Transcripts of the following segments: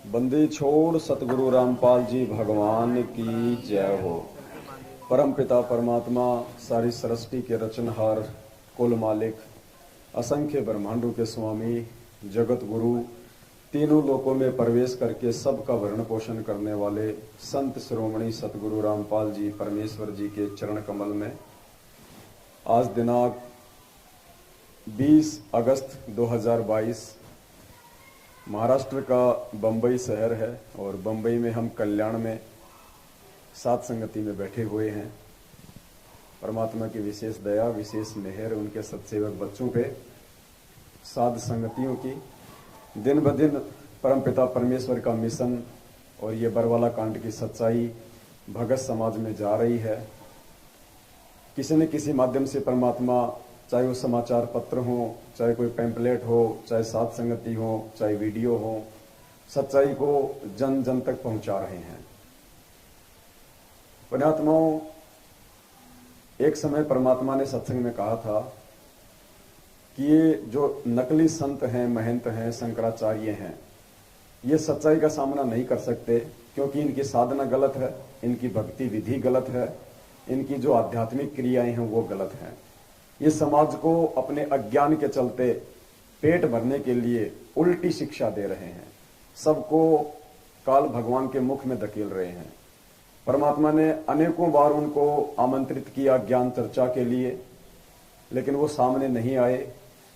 बंदी छोड़ सतगुरु रामपाल जी भगवान की जय हो। परम पिता परमात्मा सारी सृष्टि के रचनहार, कुल मालिक, असंख्य ब्रह्मांडों के स्वामी, जगत गुरु, तीनों लोकों में प्रवेश करके सबका भरण पोषण करने वाले संत शिरोमणि सतगुरु रामपाल जी परमेश्वर जी के चरण कमल में आज दिनांक 20 अगस्त 2022 महाराष्ट्र का बम्बई शहर है और बम्बई में हम कल्याण में सात संगति में बैठे हुए हैं। परमात्मा की विशेष दया, विशेष मेहर उनके सत्सेवक बच्चों पे, साध संगतियों की दिन ब दिन परमपिता परमेश्वर का मिशन और ये बरवाला कांड की सच्चाई भगत समाज में जा रही है। किसी न किसी माध्यम से परमात्मा, चाहे वो समाचार पत्र हो, चाहे कोई पैम्पलेट हो, चाहे साध संगति हो, चाहे वीडियो हो, सच्चाई को जन जन तक पहुंचा रहे हैं। पुण्यात्माओं, एक समय परमात्मा ने सत्संग में कहा था कि ये जो नकली संत हैं, महंत हैं, शंकराचार्य हैं, ये सच्चाई का सामना नहीं कर सकते क्योंकि इनकी साधना गलत है, इनकी भक्ति विधि गलत है, इनकी जो आध्यात्मिक क्रियाएं हैं वो गलत हैं। ये समाज को अपने अज्ञान के चलते पेट भरने के लिए उल्टी शिक्षा दे रहे हैं, सबको काल भगवान के मुख में धकेल रहे हैं। परमात्मा ने अनेकों बार उनको आमंत्रित किया ज्ञान चर्चा के लिए, लेकिन वो सामने नहीं आए।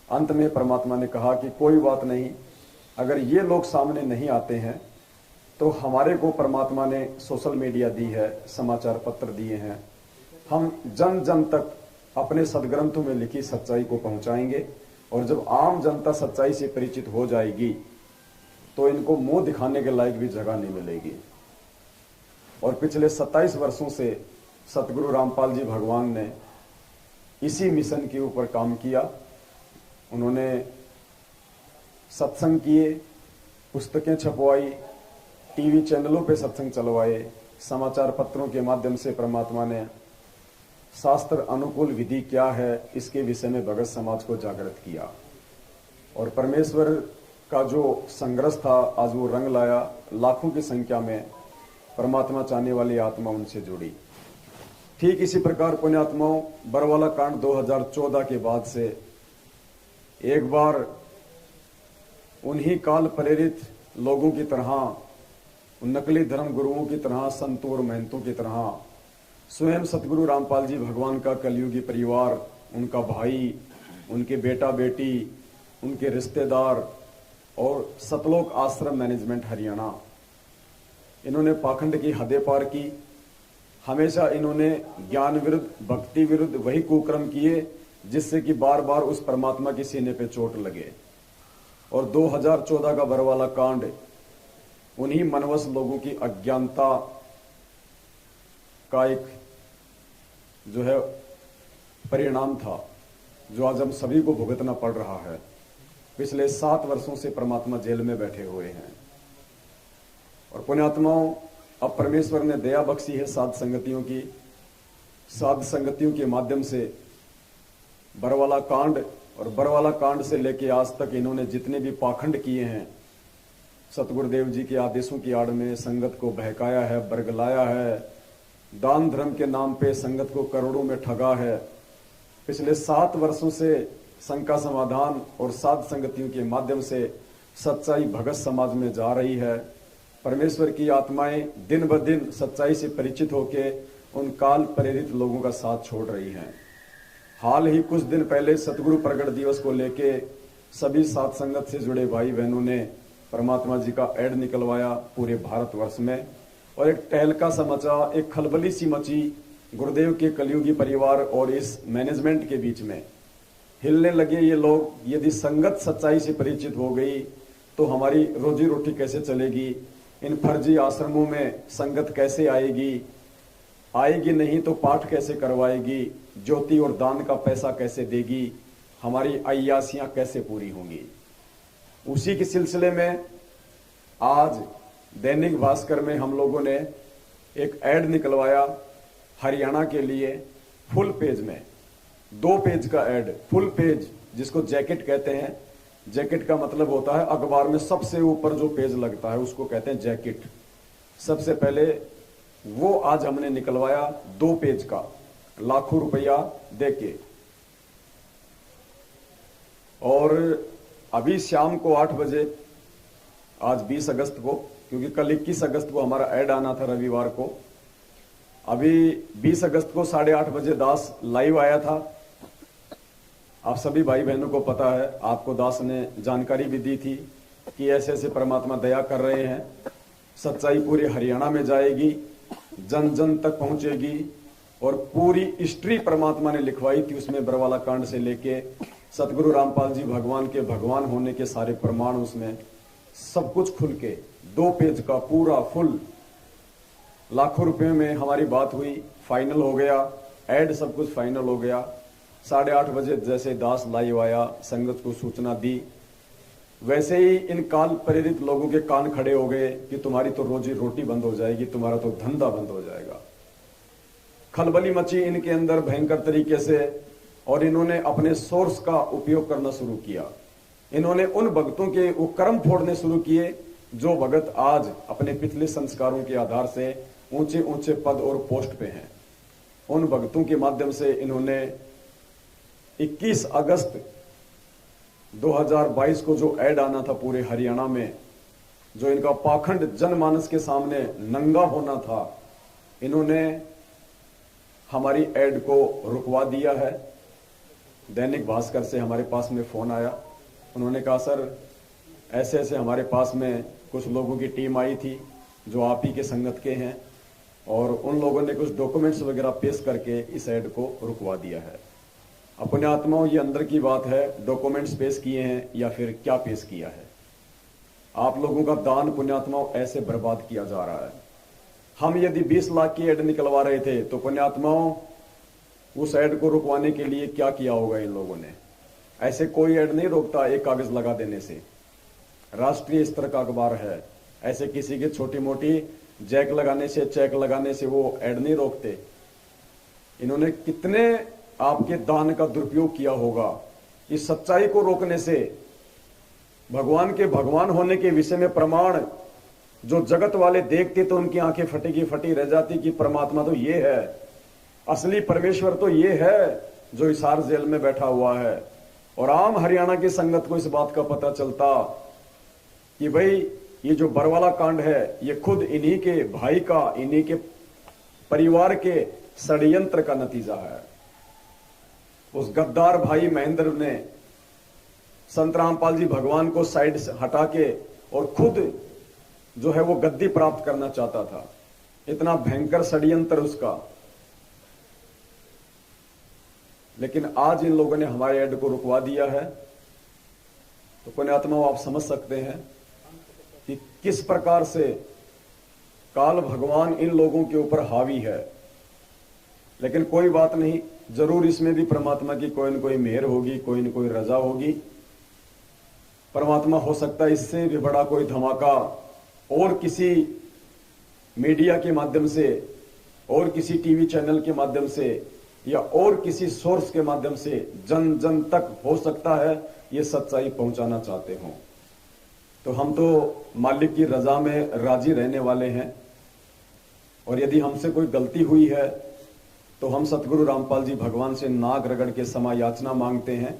अंत में परमात्मा ने कहा कि कोई बात नहीं, अगर ये लोग सामने नहीं आते हैं तो हमारे को परमात्मा ने सोशल मीडिया दी है, समाचार पत्र दिए हैं, हम जन जन तक अपने सदग्रंथों में लिखी सच्चाई को पहुंचाएंगे और जब आम जनता सच्चाई से परिचित हो जाएगी तो इनको मुंह दिखाने के लायक भी जगह नहीं मिलेगी। और पिछले 27 वर्षों से सतगुरु रामपाल जी भगवान ने इसी मिशन के ऊपर काम किया। उन्होंने सत्संग किए, पुस्तकें छपवाई, टीवी चैनलों पे सत्संग चलवाए, समाचार पत्रों के माध्यम से परमात्मा ने शास्त्र अनुकूल विधि क्या है इसके विषय में भगत समाज को जागृत किया और परमेश्वर का जो संघर्ष था आज वो रंग लाया। लाखों की संख्या में परमात्मा चाहने वाली आत्मा उनसे जुड़ी। ठीक इसी प्रकार पुण्यात्माओं, बरवाला कांड 2014 के बाद से एक बार उन्हीं काल प्रेरित लोगों की तरह, नकली धर्म गुरुओं की तरह, संतों और महंतों की तरह स्वयं सतगुरु रामपाल जी भगवान का कलयुगी परिवार, उनका भाई, उनके बेटा बेटी, उनके रिश्तेदार और सतलोक आश्रम मैनेजमेंट हरियाणा, इन्होंने पाखंड की हदें पार की। हमेशा इन्होंने ज्ञान विरुद्ध, भक्ति विरुद्ध वही कुकर्म किए जिससे कि बार बार उस परमात्मा की सीने पे चोट लगे। और 2014 का बरवाला कांड उन्हीं मनवस लोगों की अज्ञानता का एक जो है परिणाम था, जो आज हम सभी को भुगतना पड़ रहा है। पिछले 7 वर्षों से परमात्मा जेल में बैठे हुए हैं और पुण्यात्माओं, अब परमेश्वर ने दया बख्शी है साध संगतियों की। साध संगतियों के माध्यम से बरवाला कांड और बरवाला कांड से लेके आज तक इन्होंने जितने भी पाखंड किए हैं, सतगुरुदेव जी के आदेशों की आड़ में संगत को बहकाया है, बरगलाया है, दान धर्म के नाम पे संगत को करोड़ों में ठगा है। पिछले 7 वर्षों से शंका समाधान और साध संगतियों के माध्यम से सच्चाई भगत समाज में जा रही है। परमेश्वर की आत्माएं दिन ब दिन सच्चाई से परिचित होके उन काल प्रेरित लोगों का साथ छोड़ रही हैं। हाल ही कुछ दिन पहले सतगुरु प्रगट दिवस को लेके सभी साध संगत से जुड़े भाई बहनों ने परमात्मा जी का ऐड निकलवाया पूरे भारतवर्ष में और एक टहलका सा मचा, एक खलबली सी मची गुरुदेव के कलयुगी परिवार और इस मैनेजमेंट के बीच में। हिलने लगे ये लोग, यदि संगत सच्चाई से परिचित हो गई तो हमारी रोजी रोटी कैसे चलेगी, इन फर्जी आश्रमों में संगत कैसे आएगी, आएगी नहीं तो पाठ कैसे करवाएगी, ज्योति और दान का पैसा कैसे देगी, हमारी अय्यासियां कैसे पूरी होंगी। उसी के सिलसिले में आज दैनिक भास्कर में हम लोगों ने एक ऐड निकलवाया हरियाणा के लिए, फुल पेज में 2 पेज का ऐड, फुल पेज जिसको जैकेट कहते हैं, जैकेट का मतलब होता है अखबार में सबसे ऊपर जो पेज लगता है उसको कहते हैं जैकेट। सबसे पहले वो आज हमने निकलवाया 2 पेज का, लाखों रुपया देके। और अभी शाम को 8 बजे, आज 20 अगस्त को, क्योंकि कल 21 अगस्त को हमारा ऐड आना था रविवार को, अभी 20 अगस्त को 8:30 बजे दास लाइव आया था। आप सभी भाई बहनों को पता है, आपको दास ने जानकारी भी दी थी कि ऐसे ऐसे परमात्मा दया कर रहे हैं, सच्चाई पूरे हरियाणा में जाएगी, जन जन तक पहुंचेगी। और पूरी हिस्ट्री परमात्मा ने लिखवाई थी उसमें, बरवाला कांड से लेके सतगुरु रामपाल जी भगवान के भगवान होने के सारे प्रमाण, उसमें सब कुछ खुल के 2 पेज का पूरा फुल, लाखों रुपए में हमारी बात हुई, फाइनल हो गया, ऐड सब कुछ फाइनल हो गया। 8:30 बजे जैसे दास लाइव आया, संगत को सूचना दी, वैसे ही इन काल प्रेरित लोगों के कान खड़े हो गए कि तुम्हारी तो रोजी रोटी बंद हो जाएगी, तुम्हारा तो धंधा बंद हो जाएगा। खलबली मची इनके अंदर भयंकर तरीके से, और इन्होंने अपने सोर्स का उपयोग करना शुरू किया। इन्होंने उन भक्तों के वो कर्म फोड़ने शुरू किए जो भगत आज अपने पिछले संस्कारों के आधार से ऊंचे ऊंचे पद और पोस्ट पे हैं। उन भक्तों के माध्यम से इन्होंने 21 अगस्त 2022 को जो ऐड आना था पूरे हरियाणा में, जो इनका पाखंड जनमानस के सामने नंगा होना था, इन्होंने हमारी ऐड को रुकवा दिया है। दैनिक भास्कर से हमारे पास में फोन आया, उन्होंने कहा सर ऐसे ऐसे हमारे पास में कुछ लोगों की टीम आई थी जो आप ही के संगत के हैं, और उन लोगों ने कुछ डॉक्यूमेंट्स वगैरह पेश करके इस ऐड को रुकवा दिया है। अपने आत्माओं, ये अंदर की बात है, डॉक्यूमेंट्स पेश किए हैं या फिर क्या पेश किया है। आप लोगों का दान पुण्यात्माओं ऐसे बर्बाद किया जा रहा है। हम यदि 20 लाख की ऐड निकलवा रहे थे तो पुण्यात्माओं उस ऐड को रुकवाने के लिए क्या किया होगा इन लोगों ने। ऐसे कोई ऐड नहीं रोकता एक कागज लगा देने से, राष्ट्रीय स्तर का अखबार है, ऐसे किसी की छोटी मोटी जैक लगाने से, चेक लगाने से वो ऐड नहीं रोकते। इन्होंने कितने आपके दान का दुरुपयोग किया होगा इस सच्चाई को रोकने से। भगवान के भगवान होने के विषय में प्रमाण जो जगत वाले देखते तो उनकी आंखें फटी की फटी रह जाती कि परमात्मा तो ये है, असली परमेश्वर तो ये है जो हिसार जेल में बैठा हुआ है। और आम हरियाणा की संगत को इस बात का पता चलता कि भाई ये जो बरवाला कांड है ये खुद इन्हीं के भाई का, इन्हीं के परिवार के षड्यंत्र का नतीजा है। उस गद्दार भाई महेंद्र ने संत रामपाल जी भगवान को साइड से हटा के और खुद जो है वो गद्दी प्राप्त करना चाहता था। इतना भयंकर षड्यंत्र उसका। लेकिन आज इन लोगों ने हमारे ऐड को रुकवा दिया है। तो पुण्यात्माओं आप समझ सकते हैं कि किस प्रकार से काल भगवान इन लोगों के ऊपर हावी है। लेकिन कोई बात नहीं, जरूर इसमें भी परमात्मा की कोई न कोई मेहर होगी, कोई न कोई रजा होगी। परमात्मा हो सकता है इससे भी बड़ा कोई धमाका और किसी मीडिया के माध्यम से और किसी टीवी चैनल के माध्यम से या और किसी सोर्स के माध्यम से जन जन तक हो सकता है ये सच्चाई पहुंचाना चाहते हों। तो हम तो मालिक की रजा में राजी रहने वाले हैं। और यदि हमसे कोई गलती हुई है तो हम सतगुरु रामपाल जी भगवान से नाक रगड़ के क्षमा याचना मांगते हैं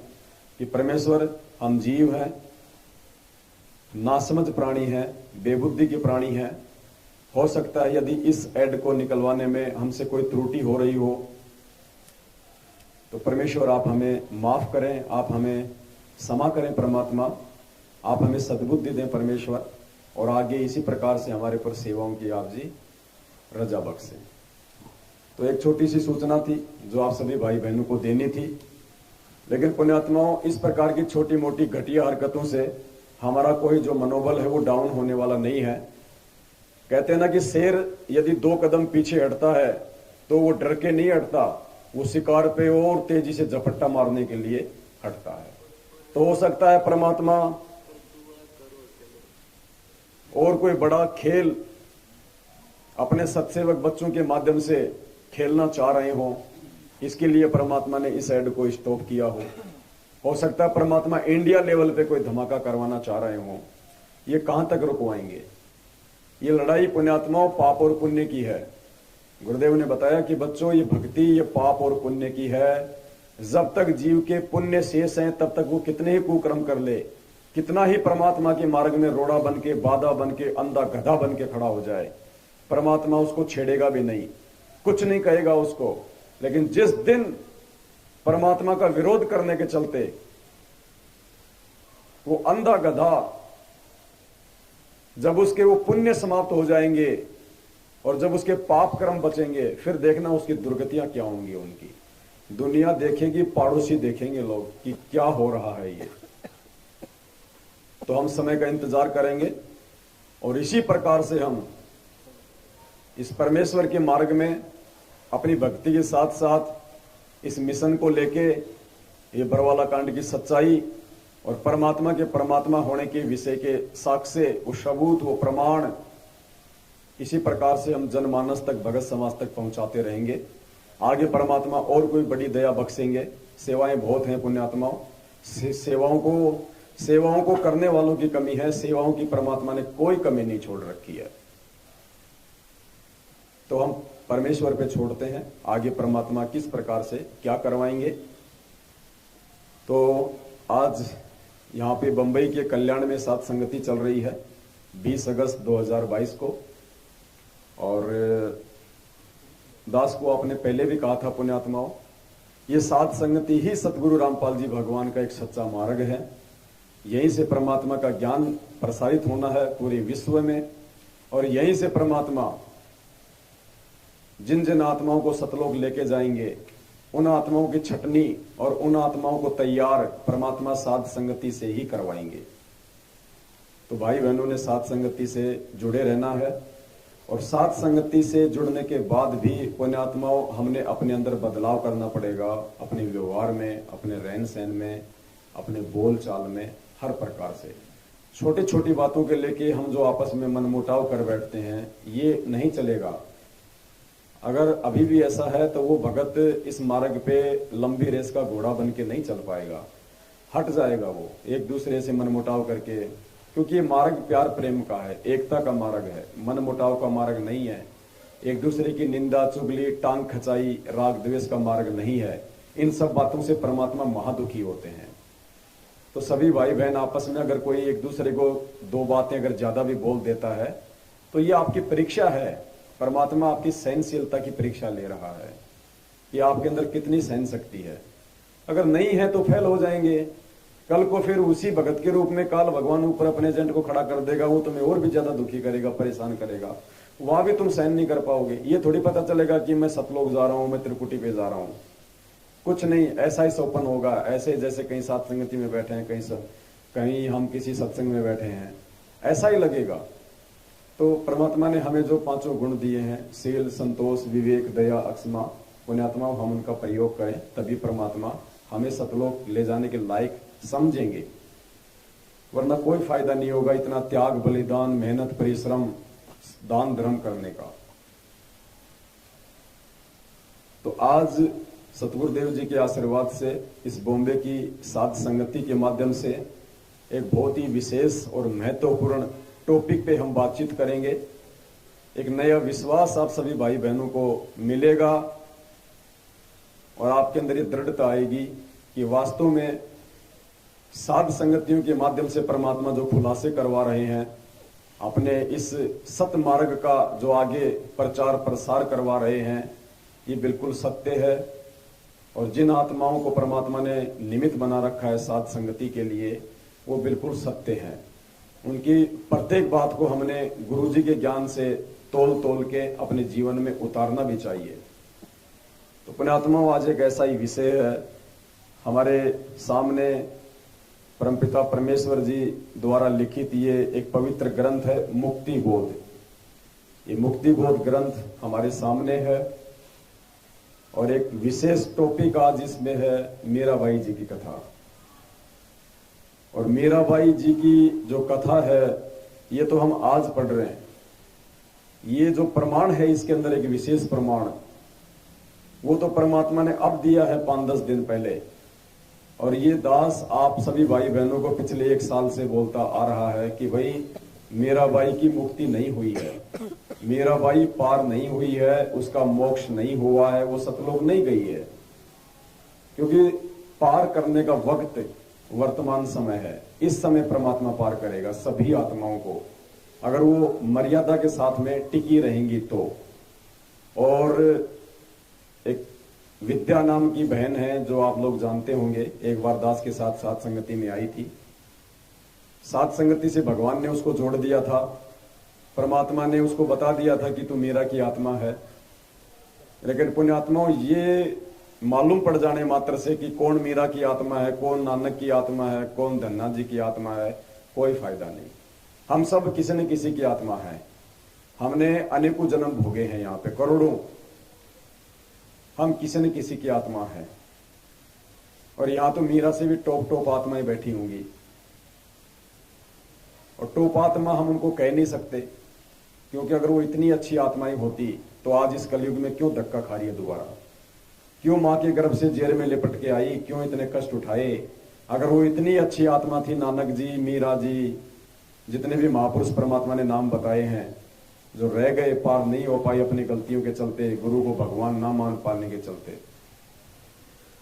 कि परमेश्वर, हम जीव हैं, नासमझ प्राणी हैं, बेबुद्धि के प्राणी हैं। हो सकता है यदि इस ऐड को निकलवाने में हमसे कोई त्रुटि हो रही हो तो परमेश्वर आप हमें माफ करें, आप हमें क्षमा करें। परमात्मा आप हमें सद्बुद्धि दें परमेश्वर, और आगे इसी प्रकार से हमारे पर सेवाओं की आप जी रजा बख्शें। तो एक छोटी सी सूचना थी जो आप सभी भाई बहनों को देनी थी। लेकिन पुण्यात्माओं, इस प्रकार की छोटी मोटी घटिया हरकतों से हमारा कोई जो मनोबल है वो डाउन होने वाला नहीं है। कहते हैं ना कि शेर यदि 2 कदम पीछे हटता है तो वो डर के नहीं हटता, वो शिकार पे और तेजी से झपट्टा मारने के लिए हटता है। तो हो सकता है परमात्मा और कोई बड़ा खेल अपने सत्सेवक बच्चों के माध्यम से खेलना चाह रहे हो, इसके लिए परमात्मा ने इस ऐड को स्टॉप किया हो। हो सकता है परमात्मा इंडिया लेवल पे कोई धमाका करवाना चाह रहे हो। ये कहां तक रुकवाएंगे? ये लड़ाई पुण्यात्माओं पाप और पुण्य की है। गुरुदेव ने बताया कि बच्चों ये भक्ति ये पाप और पुण्य की है। जब तक जीव के पुण्य शेष हैं तब तक वो कितने ही कुकर्म कर ले, कितना ही परमात्मा के मार्ग में रोड़ा बन के, बाधा बन के, अंधा गधा बन के खड़ा हो जाए, परमात्मा उसको छेड़ेगा भी नहीं, कुछ नहीं कहेगा उसको। लेकिन जिस दिन परमात्मा का विरोध करने के चलते वो अंधा गधा, जब उसके वो पुण्य समाप्त हो जाएंगे और जब उसके पाप कर्म बचेंगे, फिर देखना उसकी दुर्गतियां क्या होंगी। उनकी दुनिया देखेगी, पड़ोसी देखेंगे लोग कि क्या हो रहा है ये। तो हम समय का इंतजार करेंगे और इसी प्रकार से हम इस परमेश्वर के मार्ग में अपनी भक्ति के साथ साथ इस मिशन को लेके, ये बरवाला कांड की सच्चाई और परमात्मा के परमात्मा होने के विषय के साक्ष्य, वो सबूत, वो प्रमाण, इसी प्रकार से हम जनमानस तक, भगत समाज तक पहुंचाते रहेंगे। आगे परमात्मा और कोई बड़ी दया बख्शेंगे। सेवाएं बहुत हैं पुण्यात्माओं, सेवाओं को करने वालों की कमी है, सेवाओं की परमात्मा ने कोई कमी नहीं छोड़ रखी है। तो हम परमेश्वर पे छोड़ते हैं, आगे परमात्मा किस प्रकार से क्या करवाएंगे। तो आज यहाँ पे बंबई के कल्याण में सात संगति चल रही है 20 अगस्त 2022 को। और दास को आपने पहले भी कहा था पुण्यात्माओं, ये सात संगति ही सतगुरु रामपाल जी भगवान का एक सच्चा मार्ग है। यहीं से परमात्मा का ज्ञान प्रसारित होना है पूरे विश्व में, और यहीं से परमात्मा जिन जिन आत्माओं को सतलोक लेके जाएंगे, उन आत्माओं की छटनी और उन आत्माओं को तैयार परमात्मा साध संगति से ही करवाएंगे। तो भाई बहनों ने साध संगति से जुड़े रहना है, और साध संगति से जुड़ने के बाद भी पुण्यात्माओं हमने अपने अंदर बदलाव करना पड़ेगा, अपने व्यवहार में, अपने रहन सहन में, अपने बोल चाल में, हर प्रकार से। छोटी छोटी बातों के लेके हम जो आपस में मनमुटाव कर बैठते हैं, ये नहीं चलेगा। अगर अभी भी ऐसा है तो वो भगत इस मार्ग पे लंबी रेस का घोड़ा बन के नहीं चल पाएगा, हट जाएगा वो एक दूसरे से मनमुटाव करके। क्योंकि ये मार्ग प्यार प्रेम का है, एकता का मार्ग है, मनमुटाव का मार्ग नहीं है। एक दूसरे की निंदा, चुगली, टांग खचाई, राग द्वेष का मार्ग नहीं है। इन सब बातों से परमात्मा महादुखी होते हैं। तो सभी भाई बहन आपस में अगर कोई एक दूसरे को दो बातें अगर ज्यादा भी बोल देता है तो ये आपकी परीक्षा है। परमात्मा आपकी सहनशीलता की परीक्षा ले रहा है कि आपके अंदर कितनी सहन शक्ति है। अगर नहीं है तो फेल हो जाएंगे। कल को फिर उसी भगत के रूप में काल भगवान ऊपर अपने एजेंट को खड़ा कर देगा, वो तुम्हें और भी ज्यादा दुखी करेगा, परेशान करेगा, वहां भी तुम सहन नहीं कर पाओगे। ये थोड़ी पता चलेगा कि मैं सतलोक जा रहा हूं, मैं त्रिकुटी पे जा रहा हूं। कुछ नहीं, ऐसा ही सौपन होगा। ऐसे जैसे कहीं सात संगति में बैठे हैं, कहीं हम किसी सत्संग में बैठे हैं, ऐसा ही लगेगा। तो परमात्मा ने हमें जो पांचों गुण दिए हैं, शील, संतोष, विवेक, दया, अक्षमा, पुण्यात्मा, हम उनका प्रयोग करें, तभी परमात्मा हमें सतलोक ले जाने के लायक समझेंगे। वरना कोई फायदा नहीं होगा इतना त्याग, बलिदान, मेहनत, परिश्रम, दान धर्म करने का। तो आज सतगुरुदेव जी के आशीर्वाद से इस बॉम्बे की साध संगति के माध्यम से एक बहुत ही विशेष और महत्वपूर्ण टॉपिक पे हम बातचीत करेंगे। एक नया विश्वास आप सभी भाई बहनों को मिलेगा और आपके अंदर ये दृढ़ता आएगी कि वास्तव में साध संगतियों के माध्यम से परमात्मा जो खुलासे करवा रहे हैं, अपने इस सत मार्ग का जो आगे प्रचार प्रसार करवा रहे हैं, ये बिल्कुल सत्य है। और जिन आत्माओं को परमात्मा ने निमित्त बना रखा है साध संगति के लिए, वो बिल्कुल सत्य है। उनकी प्रत्येक बात को हमने गुरुजी के ज्ञान से तोल तोल के अपने जीवन में उतारना भी चाहिए। तो पुण्यात्माओं, आज एक ऐसा ही विषय है हमारे सामने। परमपिता परमेश्वर जी द्वारा लिखित ये एक पवित्र ग्रंथ है, मुक्ति बोध। ये मुक्ति बोध ग्रंथ हमारे सामने है और एक विशेष टॉपिक आज इसमें है मीराबाई जी की कथा। और मीराबाई जी की जो कथा है, ये तो हम आज पढ़ रहे हैं। ये जो प्रमाण है इसके अंदर एक विशेष प्रमाण, वो तो परमात्मा ने अब दिया है 5-10 दिन पहले। और ये दास आप सभी भाई बहनों को पिछले 1 साल से बोलता आ रहा है कि भाई मीराबाई की मुक्ति नहीं हुई है, मीराबाई पार नहीं हुई है, उसका मोक्ष नहीं हुआ है, वो सतलोक नहीं गई है। क्योंकि पार करने का वक्त वर्तमान समय है। इस समय परमात्मा पार करेगा सभी आत्माओं को, अगर वो मर्यादा के साथ में टिकी रहेंगी तो। और एक विद्या नाम की बहन है जो आप लोग जानते होंगे, एक बार दास के साथ साथ संगति में आई थी। साथ संगति से भगवान ने उसको जोड़ दिया था, परमात्मा ने उसको बता दिया था कि तू मीरा की आत्मा है। लेकिन पुण्यात्माओं, ये मालूम पड़ जाने मात्र से कि कौन मीरा की आत्मा है, कौन नानक की आत्मा है, कौन धन्ना जी की आत्मा है, कोई फायदा नहीं। हम सब किसी न किसी की आत्मा है। हमने अनेकों जन्म भोगे हैं, यहाँ पे करोड़ों, हम किसी न किसी की आत्मा है। और यहां तो मीरा से भी टॉप टॉप आत्माएं बैठी होंगी, और टॉप आत्मा हम उनको कह नहीं सकते, क्योंकि अगर वो इतनी अच्छी आत्माएं होती तो आज इस कलयुग में क्यों धक्का खा रही है दोबारा, क्यों मां के गर्भ से जेल में लिपट के आई, क्यों इतने कष्ट उठाए। अगर वो इतनी अच्छी आत्मा थी, नानक जी, मीरा जी, जितने भी महापुरुष परमात्मा ने नाम बताए हैं, जो रह गए, पार नहीं हो पाई अपनी गलतियों के चलते, गुरु को भगवान ना मान पाने के चलते,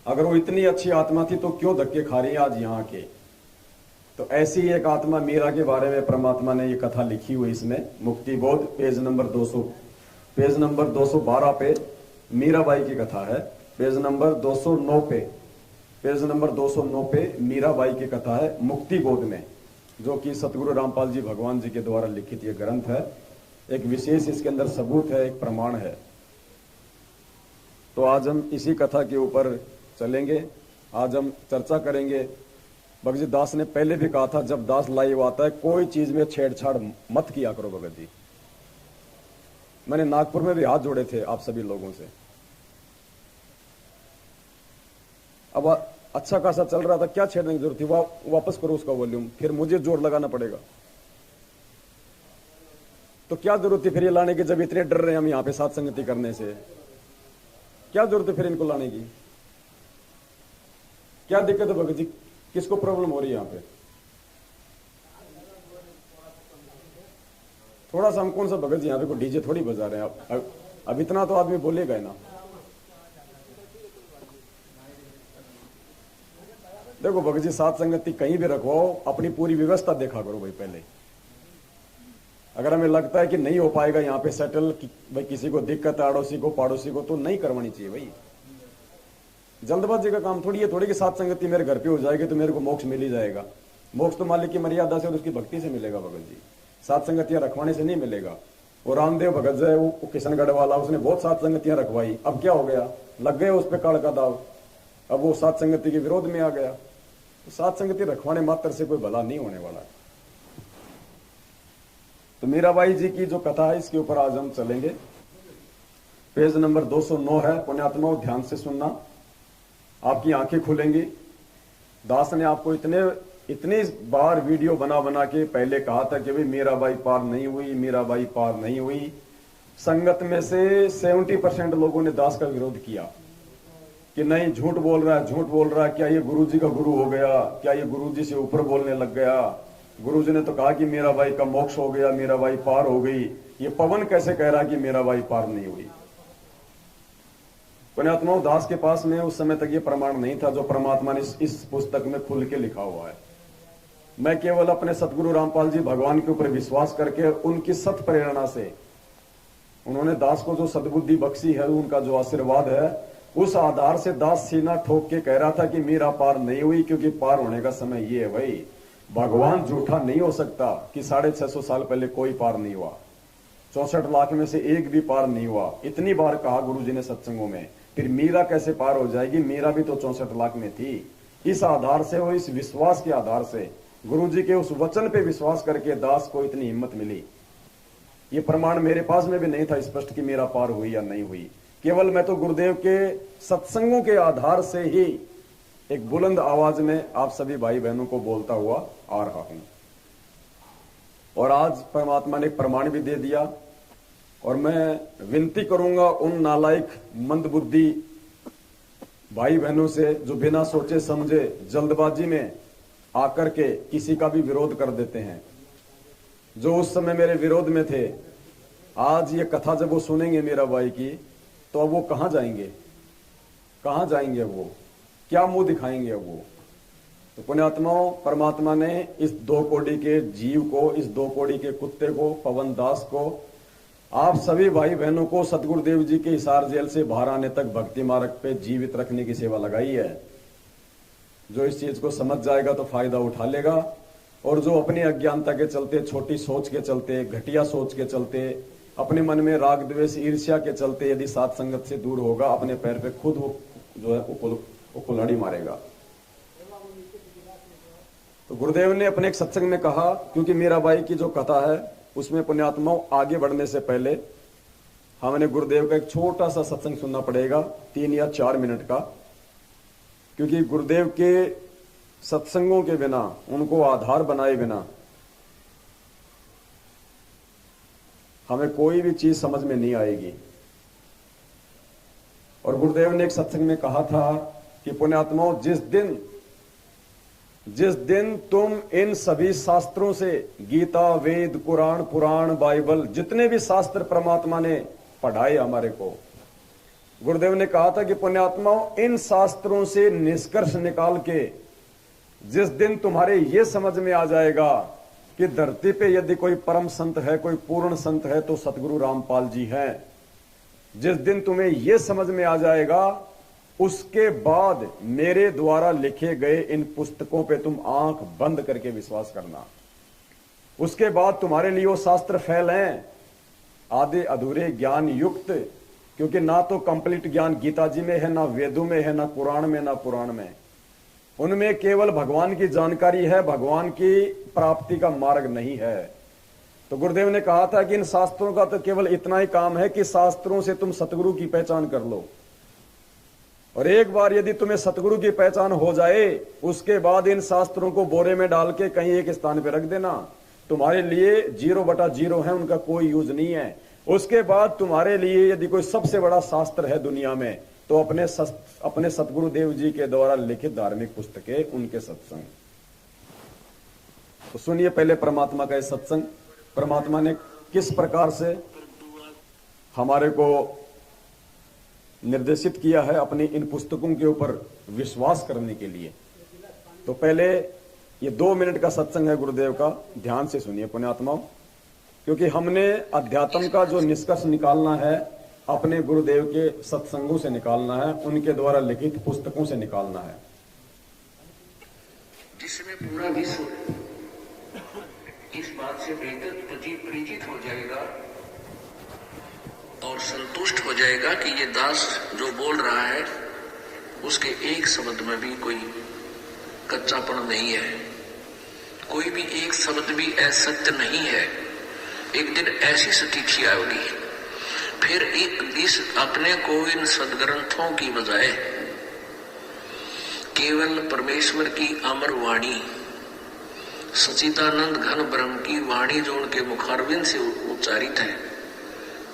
अगर वो इतनी अच्छी आत्मा थी तो क्यों धक्के खा रही है आज यहाँ के। तो ऐसी एक आत्मा मीरा के बारे में परमात्मा ने ये कथा लिखी हुई इसमें, मुक्ति बोध पेज नंबर 212 पे मीराबाई की कथा है। पेज नंबर 209 पे मीराबाई की कथा है मुक्ति बोध में, जो कि सतगुरु रामपाल जी भगवान जी के द्वारा लिखित ये ग्रंथ है। एक विशेष इसके अंदर सबूत है, एक प्रमाण है। तो आज हम इसी कथा के ऊपर चलेंगे, आज हम चर्चा करेंगे। भगत जी दास ने पहले भी कहा था, जब दास लाइव आता है कोई चीज में छेड़छाड़ मत किया करो भगत जी। मैंने नागपुर में भी हाथ जोड़े थे आप सभी लोगों से। अब अच्छा खासा चल रहा था, क्या छेड़ने की जरूरत थी, वापस करो उसका वॉल्यूम, फिर मुझे जोर लगाना पड़ेगा। तो क्या जरूरत थी फिर ये लाने की, जब इतने डर रहे हैं हम यहाँ पे साथ संगति करने से, क्या जरूरत है फिर इनको लाने की, क्या दिक्कत है भगत जी, किसको प्रॉब्लम हो रही है यहाँ पे। थोड़ा सा हम कौन सा भगत जी यहाँ पे कोई डीजे थोड़ी बजा रहे हैं, अब इतना तो आदमी बोलेगा ना। देखो भगत जी, साथ संगति कहीं भी रखवाओ, अपनी पूरी व्यवस्था देखा करो भाई पहले। अगर हमें लगता है कि नहीं हो पाएगा यहाँ पे सेटल, कि भाई किसी को दिक्कत है, अड़ोसी को पड़ोसी को, तो नहीं करवानी चाहिए भाई। जल्दबाजी का काम थोड़ी है, थोड़ी कि साथ संगति मेरे घर पे हो जाएगी तो मेरे को मोक्ष मिल ही जाएगा। मोक्ष तो मालिक की मर्यादा से और उसकी भक्ति से मिलेगा भगत जी, साथ संगतियां रखवाने से नहीं मिलेगा। वो रामदेव भगत जो है, वो किशनगढ़ वाला, उसने बहुत साथ संगतियां रखवाई, अब क्या हो गया, लग गए उस पर काल का दाव, अब वो साथ संगति के विरोध में आ गया। तो साथ संगति रखवाने मात्र से कोई भला नहीं होने वाला। तो मीराबाई जी की जो कथा है इसके ऊपर आज हम चलेंगे। पेज नंबर 209 है, पुण्यात्माओं ध्यान से सुनना, आपकी आंखें खुलेंगी। दास ने आपको इतनी बार वीडियो बना बना के पहले कहा था कि भाई मीराबाई पार नहीं हुई, मीराबाई पार नहीं हुई। संगत में से 70% लोगों ने दास का विरोध किया कि नहीं, झूठ बोल रहा है, झूठ बोल रहा है, क्या ये गुरुजी का गुरु हो गया, क्या ये गुरुजी से ऊपर बोलने लग गया, गुरुजी ने तो कहा कि मीराबाई का मोक्ष हो गया, मीराबाई पार हो गई, ये पवन कैसे कह रहा है कि मीराबाई पार नहीं हुई। पुण्यात्माओं, दास के पास में उस समय तक ये प्रमाण नहीं था जो परमात्मा ने इस पुस्तक में खुल के लिखा हुआ है। मैं केवल अपने सतगुरु रामपाल जी भगवान के ऊपर विश्वास करके उनकी सत प्रेरणा से, उन्होंने दास को जो सद्बुद्धि बख्शी है, उनका जो आशीर्वाद है, उस आधार से दास सीना ठोक के कह रहा था कि मीरा पार नहीं हुई, क्योंकि पार होने का समय ये है भाई, भगवान झूठा नहीं हो सकता कि 650 साल पहले कोई पार नहीं हुआ, 64 लाख में से एक भी पार नहीं हुआ। इतनी बार कहा गुरु जी ने सत्संगों में, फिर मीरा कैसे पार हो जाएगी, मीरा भी तो 64 लाख में थी। इस आधार से और इस विश्वास के आधार से, गुरु जी के उस वचन पे विश्वास करके दास को इतनी हिम्मत मिली। ये प्रमाण मेरे पास में भी नहीं था स्पष्ट कि मेरा पार हुई या नहीं हुई, केवल मैं तो गुरुदेव के सत्संगों के आधार से ही एक बुलंद आवाज में आप सभी भाई बहनों को बोलता हुआ आ रहा हूं। और आज परमात्मा ने प्रमाण भी दे दिया। और मैं विनती करूंगा उन नालायक मंदबुद्धि भाई बहनों से जो बिना सोचे समझे जल्दबाजी में आकर के किसी का भी विरोध कर देते हैं, जो उस समय मेरे विरोध में थे, आज ये कथा जब वो सुनेंगे मेरा भाई की, तो अब वो कहां जाएंगे, कहां जाएंगे, वो क्या मुंह दिखाएंगे अब वो। तो पुण्यात्माओं, परमात्मा ने इस 2 कौड़ी के जीव को, इस 2 कौड़ी के कुत्ते को, पवन दास को, आप सभी भाई बहनों को सतगुरुदेव जी के हिसार जेल से बाहर आने तक भक्ति मार्ग पे जीवित रखने की सेवा लगाई है। जो इस चीज को समझ जाएगा तो फायदा उठा लेगा, और जो अपनी अज्ञानता के चलते, छोटी सोच के चलते, घटिया सोच के चलते, अपने मन में राग द्वेष ईर्ष्या के चलते यदि सात संगत से दूर होगा, अपने पैर पे खुद वो जो है वो कुल्हाड़ी मारेगा। तो गुरुदेव ने अपने एक सत्संग में कहा, क्योंकि मीराबाई की जो कथा है उसमें पुण्यात्माओं आगे बढ़ने से पहले हमने गुरुदेव का एक छोटा सा सत्संग सुनना पड़ेगा, 3 या 4 मिनट का, क्योंकि गुरुदेव के सत्संगों के बिना, उनको आधार बनाए बिना हमें कोई भी चीज समझ में नहीं आएगी। और गुरुदेव ने एक सत्संग में कहा था कि पुण्यात्माओं, जिस दिन तुम इन सभी शास्त्रों से, गीता, वेद, कुरान, पुराण, बाइबल, जितने भी शास्त्र परमात्मा ने पढ़ाए हमारे को, गुरुदेव ने कहा था कि पुण्यात्माओं, इन शास्त्रों से निष्कर्ष निकाल के जिस दिन तुम्हारे ये समझ में आ जाएगा कि धरती पे यदि कोई परम संत है, कोई पूर्ण संत है, तो सतगुरु रामपाल जी हैं, जिस दिन तुम्हें ये समझ में आ जाएगा, उसके बाद मेरे द्वारा लिखे गए इन पुस्तकों पे तुम आंख बंद करके विश्वास करना। उसके बाद तुम्हारे लिए वो शास्त्र फेल हैं, आधे अधूरे ज्ञान युक्त, क्योंकि ना तो कंप्लीट ज्ञान गीता जी में है, ना वेदों में है, ना कुरान में, ना पुराण में। उनमें केवल भगवान की जानकारी है, भगवान की प्राप्ति का मार्ग नहीं है। तो गुरुदेव ने कहा था कि इन शास्त्रों का तो केवल इतना ही काम है कि शास्त्रों से तुम सतगुरु की पहचान कर लो, और एक बार यदि तुम्हें सतगुरु की पहचान हो जाए, उसके बाद इन शास्त्रों को बोरे में डाल के कहीं एक स्थान पे रख देना। तुम्हारे लिए 0/0 है, उनका कोई यूज नहीं है। उसके बाद तुम्हारे लिए यदि कोई सबसे बड़ा शास्त्र है दुनिया में, तो अपने सतगुरुदेव जी के द्वारा लिखित धार्मिक पुस्तकें, उनके सत्संग। तो सुनिए पहले परमात्मा का ये सत्संग, परमात्मा ने किस प्रकार से हमारे को निर्देशित किया है अपनी इन पुस्तकों के ऊपर विश्वास करने के लिए। तो पहले ये 2 मिनट का सत्संग है गुरुदेव का, ध्यान से सुनिए पुण्यात्माओं, क्योंकि हमने अध्यात्म का जो निष्कर्ष निकालना है अपने गुरुदेव के सत्संगों से निकालना है, उनके द्वारा लिखित पुस्तकों से निकालना है, जिसमें पूरा विश्व इस बात से परिचित हो जाएगा और संतुष्ट हो जाएगा कि ये दास जो बोल रहा है उसके एक शब्द में भी कोई कच्चापन नहीं है, कोई भी एक शब्द भी असत्य नहीं है। एक दिन ऐसी स्थिति आएगी, फिर इस अपने को इन सदग्रंथों की बजाय केवल परमेश्वर की अमर वाणी, सच्चिदानंद घन ब्रह्म की वाणी जो उनके मुखारविंद से उच्चारित है,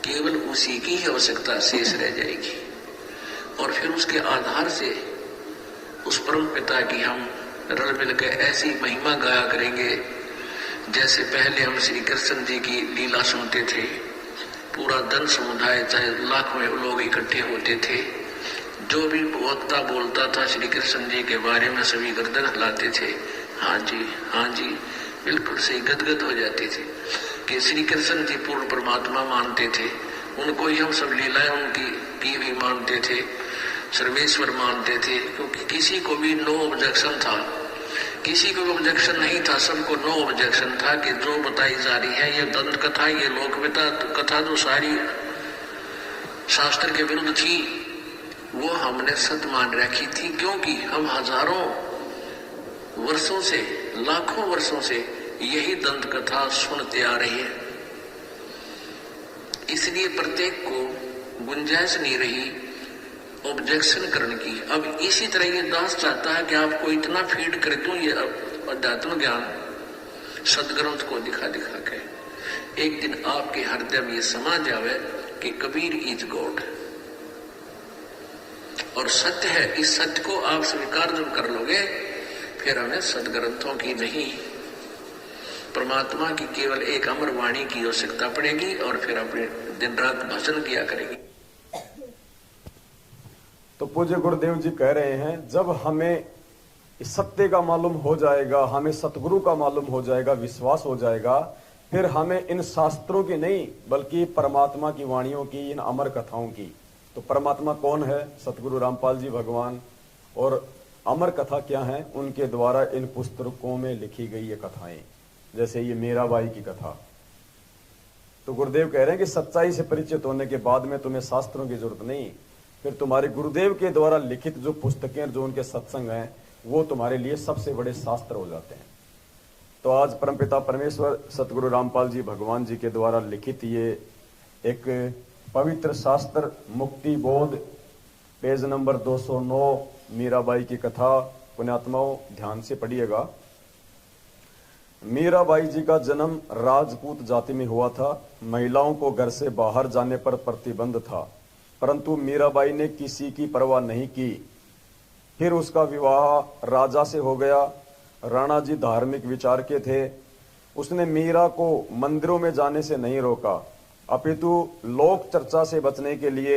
केवल उसी की ही आवश्यकता शेष रह जाएगी। और फिर उसके आधार से उस परम पिता की हम रल मिल के ऐसी महिमा गाया करेंगे जैसे पहले हम श्री कृष्ण जी की लीला सुनते थे। पूरा धन समुदाय, चाहे लाखों लोग इकट्ठे होते थे, जो भी वक्ता बोलता था श्री कृष्ण जी के बारे में सभी गर्दन हिलाते थे, हाँ जी हाँ जी, बिल्कुल सही, गदगद हो जाते थे कि श्री कृष्ण जी पूर्ण परमात्मा मानते थे। उनको ही हम सब लीलाएं उनकी की भी मानते थे, सर्वेश्वर मानते थे, क्योंकि किसी को भी नो ऑब्जेक्शन था, किसी को ऑब्जेक्शन नहीं था, सबको नो ऑब्जेक्शन था कि जो बताई जा रही है ये दंत कथा, ये लोक कथा जो सारी शास्त्र के विरुद्ध थी, वो हमने सत्य मान रखी थी, क्योंकि हम हजारों वर्षों से, लाखों वर्षों से यही दंत कथा सुनते आ रहे हैं। इसलिए प्रत्येक को गुंजाइश नहीं रही ऑब्जेक्शन करने की। अब इसी तरह ये दास चाहता है कि आपको इतना फीड कर दूं ये अध्यात्म ज्ञान सदग्रंथ को दिखा दिखा के, एक दिन आपके हृदय में ये समा जावे कि कबीर इज गॉड। और सत्य है, इस सत्य को आप स्वीकार जब कर लोगे, फिर हमें सदग्रंथों की नहीं, परमात्मा की केवल एक अमर वाणी की आवश्यकता पड़ेगी, और फिर अपने दिन रात भजन किया करेगी। तो पूज्य गुरुदेव जी कह रहे हैं, जब हमें इस सत्य का मालूम हो जाएगा, हमें सतगुरु का मालूम हो जाएगा, विश्वास हो जाएगा, फिर हमें इन शास्त्रों की नहीं बल्कि परमात्मा की वाणियों की, इन अमर कथाओं की। तो परमात्मा कौन है? सतगुरु रामपाल जी भगवान। और अमर कथा क्या है? उनके द्वारा इन पुस्तकों में लिखी गई ये कथाएं, जैसे ये मीराबाई की कथा। तो गुरुदेव कह रहे हैं कि सच्चाई से परिचित होने के बाद में तुम्हें शास्त्रों की जरूरत नहीं, फिर तुम्हारे गुरुदेव के द्वारा लिखित जो पुस्तकें, जो उनके सत्संग हैं, वो तुम्हारे लिए सबसे बड़े शास्त्र हो जाते हैं। तो आज परमपिता परमेश्वर सतगुरु रामपाल जी भगवान जी के द्वारा लिखित ये एक पवित्र शास्त्र मुक्ति बोध, पेज नंबर 209, मीराबाई की कथा। पुण्यात्माओं ध्यान से पढ़िएगा। मीराबाई जी का जन्म राजपूत जाति में हुआ था। महिलाओं को घर से बाहर जाने पर प्रतिबंध था, परंतु मीराबाई ने किसी की परवाह नहीं की। फिर उसका विवाह राजा से हो गया। राणा जी धार्मिक विचार के थे। उसने मीरा को मंदिरों में जाने से नहीं रोका, अपितु लोक चर्चा से बचने के लिए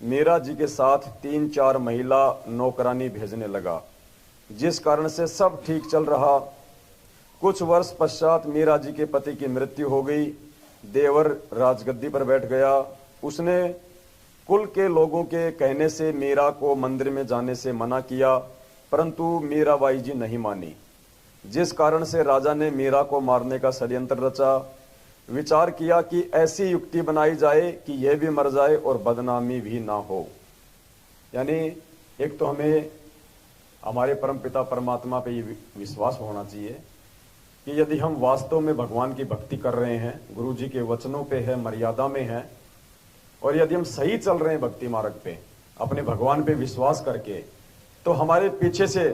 मीरा जी के साथ 3-4 महिला नौकरानी भेजने लगा, जिस कारण से सब ठीक चल रहा। कुछ वर्ष पश्चात मीरा जी के पति की मृत्यु हो गई। देवर राजगद्दी पर बैठ गया। उसने कुल के लोगों के कहने से मीरा को मंदिर में जाने से मना किया, परंतु मीराबाई जी नहीं मानी, जिस कारण से राजा ने मीरा को मारने का षड्यंत्र रचा। विचार किया कि ऐसी युक्ति बनाई जाए कि यह भी मर जाए और बदनामी भी ना हो। यानी एक तो हमें हमारे परमपिता परमात्मा पे ये विश्वास होना चाहिए कि यदि हम वास्तव में भगवान की भक्ति कर रहे हैं, गुरु जी के वचनों पे है, मर्यादा में है, और यदि हम सही चल रहे हैं भक्ति मार्ग पे, अपने भगवान पे विश्वास करके, तो हमारे पीछे से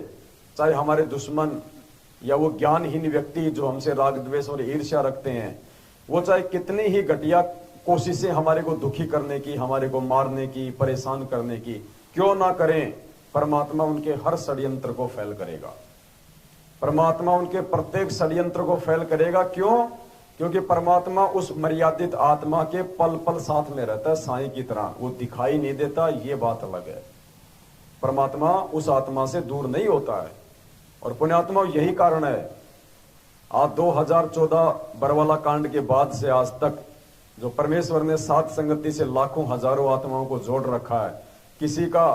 चाहे हमारे दुश्मन या वो ज्ञानहीन व्यक्ति जो हमसे राग द्वेष और ईर्ष्या रखते हैं, वो चाहे कितनी ही घटिया कोशिशें हमारे को दुखी करने की, हमारे को मारने की, परेशान करने की क्यों ना करें, परमात्मा उनके हर षड्यंत्र को फेल करेगा। परमात्मा उनके प्रत्येक षड्यंत्र को फेल करेगा। क्यों? क्योंकि परमात्मा उस मर्यादित आत्मा के पल पल साथ में रहता है, साईं की तरह। वो दिखाई नहीं देता, ये बात अलग है। परमात्मा उस आत्मा से दूर नहीं होता है। और पुण्यात्मा यही कारण है आज 2014 बरवाला कांड के बाद से आज तक जो परमेश्वर ने सात संगति से लाखों हजारों आत्माओं को जोड़ रखा है, किसी का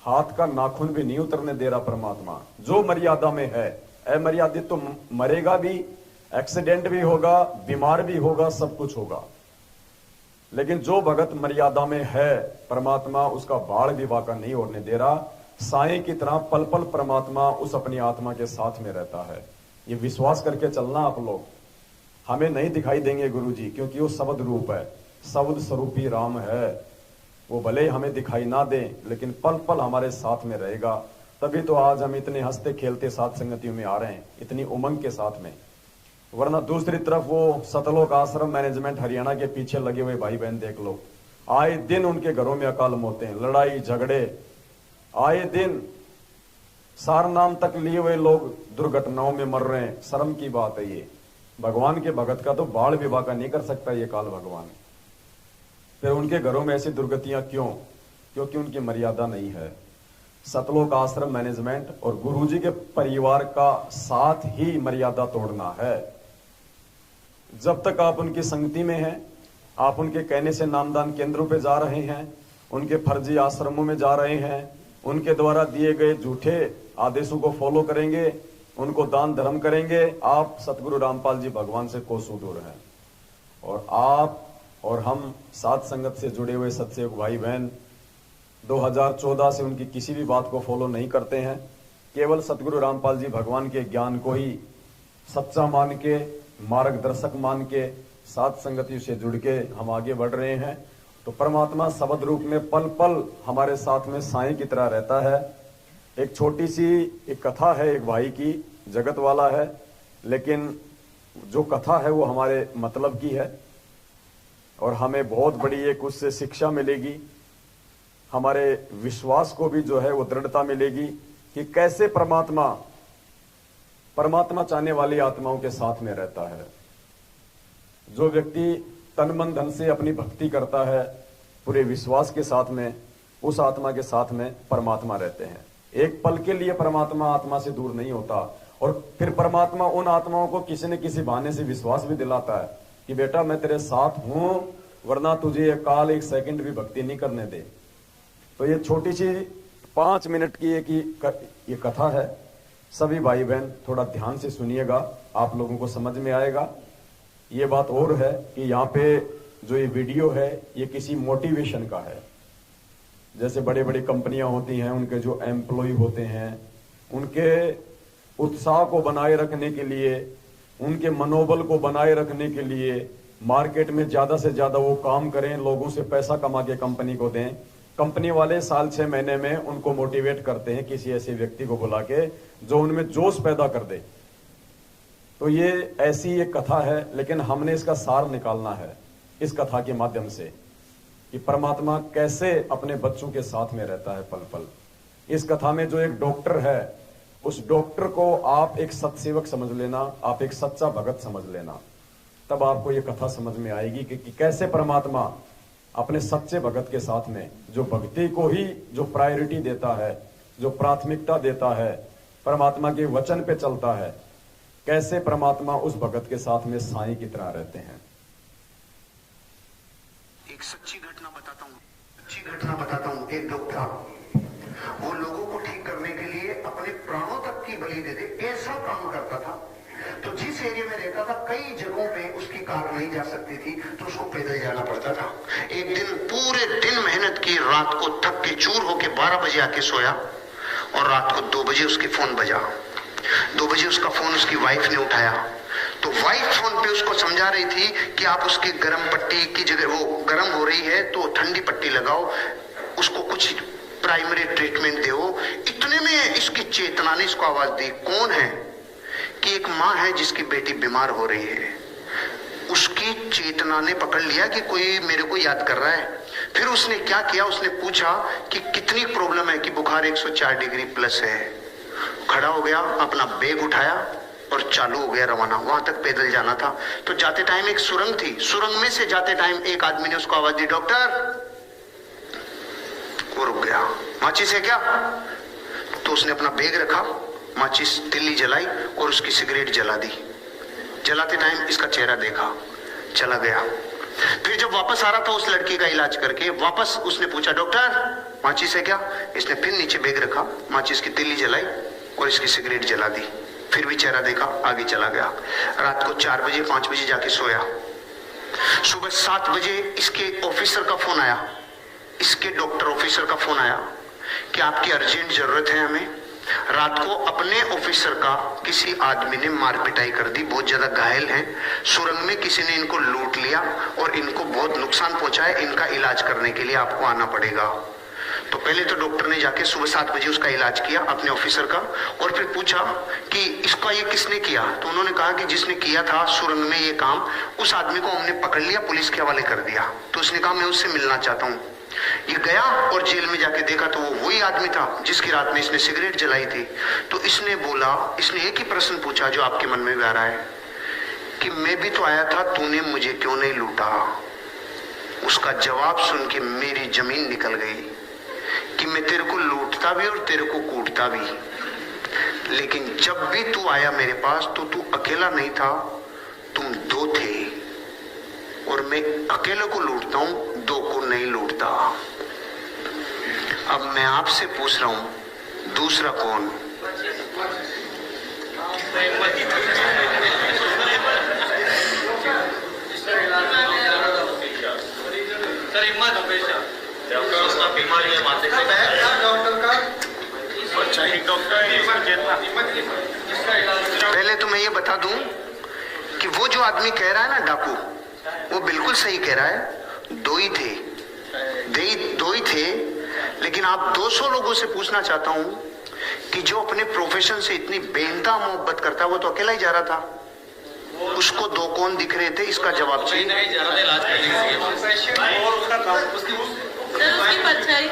हाथ का नाखून भी नहीं उतरने दे रहा परमात्मा। जो मर्यादा में है, अमर्यादित तो मरेगा भी, एक्सीडेंट भी होगा, बीमार भी होगा, सब कुछ होगा, लेकिन जो भगत मर्यादा में है, परमात्मा उसका बाढ़ भी बाका नहीं होने दे रहा। साईं की तरह पल पल परमात्मा उस अपनी आत्मा के साथ में रहता है। ये विश्वास करके चलना आप लोग। हमें नहीं दिखाई देंगे गुरु जी, क्योंकि वो शब्द रूप है, शब्द स्वरूपी राम है। वो भले ही हमें दिखाई ना दे, लेकिन पल पल हमारे साथ में रहेगा। तभी तो आज हम इतने हंसते खेलते साथ संगतियों में आ रहे हैं, इतनी उमंग के साथ में। वरना दूसरी तरफ वो सतलोक आश्रम मैनेजमेंट हरियाणा के पीछे लगे हुए भाई बहन देख लो, आए दिन उनके घरों में अकाल मौतें हैं, लड़ाई झगड़े, आए दिन सार नाम तक लिए हुए लोग दुर्घटनाओं में मर रहे हैं। शर्म की बात है ये। भगवान के भगत का तो बाढ़ भी बाका नहीं कर सकता ये काल भगवान। फिर उनके घरों में ऐसी दुर्गतियां क्यों? क्योंकि उनकी मर्यादा नहीं है। सतलोक आश्रम मैनेजमेंट और गुरुजी के परिवार का साथ ही मर्यादा तोड़ना है। जब तक आप उनकी संगति में हैं, आप उनके कहने से नामदान केंद्रों पे जा रहे हैं, उनके फर्जी आश्रमों में जा रहे हैं, उनके द्वारा दिए गए झूठे आदेशों को फॉलो करेंगे, उनको दान धर्म करेंगे, आप सतगुरु रामपाल जी भगवान से कोसों दूर हैं। और आप और हम साथ संगत से जुड़े हुए सत्संग भाई बहन 2014 से उनकी किसी भी बात को फॉलो नहीं करते हैं। केवल सतगुरु रामपाल जी भगवान के ज्ञान को ही सच्चा मान के, मार्गदर्शक मान के, साथ संगति से जुड़ के हम आगे बढ़ रहे हैं। तो परमात्मा शब्द रूप में पल पल हमारे साथ में साईं की तरह रहता है। एक छोटी सी एक कथा है एक भाई की, जगत वाला है, लेकिन जो कथा है वो हमारे मतलब की है और हमें बहुत बड़ी एक उससे शिक्षा मिलेगी। हमारे विश्वास को भी जो है वो दृढ़ता मिलेगी कि कैसे परमात्मा चाहने वाली आत्माओं के साथ में रहता है। जो व्यक्ति तन मन धन से अपनी भक्ति करता है, पूरे विश्वास के साथ में उस आत्मा के साथ में परमात्मा रहते हैं। एक पल के लिए परमात्मा आत्मा से दूर नहीं होता, और फिर परमात्मा उन आत्माओं को किसी न किसी बहाने से विश्वास भी दिलाता है कि बेटा मैं तेरे साथ हूं, वरना तुझे ये काल एक सेकंड भी भक्ति नहीं करने दे। तो ये छोटी सी 5 मिनट की ये कथा है। सभी भाई बहन थोड़ा ध्यान से सुनिएगा, आप लोगों को समझ में आएगा। ये बात और है कि यहाँ पे जो ये वीडियो है ये किसी मोटिवेशन का है। जैसे बड़ी बड़ी कंपनियां होती हैं, उनके जो एम्प्लॉय होते हैं, उनके उत्साह को बनाए रखने के लिए, उनके मनोबल को बनाए रखने के लिए मार्केट में ज्यादा से ज्यादा वो काम करें, लोगों से पैसा कमा के कंपनी को दें। कंपनी वाले साल 6 महीने में उनको मोटिवेट करते हैं किसी ऐसे व्यक्ति को बुला के जो उनमें जोश पैदा कर दे। तो ये ऐसी एक कथा है, लेकिन हमने इसका सार निकालना है इस कथा के माध्यम से कि परमात्मा कैसे अपने बच्चों के साथ में रहता है पल पल। इस कथा में जो एक डॉक्टर है, उस डॉक्टर को आप एक सत्सेवक समझ लेना, आप एक सच्चा भगत समझ लेना, तब आपको ये कथा समझ में आएगी कि कैसे परमात्मा अपने सच्चे भगत के साथ में, जो भक्ति को ही जो प्रायोरिटी देता है, जो प्राथमिकता देता है, परमात्मा के वचन पे चलता है, कैसे परमात्मा उस भगत के साथ में साईं की तरह रहते हैं। एक सच्ची घटना बताता हूँ। एक डॉक्टर वो लोगों को ठीक करने के लिए अपने प्राणों तक की बलि दे दे, ऐसा काम करता था। तो जिस एरिया में रहता था, कई जगहों पे उसकी कार नहीं जा सकती थी, तो उसको पैदल जाना पड़ता था। एक दिन पूरे दिन मेहनत की, रात को थक के चूर होके 12 बजे आके सोया, और रात को 2 बजे उसके फोन बजा। 2 बजे उसका फोन उसकी वाइफ ने उठाया। तो वाइफ फोन पे उसको समझा रही थी कि आप उसकी गर्म पट्टी की जगह, वो गर्म हो रही है तो ठंडी पट्टी लगाओ, उसको कुछ प्राइमरी ट्रीटमेंट दो। इतने में इसकी चेतना ने इसको आवाज दी। कौन है? कि एक माँ है जिसकी बेटी बीमार हो रही है। उसकी चेतना ने पकड़ लिया कि कोई मेरे को याद कर रहा है। फिर उसने क्या किया, उसने पूछा कि कितनी प्रॉब्लम है, कि बुखार 104 डिग्री प्लस है। खड़ा हो गया, अपना बैग उठाया और चालू हो गया रवाना। वहां तक पैदल जाना था। तो जाते टाइम एक सुरंग थी, सुरंग में से जाते टाइम एक आदमी ने उसको आवाज दी, डॉक्टर। वो रुक गया। माचिस है क्या? तो उसने अपना बैग रखा, माचिस तिल्ली जलाई और उसकी सिगरेट जला दी। जलाते टाइम इसका चेहरा देखा, चला गया। फिर जब वापस आ रहा था उस लड़की का इलाज करके, वापस उसने पूछा, डॉक्टर माचिस है क्या? इसने फिर नीचे बैग रखा, माचिस की तिल्ली जलाई और इसकी सिगरेट जला दी। फिर भी चेहरा देखा, आगे चला गया। रात को 4 बजे 5 बजे जाके सोया। सुबह 7 बजे इसके ऑफिसर का फोन आया, इसके डॉक्टर ऑफिसर का फोन आया कि आपकी अर्जेंट जरूरत है हमें। रात को अपने ऑफिसर का किसी आदमी ने मार पिटाई कर दी, बहुत ज्यादा घायल हैं। सुरंग में किसी ने इनको लूट लिया और इनको बहुत नुकसान पहुंचा है, इनका इलाज करने के लिए आपको आना पड़ेगा। तो पहले तो डॉक्टर ने जाके सुबह 7 बजे उसका इलाज किया अपने ऑफिसर का, और फिर पूछा कि इसका ये किसने किया। तो उन्होंने कहा कि जिसने किया था सुरंग में ये काम, उस आदमी को हमने पकड़ लिया, पुलिस के हवाले कर दिया। तो उसने कहा मैं उससे मिलना चाहता हूँ। ये गया और जेल में जाके देखा तो वो वही आदमी था जिसकी रात में इसने सिगरेट जलाई थी। तो इसने बोला, इसने एक ही प्रश्न पूछा जो आपके मन में भी आ रहा है कि मैं भी तो आया था, तूने मुझे क्यों नहीं लूटा। उसका जवाब सुन के मेरी जमीन निकल गई कि मैं तेरे को लूटता भी और तेरे को कूटता भी, लेकिन जब भी तू आया मेरे पास तो तू अकेला नहीं था, तुम 2 थे, और मैं अकेले को लूटता हूं, 2 को नहीं लूटता। अब मैं आपसे पूछ रहा हूं, दूसरा कौन? पहले तो मैं ये बता दूं कि वो जो आदमी कह रहा है ना डाकू, वो बिल्कुल सही कह रहा है। 2 ही थे, लेकिन आप 200 लोगों से पूछना चाहता हूं कि जो अपने प्रोफेशन से इतनी बेइंतहा मोहब्बत करता है, वो तो अकेला ही जा रहा था। उसको 2 कौन दिख रहे थे, इसका जवाब चाहिए। उसकी परछाई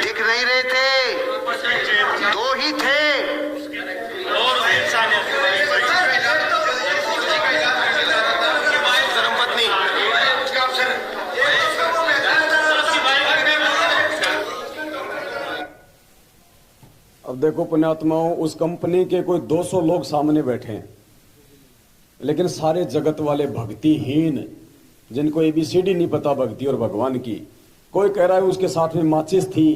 दिख नहीं रहे थे, दो ही थे। धर्मपत्नी अब देखो पुण्यात्माओं, उस कंपनी के कोई 200 लोग सामने बैठे हैं, लेकिन सारे जगत वाले भक्तिहीन, जिनको एबीसीडी नहीं पता भक्ति और भगवान की। कोई कह रहा है उसके साथ में माचिस थी,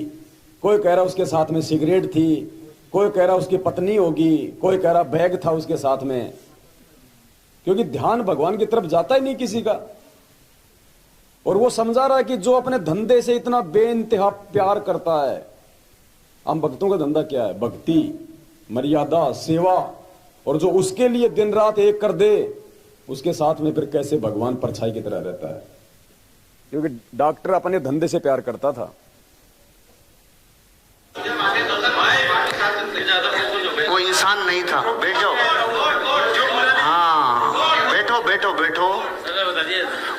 कोई कह रहा है उसके साथ में सिगरेट थी, कोई कह रहा है उसकी पत्नी होगी, कोई कह रहा बैग था उसके साथ में, क्योंकि ध्यान भगवान की तरफ जाता ही नहीं किसी का। और वो समझा रहा है कि जो अपने धंधे से इतना बेइंतहा प्यार करता है, हम भक्तों का धंधा क्या है? भक्ति, मर्यादा, सेवा, और जो उसके लिए दिन रात एक कर दे, उसके साथ में फिर कैसे भगवान परछाई की तरह रहता है? क्योंकि डॉक्टर अपने धंधे से प्यार करता था। वो इंसान नहीं था। बैठ जाओ, हाँ बैठो बैठो बैठो।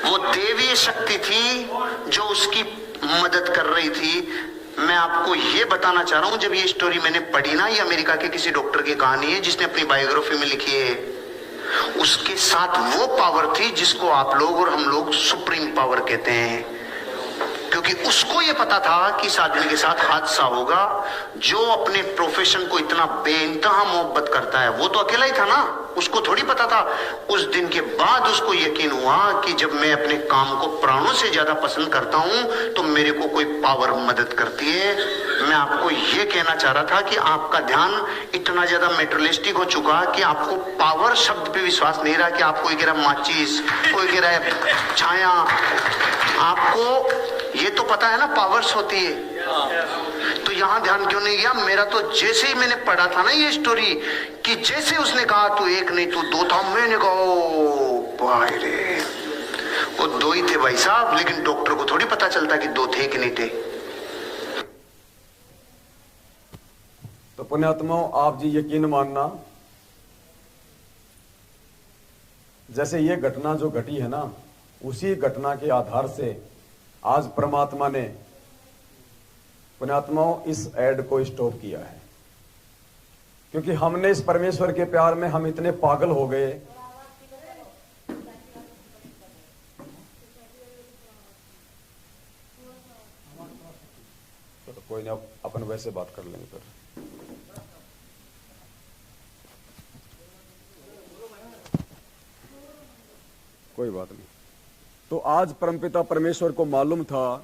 वो देवीय शक्ति थी जो उसकी मदद कर रही थी। मैं आपको ये बताना चाह रहा हूं, जब ये स्टोरी मैंने पढ़ी ना, ये अमेरिका के किसी डॉक्टर की कहानी है जिसने अपनी बायोग्राफी में लिखी है। उसके साथ वो पावर थी जिसको आप लोग और हम लोग सुप्रीम पावर कहते हैं, क्योंकि उसको ये पता था कि इस आदमी के साथ हादसा होगा। जो अपने प्रोफेशन को इतना बेइंतहा मोहब्बत करता है, वो तो अकेला ही था ना, उसको थोड़ी पता था। उस दिन के बाद उसको यकीन हुआ कि जब मैं अपने काम को प्राणों से ज्यादा पसंद करता हूं तो मेरे को कोई पावर मदद करती है। मैं आपको ये कहना चाह रहा था कि आपका ध्यान इतना ज्यादा मेटेरियलिस्टिक हो चुका कि आपको पावर शब्द पे विश्वास नहीं रहा। कि आप कोई कह रहा माचिस, कोई कह रहा है छाया। आपको ये तो पता है ना पावर्स होती है, तो यहां ध्यान क्यों नहीं गया? मेरा तो जैसे ही मैंने पढ़ा था ना ये स्टोरी, कि जैसे उसने कहा तू एक नहीं तू दो था, मैंने कहा ओ भाई रे, वो दो ही थे भाई साहब। लेकिन डॉक्टर को थोड़ी पता चलता कि दो थे कि नहीं थे। तो पुण्यात्माओं, आप जी यकीन मानना, जैसे ये घटना जो घटी है ना, उसी घटना के आधार से आज परमात्मा ने, पुण्यात्माओं, इस ऐड को स्टॉप किया है। क्योंकि हमने इस परमेश्वर के प्यार में हम इतने पागल हो गए। तो कोई नहीं, अपन वैसे बात कर लेंगे फिर। कोई बात नहीं। तो आज परमपिता परमेश्वर को मालूम था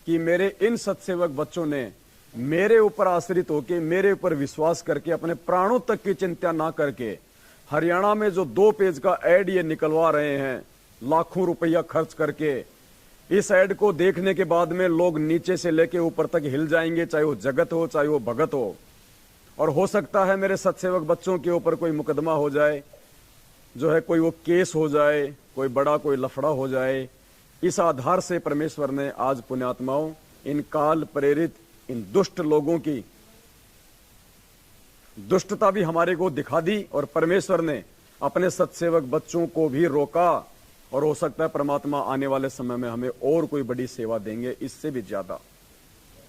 कि मेरे इन सत्सेवक बच्चों ने मेरे ऊपर आश्रित होकर, मेरे ऊपर विश्वास करके, अपने प्राणों तक की चिंता ना करके, हरियाणा में जो 2 पेज का ऐड ये निकलवा रहे हैं, लाखों रुपया खर्च करके। इस ऐड को देखने के बाद में लोग नीचे से लेके ऊपर तक हिल जाएंगे, चाहे वो जगत हो चाहे वो भगत हो। और हो सकता है मेरे सत्सेवक बच्चों के ऊपर कोई मुकदमा हो जाए, जो है कोई वो केस हो जाए, कोई बड़ा कोई लफड़ा हो जाए। इस आधार से परमेश्वर ने आज पुण्यात्माओं, इन काल प्रेरित इन दुष्ट लोगों की दुष्टता भी हमारे को दिखा दी, और परमेश्वर ने अपने सत्सेवक बच्चों को भी रोका। और हो सकता है परमात्मा आने वाले समय में हमें और कोई बड़ी सेवा देंगे, इससे भी ज्यादा।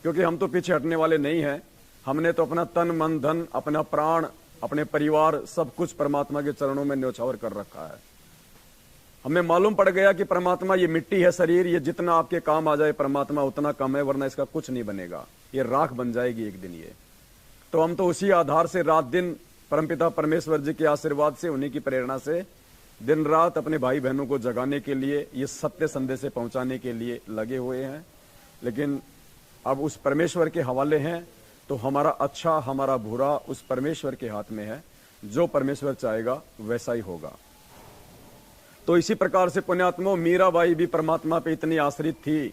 क्योंकि हम तो पीछे हटने वाले नहीं हैं। हमने तो अपना तन मन धन, अपना प्राण, अपने परिवार, सब कुछ परमात्मा के चरणों में न्यौछावर कर रखा है। हमें मालूम पड़ गया कि परमात्मा ये मिट्टी है, शरीर, ये जितना आपके काम आ जाए परमात्मा उतना कम है, वरना इसका कुछ नहीं बनेगा, ये राख बन जाएगी एक दिन ये। तो हम तो उसी आधार से रात दिन परमपिता परमेश्वर जी के आशीर्वाद से, उन्हीं की प्रेरणा से दिन रात अपने भाई बहनों को जगाने के लिए, ये सत्य संदेश पहुंचाने के लिए लगे हुए हैं। लेकिन अब उस परमेश्वर के हवाले हैं, तो हमारा अच्छा हमारा बुरा उस परमेश्वर के हाथ में है। जो परमेश्वर चाहेगा वैसा ही होगा। तो इसी प्रकार से पुण्यात्मा मीराबाई भी परमात्मा पे इतनी आश्रित थी,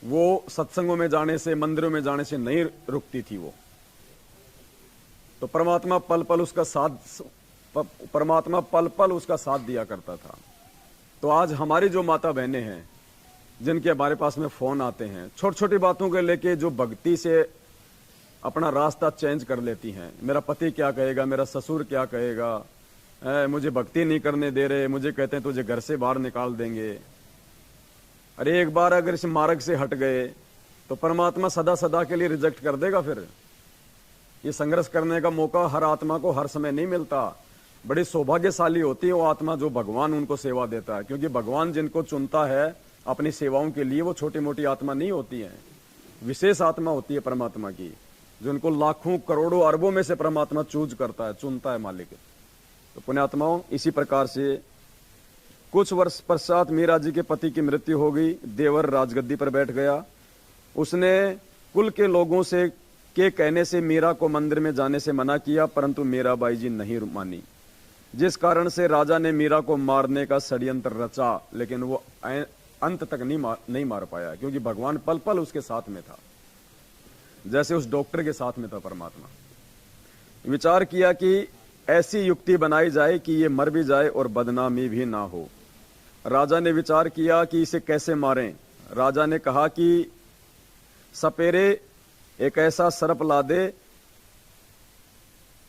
वो सत्संगों में जाने से, मंदिरों में जाने से नहीं रुकती थी वो। तो परमात्मा पल पल उसका साथ, परमात्मा पल पल उसका साथ दिया करता था। तो आज हमारी जो माता बहनें हैं, जिनके हमारे पास में फोन आते हैं, छोटी छोटी बातों के लेके जो भक्ति से अपना रास्ता चेंज कर लेती हैं, मेरा पति क्या कहेगा, मेरा ससुर क्या कहेगा, मुझे भक्ति नहीं करने दे रहे, मुझे कहते हैं तुझे घर से बाहर निकाल देंगे। अरे एक बार अगर इस मार्ग से हट गए तो परमात्मा सदा सदा के लिए रिजेक्ट कर देगा। फिर ये संघर्ष करने का मौका हर आत्मा को हर समय नहीं मिलता। बड़ी सौभाग्यशाली होती है वो आत्मा जो भगवान उनको सेवा देता है, क्योंकि भगवान जिनको चुनता है अपनी सेवाओं के लिए वो छोटी मोटी आत्मा नहीं होती है, विशेष आत्मा होती है परमात्मा की, जो उनको लाखों करोड़ों अरबों में से परमात्मा चूज करता है, चुनता है मालिक। तो पुण्यात्माओं, इसी प्रकार से कुछ वर्ष पश्चात मीरा जी के पति की मृत्यु हो गई। देवर राजगद्दी पर बैठ गया। उसने कुल के लोगों से के कहने से मीरा को मंदिर में जाने से मना किया, परंतु मीराबाई जी नहीं मानी, जिस कारण से राजा ने मीरा को मारने का षड्यंत्र रचा, लेकिन वो अंत तक नहीं मार पाया, क्योंकि भगवान पल पल उसके साथ में था, जैसे उस डॉक्टर के साथ में था परमात्मा। विचार किया कि ऐसी युक्ति बनाई जाए कि ये मर भी जाए और बदनामी भी ना हो। राजा ने विचार किया कि इसे कैसे मारें। राजा ने कहा कि सपेरे एक ऐसा सर्प ला दे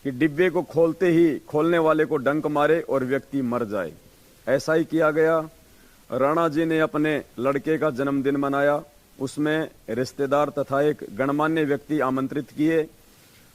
कि डिब्बे को खोलते ही खोलने वाले को डंक मारे और व्यक्ति मर जाए। ऐसा ही किया गया। राणा जी ने अपने लड़के का जन्मदिन मनाया। उसमें रिश्तेदार तथा एक गणमान्य व्यक्ति आमंत्रित किए।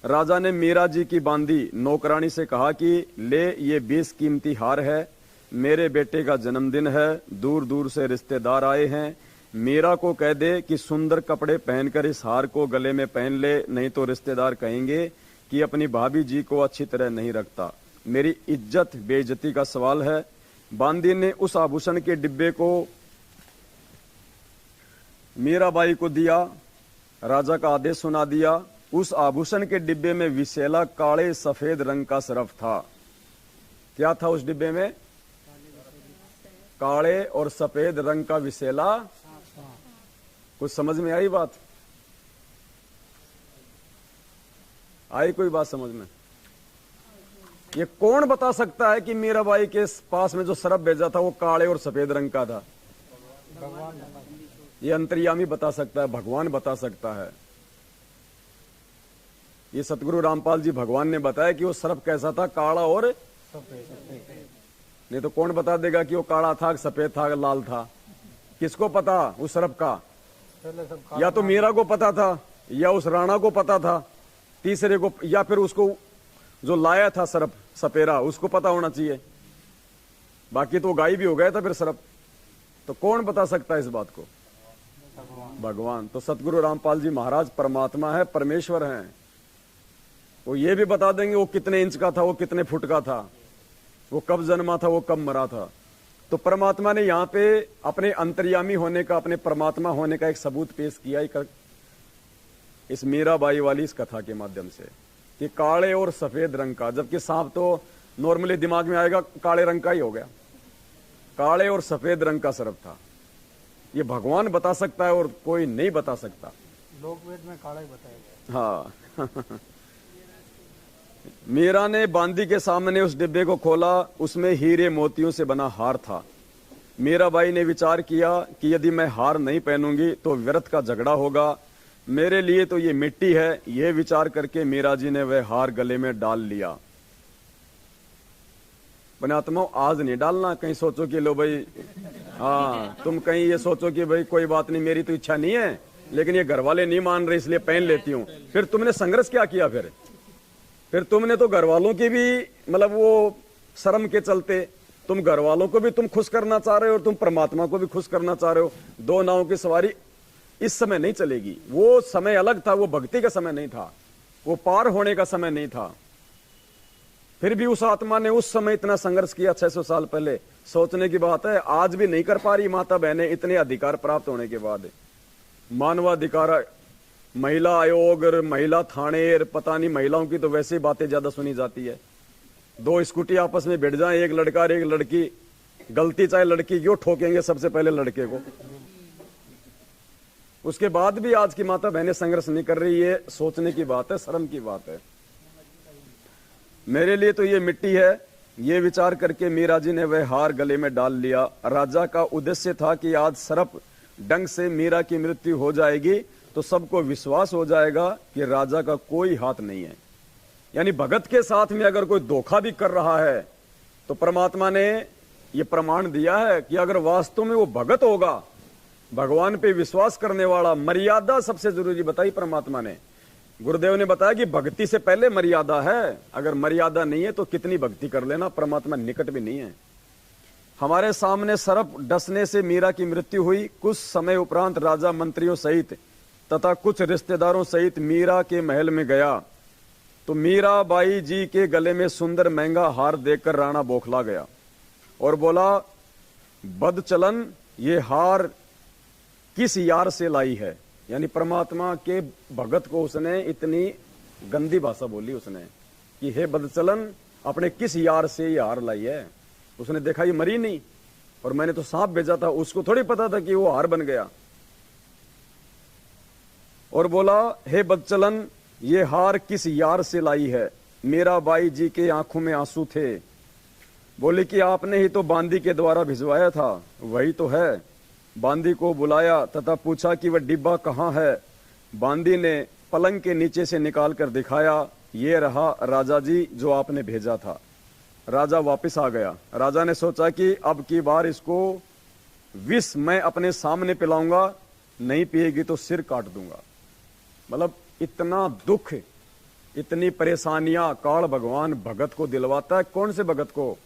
राजा ने मीरा जी की बांदी नौकरानी से कहा कि ले, ये 20 कीमती हार है, मेरे बेटे का जन्मदिन है, दूर दूर से रिश्तेदार आए हैं, मीरा को कह दे कि सुंदर कपड़े पहनकर इस हार को गले में पहन ले, नहीं तो रिश्तेदार कहेंगे कि अपनी भाभी जी को अच्छी तरह नहीं रखता, मेरी इज्जत बेइज्जती का सवाल है। बांदी ने उस आभूषण के डिब्बे को मीराबाई को दिया। राजा का आदेश सुना दिया। उस आभूषण के डिब्बे में विशेला काले सफेद रंग का सरफ था। क्या था उस डिब्बे में? काले और सफेद रंग का विशेला। कुछ समझ में आई बात? आई कोई बात समझ में? ये कौन बता सकता है कि मीराबाई के पास में जो सरफ भेजा था वो काले और सफेद रंग का था? ये अंतर्यामी बता सकता है, भगवान बता सकता है। ये सतगुरु रामपाल जी भगवान ने बताया कि वो सरफ कैसा था, काला और सफेद। नहीं तो कौन बता देगा कि वो काला था, सफेद था, लाल था? किसको पता उस सरफ का? या तो मीरा को पता था, या उस राणा को पता था, तीसरे को, या फिर उसको जो लाया था सरफ सपेरा उसको पता होना चाहिए। बाकी तो गायब भी हो गया था फिर सरफ। तो कौन बता सकता है इस बात को? भगवान। तो सतगुरु रामपाल जी महाराज परमात्मा है, परमेश्वर हैं। वो ये भी बता देंगे वो कितने इंच का था, वो कितने फुट का था, वो कब जन्मा था, वो कब मरा था। तो परमात्मा ने यहाँ पे अपने अंतर्यामी होने का, अपने परमात्मा होने का एक सबूत पेश किया इस मीराबाई वाली इस कथा के माध्यम से, कि काले और सफेद रंग का, जबकि सांप तो नॉर्मली दिमाग में आएगा काले रंग का ही हो गया। काले और सफेद रंग का सरफ था। ये भगवान बता सकता है और कोई नहीं बता सकता। लोकवेद में काला ही बताया गया। हाँ। मीरा ने बांदी के सामने उस डिब्बे को खोला। उसमें हीरे मोतियों से बना हार था। मीराबाई ने विचार किया कि यदि मैं हार नहीं पहनूंगी तो व्यर्थ का झगड़ा होगा, मेरे लिए तो ये मिट्टी है। यह विचार करके मीरा जी ने वह हार गले में डाल लिया। पुण्यात्मा, आज नहीं डालना। कहीं सोचो कि लो भाई, हाँ, तुम कहीं ये सोचो कि भाई कोई बात नहीं, मेरी तो इच्छा नहीं है, लेकिन ये घर वाले नहीं मान रहे इसलिए पहन लेती हूँ। फिर तुमने संघर्ष क्या किया? फिर तुमने तो घर वालों की भी, मतलब वो शर्म के चलते तुम घर वालों को भी तुम खुश करना चाह रहे हो और तुम परमात्मा को भी खुश करना चाह रहे हो। दो नावों की सवारी इस समय नहीं चलेगी। वो समय अलग था, वो भक्ति का समय नहीं था, वो पार होने का समय नहीं था। फिर भी उस आत्मा ने उस समय इतना संघर्ष किया 600 साल पहले। सोचने की बात है, आज भी नहीं कर पा रही माता बहनें इतने अधिकार प्राप्त होने के बाद। मानवाधिकार, महिला आयोग, महिला थाने, पता नहीं, महिलाओं की तो वैसे ही बातें ज्यादा सुनी जाती है। दो स्कूटी आपस में भिड़ जाए, एक लड़का और एक लड़की, गलती चाहे लड़की क्यों, ठोकेंगे सबसे पहले लड़के को। उसके बाद भी आज की माता बहनें संघर्ष नहीं कर रही। ये सोचने की बात है, शर्म की बात है। मेरे लिए तो ये मिट्टी है। ये विचार करके मीरा जी ने वह हार गले में डाल लिया। राजा का उद्देश्य था कि आज सर्प डंक से मीरा की मृत्यु हो जाएगी तो सबको विश्वास हो जाएगा कि राजा का कोई हाथ नहीं है। यानी भगत के साथ में अगर कोई धोखा भी कर रहा है तो परमात्मा ने यह प्रमाण दिया है कि अगर वास्तव में वो भगत होगा, भगवान पे विश्वास करने वाला। मर्यादा सबसे जरूरी बताई परमात्मा ने। गुरुदेव ने बताया कि भक्ति से पहले मर्यादा है। अगर मर्यादा नहीं है तो कितनी भक्ति कर लेना, परमात्मा निकट भी नहीं है। हमारे सामने सर्प डसने से मीरा की मृत्यु हुई। कुछ समय उपरांत राजा मंत्रियों सहित तथा कुछ रिश्तेदारों सहित मीरा के महल में गया तो मीरा बाई जी के गले में सुंदर महंगा हार देखकर राणा बौखला गया और बोला, बदचलन, ये हार किस यार से लाई है। यानी परमात्मा के भगत को उसने इतनी गंदी भाषा बोली उसने कि हे बदचलन, अपने किस यार से ये हार लाई है। उसने देखा ये मरी नहीं और मैंने तो सांप भेजा था, उसको थोड़ी पता था कि वो हार बन गया। और बोला, हे बदचलन, ये हार किस यार से लाई है। मीरा बाई जी के आंखों में आंसू थे। बोली कि आपने ही तो बांदी के द्वारा भिजवाया था। वही तो है। बांदी को बुलाया तथा पूछा कि वह डिब्बा कहाँ है। बांदी ने पलंग के नीचे से निकाल कर दिखाया, ये रहा राजा जी जो आपने भेजा था। राजा वापस आ गया। राजा ने सोचा कि अब की बार इसको विष मैं अपने सामने पिलाऊंगा, नहीं पिएगी तो सिर काट दूंगा। मतलब इतना दुख, इतनी परेशानियां काल भगवान भगत को दिलवाता है। कौन से भगत को?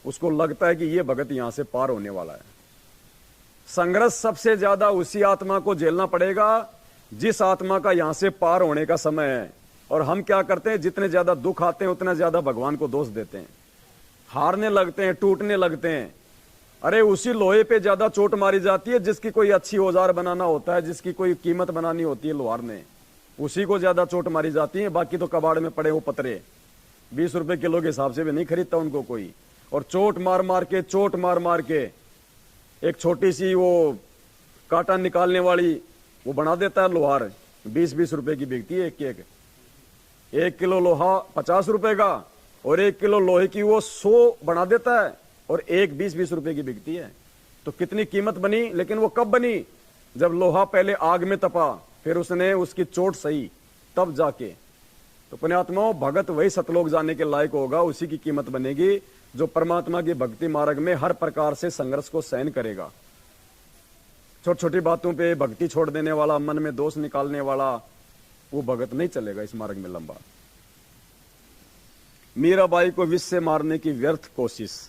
उसको लगता है कि ये भगत यहां से पार होने वाला है। संघर्ष सबसे ज्यादा उसी आत्मा को झेलना पड़ेगा जिस आत्मा का यहां से पार होने का समय है। और हम क्या करते हैं, जितने ज्यादा दुख आते हैं उतना ज्यादा भगवान को दोष देते हैं, हारने लगते हैं, टूटने लगते हैं। अरे उसी लोहे पे ज्यादा चोट मारी जाती है जिसकी कोई अच्छी औजार बनाना होता है, जिसकी कोई कीमत बनानी होती है लोहार ने, उसी को ज्यादा चोट मारी जाती है। बाकी तो कबाड़ में पड़े वो पतरे 20 रुपए किलो के हिसाब से भी नहीं खरीदता उनको कोई। और चोट मार मार के एक छोटी सी वो कांटा निकालने वाली वो बना देता है लोहार, 20-20 रुपए की बिकती है एक किलो लोहा 50 रुपए का और 1 किलो लोहे की वो 100 बना देता है और एक 20-20 रुपए की बिकती है। तो कितनी कीमत बनी। लेकिन वो कब बनी? जब लोहा पहले आग में तपा, फिर उसने उसकी चोट सही, तब जाके। तो पुण्यात्माओं, भगत वही सतलोक जाने के लायक होगा, उसी की कीमत बनेगी जो परमात्मा की भक्ति मार्ग में हर प्रकार से संघर्ष को सहन करेगा। छोटी छोटी बातों पे भक्ति छोड़ देने वाला, मन में दोष निकालने वाला, वो भगत नहीं चलेगा इस मार्ग में लंबा। मीराबाई को विष से मारने की व्यर्थ कोशिश।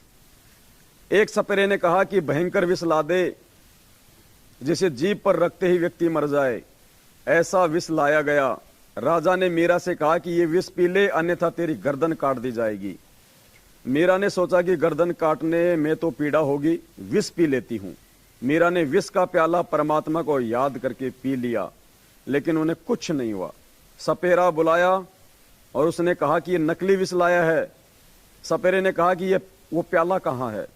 एक सपेरे ने कहा कि भयंकर विष ला दे जिसे जीभ पर रखते ही व्यक्ति मर जाए। ऐसा विष लाया गया। राजा ने मीरा से कहा कि ये विष पी ले, अन्यथा तेरी गर्दन काट दी जाएगी। मीरा ने सोचा कि गर्दन काटने में तो पीड़ा होगी, विष पी लेती हूं। मीरा ने विष का प्याला परमात्मा को याद करके पी लिया, लेकिन उन्हें कुछ नहीं हुआ। सपेरा बुलाया और उसने कहा कि ये नकली विष लाया है। सपेरे ने कहा कि ये वो प्याला कहाँ है।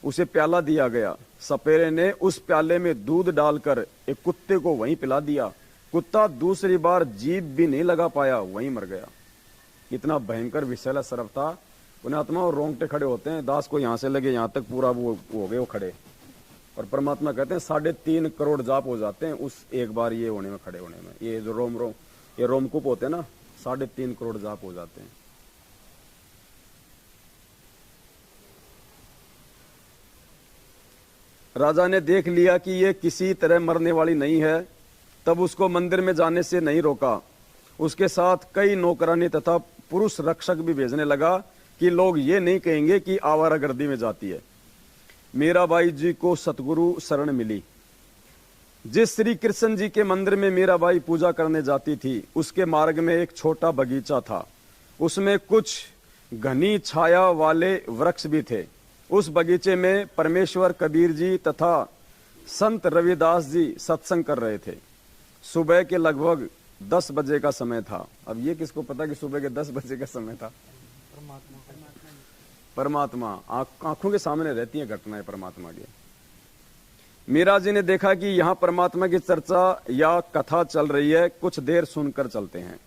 उसे प्याला दिया गया। सपेरे ने उस प्याले में दूध डालकर एक कुत्ते को वहीं पिला दिया। कुत्ता दूसरी बार जीभ भी नहीं लगा पाया, वहीं मर गया। इतना भयंकर विषैला सर्प था। पुण्यात्मा और रोंगटे खड़े होते हैं, दास को यहां से लगे यहां तक पूरा वो हो गए वो खड़े। और परमात्मा कहते हैं 3.5 करोड़ जाप हो जाते हैं उस एक बार ये होने में, खड़े होने में। ये जो ये रोमकूप होते हैं ना, 3.5 करोड़ जाप हो जाते हैं। राजा ने देख लिया कि ये किसी तरह मरने वाली नहीं है, तब उसको मंदिर में जाने से नहीं रोका। उसके साथ कई नौकरानी तथा पुरुष रक्षक भी भेजने लगा कि लोग ये नहीं कहेंगे कि आवारागर्दी में जाती है। मीराबाई जी को सतगुरु शरण मिली। जिस श्री कृष्ण जी के मंदिर में मीराबाई पूजा करने जाती थी, उसके मार्ग में एक छोटा बगीचा था। उसमें कुछ घनी छाया वाले वृक्ष भी थे। उस बगीचे में परमेश्वर कबीर जी तथा संत रविदास जी सत्संग कर रहे थे। सुबह के लगभग 10 बजे का समय था। अब ये किसको पता कि सुबह के 10 बजे का समय था? परमात्मा आंखों के सामने रहती है घटनाएं परमात्मा की। मीरा जी ने देखा कि यहाँ परमात्मा की चर्चा या कथा चल रही है, कुछ देर सुनकर चलते हैं।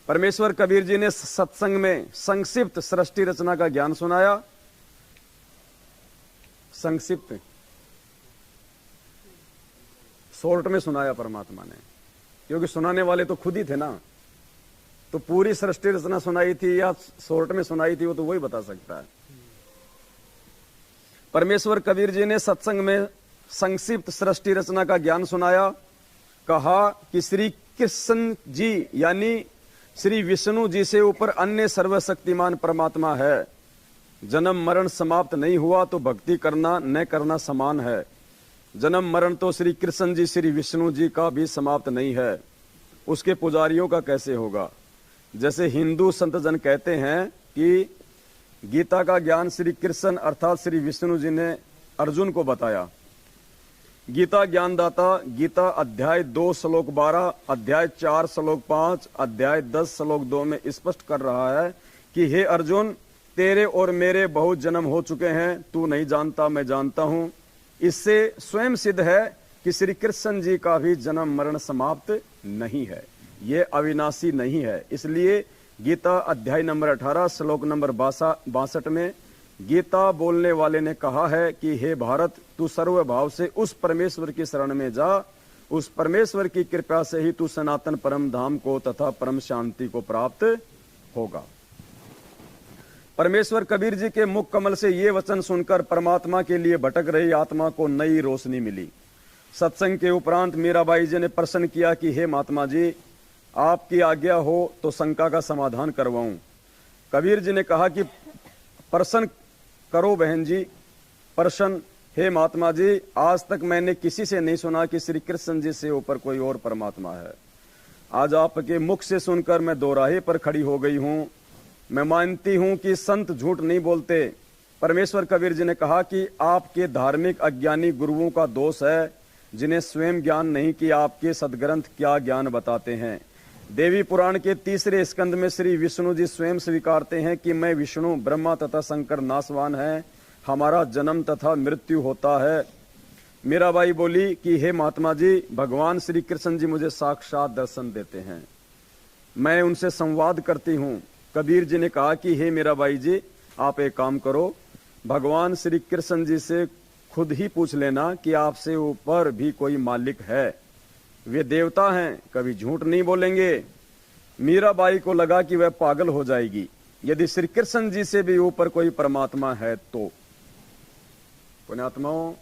परमेश्वर कबीर जी ने सत्संग में संक्षिप्त सृष्टि रचना का ज्ञान सुनाया। संक्षिप्त शॉर्ट में सुनाया परमात्मा ने, क्योंकि सुनाने वाले तो खुद ही थे ना। तो पूरी सृष्टि रचना सुनाई थी या शॉर्ट में सुनाई थी, वो तो वही बता सकता है। परमेश्वर कबीर जी ने सत्संग में संक्षिप्त सृष्टि रचना का ज्ञान सुनाया। कहा कि श्री कृष्ण जी यानी श्री विष्णु जी से ऊपर अन्य सर्वशक्तिमान परमात्मा है। जन्म मरण समाप्त नहीं हुआ तो भक्ति करना न करना समान है। जन्म मरण तो श्री कृष्ण जी श्री विष्णु जी का भी समाप्त नहीं है, उसके पुजारियों का कैसे होगा। जैसे हिंदू संत जन कहते हैं कि गीता का ज्ञान श्री कृष्ण अर्थात श्री विष्णु जी ने अर्जुन को बताया। गीता ज्ञानदाता गीता अध्याय 2 श्लोक 12, अध्याय 4 श्लोक 5, अध्याय 10 श्लोक 2 में स्पष्ट कर रहा है कि हे अर्जुन, तेरे और मेरे बहुत जन्म हो चुके हैं, तू नहीं जानता मैं जानता हूं। इससे स्वयं सिद्ध है कि श्री कृष्ण जी का भी जन्म मरण समाप्त नहीं है, ये अविनाशी नहीं है। इसलिए गीता अध्याय नंबर 18 श्लोक नंबर 62 में गीता बोलने वाले ने कहा है कि हे भारत, तू सर्वभाव से उस परमेश्वर की शरण में जा, उस परमेश्वर की कृपा से ही तू सनातन परम धाम को तथा परम शांति को प्राप्त होगा। परमेश्वर कबीर जी के मुख कमल से ये वचन सुनकर परमात्मा के लिए भटक रही आत्मा को नई रोशनी मिली। सत्संग के उपरांत मीराबाई जी ने प्रश्न किया कि हे महात्मा जी, आपकी आज्ञा हो तो शंका का समाधान करवाऊं। कबीर जी ने कहा कि प्रश्न करो बहन जी, प्रश्न। हे महात्मा जी, आज तक मैंने किसी से नहीं सुना कि श्री कृष्ण जी से ऊपर कोई और परमात्मा है। आज आपके मुख से सुनकर मैं दोराहे पर खड़ी हो गई हूं। मैं मानती हूं कि संत झूठ नहीं बोलते। परमेश्वर कबीर जी ने कहा कि आपके धार्मिक अज्ञानी गुरुओं का दोष है, जिन्हें स्वयं ज्ञान नहीं कि आपके सदग्रंथ क्या ज्ञान बताते हैं। देवी पुराण के 3 स्कंद में श्री विष्णु जी स्वयं स्वीकारते हैं कि मैं विष्णु, ब्रह्मा तथा शंकर नाशवान है, हमारा जन्म तथा मृत्यु होता है। मीराबाई बोली कि हे महात्मा जी, भगवान श्री कृष्ण जी मुझे साक्षात दर्शन देते हैं, मैं उनसे संवाद करती हूँ। कबीर जी ने कहा कि हे मीराबाई जी, आप एक काम करो, भगवान श्री कृष्ण जी से खुद ही पूछ लेना कि आपसे ऊपर भी कोई मालिक है। वे देवता हैं, कभी झूठ नहीं बोलेंगे। मीराबाई को लगा कि वह पागल हो जाएगी यदि श्री कृष्ण जी से भी ऊपर कोई परमात्मा है तो। पुण्यात्माओं,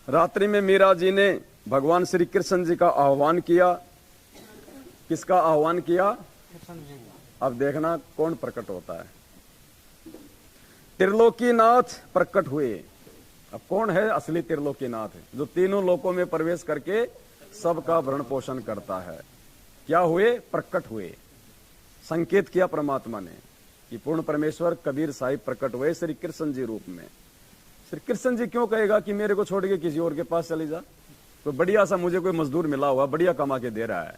रात्रि में मीरा जी ने भगवान श्री कृष्ण जी का आह्वान किया। किसका आह्वान किया? कृष्ण जी का। अब देखना कौन प्रकट होता है। त्रिलोकीनाथ प्रकट हुए। अब कौन है असली त्रिलोकीनाथ? जो तीनों लोकों में प्रवेश करके सबका भरण पोषण करता है। क्या हुए? प्रकट हुए। संकेत किया परमात्मा ने कि पूर्ण परमेश्वर कबीर साहिब प्रकट हुए श्री कृष्ण जी रूप में। श्री कृष्ण जी क्यों कहेगा कि मेरे को छोड़ के किसी और के पास चली जा? तो बढ़िया सा मुझे कोई मजदूर मिला हुआ, बढ़िया कमा के दे रहा है,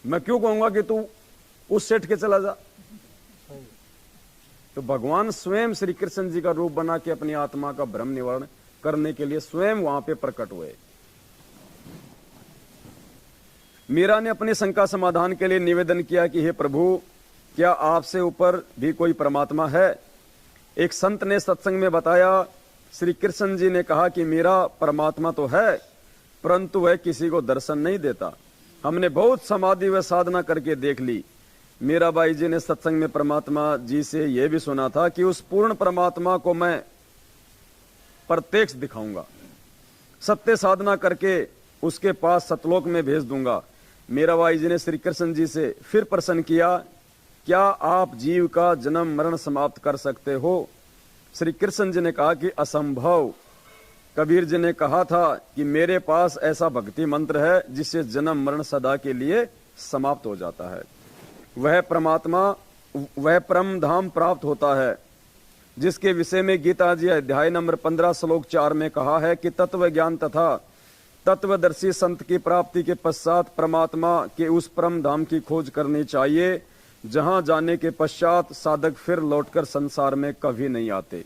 मैं क्यों कहूंगा कि तू उस सेठ के चला जा? तो भगवान स्वयं श्री कृष्ण जी का रूप बना के अपनी आत्मा का भ्रम निवारण करने के लिए स्वयं वहां पे प्रकट हुए। मीरा ने अपनी शंका समाधान के लिए निवेदन किया कि हे प्रभु, क्या आपसे ऊपर भी कोई परमात्मा है? एक संत ने सत्संग में बताया, श्री कृष्ण जी ने कहा कि मेरा परमात्मा तो है, परंतु वह किसी को दर्शन नहीं देता। हमने बहुत समाधि व साधना करके देख ली। मीराबाई जी ने सत्संग में परमात्मा जी से यह भी सुना था कि उस पूर्ण परमात्मा को मैं प्रत्यक्ष दिखाऊंगा, सत्य साधना करके उसके पास सतलोक में भेज दूंगा। मीराबाई जी ने श्री कृष्ण जी से फिर प्रश्न किया, क्या आप जीव का जन्म मरण समाप्त कर सकते हो? श्री कृष्ण जी ने कहा कि असंभव। कबीर जी ने कहा था कि मेरे पास ऐसा भक्ति मंत्र है जिससे जन्म मरण सदा के लिए समाप्त हो जाता है। वह परमात्मा, वह परम धाम प्राप्त होता है, जिसके विषय में गीता जी अध्याय नंबर 15 श्लोक 4 में कहा है कि तत्व ज्ञान तथा तत्वदर्शी संत की प्राप्ति के पश्चात परमात्मा के उस परम धाम की खोज करनी चाहिए, जहां जाने के पश्चात साधक फिर लौटकर संसार में कभी नहीं आते।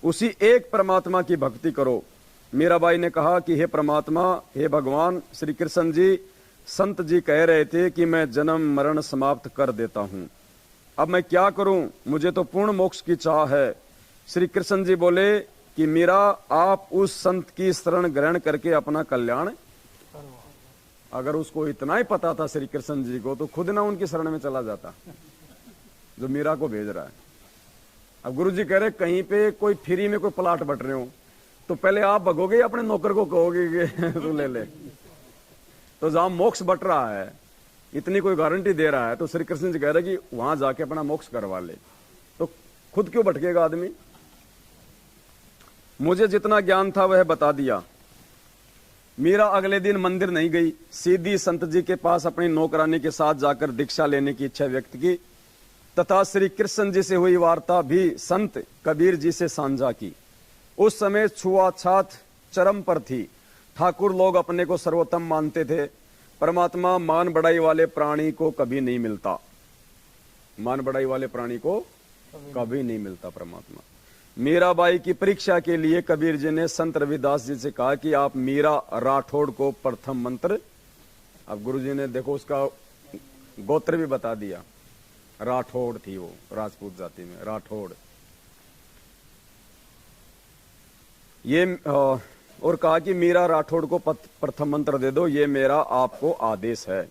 उसी एक परमात्मा की भक्ति करो। मीराबाई ने कहा कि हे परमात्मा, हे भगवान श्री कृष्ण जी, संत जी कह रहे थे कि मैं जन्म मरण समाप्त कर देता हूं, अब मैं क्या करूं? मुझे तो पूर्ण मोक्ष की चाह है। श्री कृष्ण जी बोले कि मीरा, आप उस संत की शरण ग्रहण करके अपना कल्याण। अगर उसको इतना ही पता था श्री कृष्ण जी को, तो खुद ना उनकी शरण में चला जाता जो मीरा को भेज रहा है। अब गुरु जी कह रहे कहीं पे कोई फ्री में कोई प्लाट बट रहे हो, तो पहले आप भगोगे या अपने नौकर को कहोगे कि तू ले ले। तो जहां मोक्ष बट रहा है, इतनी कोई गारंटी दे रहा है, तो श्री कृष्ण जी कह रहे कि वहां जाके अपना मोक्ष करवा ले। तो खुद क्यों भटकेगा आदमी। मुझे जितना ज्ञान था वह बता दिया। मीरा अगले दिन मंदिर नहीं गई, सीधी संत जी के पास अपनी नौकरानी के साथ जाकर दीक्षा लेने की इच्छा व्यक्त की तथा श्री कृष्ण जी से हुई वार्ता भी संत कबीर जी से साझा की। उस समय छुआछात चरम पर थी। ठाकुर लोग अपने को सर्वोत्तम मानते थे। परमात्मा मान बढ़ाई वाले प्राणी को कभी नहीं मिलता। मान बढ़ाई वाले प्राणी को कभी नहीं मिलता परमात्मा। मीराबाई की परीक्षा के लिए कबीर जी ने संत रविदास जी से कहा कि आप मीरा राठौड़ को प्रथम मंत्र, अब गुरु जी ने देखो उसका गोत्र भी बता दिया, राठौड़ थी वो, राजपूत जाति में राठौड़। ये और कहा कि मीरा राठौड़ को प्रथम मंत्र दे दो, ये मेरा आपको आदेश है।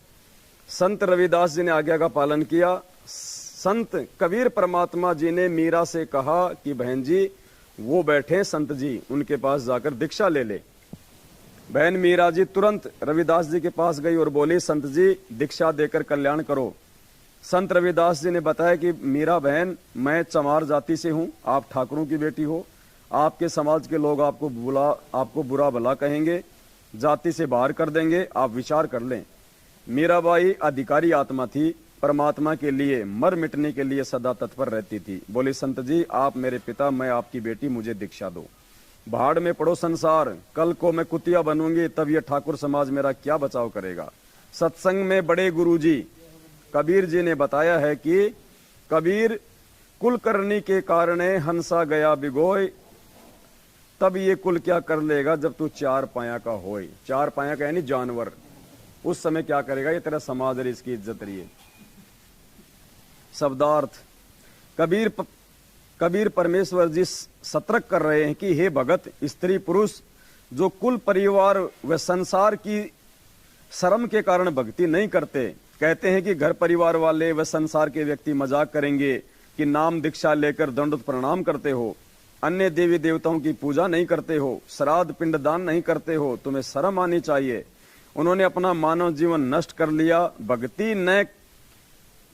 संत रविदास जी ने आज्ञा का पालन किया। संत कबीर परमात्मा जी ने मीरा से कहा कि बहन जी वो बैठे संत जी, उनके पास जाकर दीक्षा ले ले। बहन मीरा जी तुरंत रविदास जी के पास गई और बोली, संत जी दीक्षा देकर कल्याण करो। संत रविदास जी ने बताया कि मीरा बहन, मैं चमार जाति से हूं, आप ठाकुरों की बेटी हो, आपके समाज के लोग आपको बुरा भला कहेंगे, जाति से बाहर कर देंगे, आप विचार कर लें। मीराबाई अधिकारी आत्मा थी, परमात्मा के लिए मर मिटने के लिए सदा तत्पर रहती थी। बोली, संत जी आप मेरे पिता, मैं आपकी बेटी, मुझे दीक्षा दो। भाड़ में पड़ो संसार, कल को मैं कुतिया बनूंगी, तब ये ठाकुर समाज मेरा क्या बचाव करेगा। सत्संग में बड़े गुरुजी कबीर जी ने बताया है कि कबीर कुलकर्णी के कारण हंसा गया बिगोय, तब ये कुल क्या कर लेगा जब तू चार पाया का होए। चार पाया का यानी जानवर, उस समय क्या करेगा, ये तेरा समाज है, इसकी इज्जत रही है। शब्दार्थ, कबीर परमेश्वर जी सतर्क कर रहे हैं कि हे भगत, स्त्री पुरुष जो कुल परिवार व संसार की शर्म के कारण भक्ति नहीं करते, कहते हैं कि घर परिवार वाले व संसार के व्यक्ति मजाक करेंगे कि नाम दीक्षा लेकर दंडवत प्रणाम करते हो, अन्य देवी देवताओं की पूजा नहीं करते हो, श्राद्ध पिंडदान नहीं करते हो, तुम्हें शर्म आनी चाहिए। उन्होंने अपना मानव जीवन नष्ट कर लिया। भक्ति न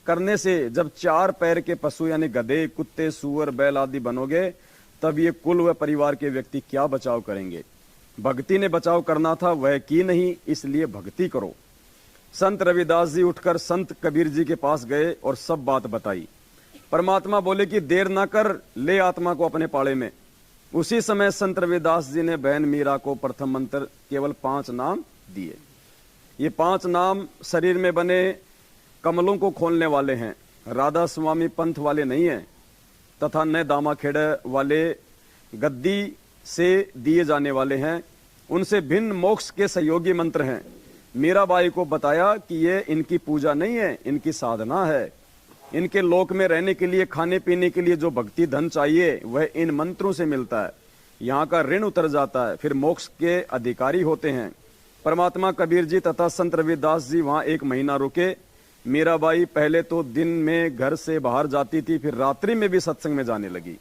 करने से जब चार पैर के पशु यानी गधे, कुत्ते, सूअर, बैल आदि बनोगे, तब ये कुल व परिवार के व्यक्ति क्या बचाव करेंगे। भक्ति ने बचाव करना था, वह की नहीं, इसलिए भक्ति करो। संत रविदास जी उठकर संत कबीर जी के पास गए और सब बात बताई। परमात्मा बोले कि देर ना कर, ले आत्मा को अपने पाड़े में। उसी समय संत रविदास जी ने बहन मीरा को प्रथम मंत्र केवल 5 नाम दिए। ये 5 नाम शरीर में बने कमलों को खोलने वाले हैं, राधा स्वामी पंथ वाले नहीं हैं, तथा न दामा खेड़े वाले गद्दी से दिए जाने वाले हैं। उनसे भिन्न मोक्ष के सहयोगी मंत्र हैं। मीराबाई को बताया कि ये इनकी पूजा नहीं है, इनकी साधना है। इनके लोक में रहने के लिए, खाने पीने के लिए जो भक्ति धन चाहिए वह इन मंत्रों से मिलता है। यहाँ का ऋण उतर जाता है, फिर मोक्ष के अधिकारी होते हैं। परमात्मा कबीर जी तथा संत रविदास जी वहाँ 1 महीना रुके। मीराबाई पहले तो दिन में घर से बाहर जाती थी, फिर रात्रि में भी सत्संग में जाने लगी,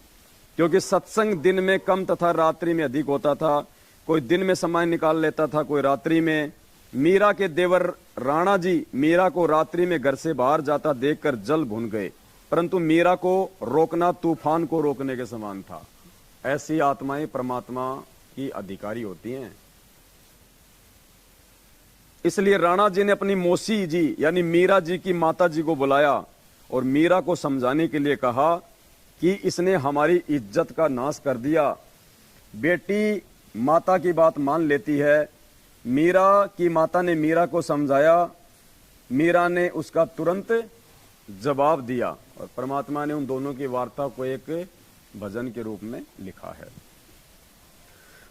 क्योंकि सत्संग दिन में कम तथा रात्रि में अधिक होता था। कोई दिन में समय निकाल लेता था, कोई रात्रि में। मीरा के देवर राणा जी मीरा को रात्रि में घर से बाहर जाता देखकर जल भुन गए, परंतु मीरा को रोकना तूफान को रोकने के समान था। ऐसी आत्माएं परमात्मा की अधिकारी होती हैं। इसलिए राणा जी ने अपनी मौसी जी यानी मीरा जी की माता जी को बुलाया और मीरा को समझाने के लिए कहा कि इसने हमारी इज्जत का नाश कर दिया। बेटी माता की बात मान लेती है। मीरा की माता ने मीरा को समझाया, मीरा ने उसका तुरंत जवाब दिया और परमात्मा ने उन दोनों की वार्ता को एक भजन के रूप में लिखा है।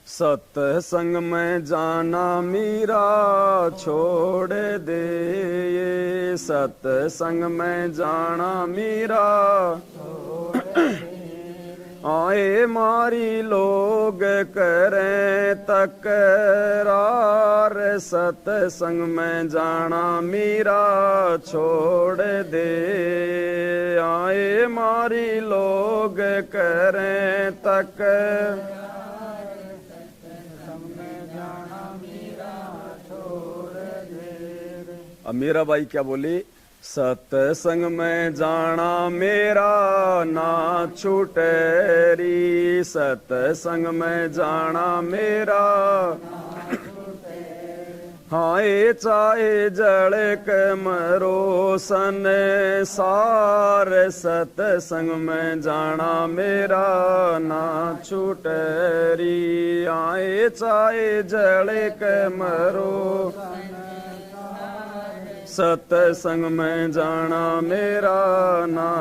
सत्संग में जाना मीरा छोड़ दे, ये सत्संग में जाना मीरा आए मारी लोग करें तकरार, सत्संग में जाना मीरा छोड़ दे, आए मारी लोग करें तकरार। अब मीरा बाई क्या बोली, सत्संग में जाना मेरा ना छूटे री, सत्संग में जाना मेरा हाय चाहे जड़ के मरो सन सार, सत्संग में जाना मेरा ना छूटे री, आए चाहे जड़ के मरो सत्संग में जाना मेरा ना,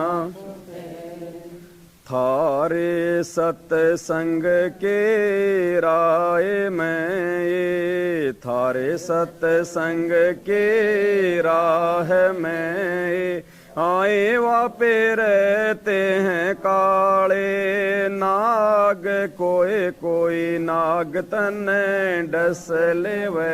थारे सत्संग के राय में ये, थारे सत्संग के राह में आए वापे रहते हैं काले नाग, कोई कोई नाग तने डस लेवे,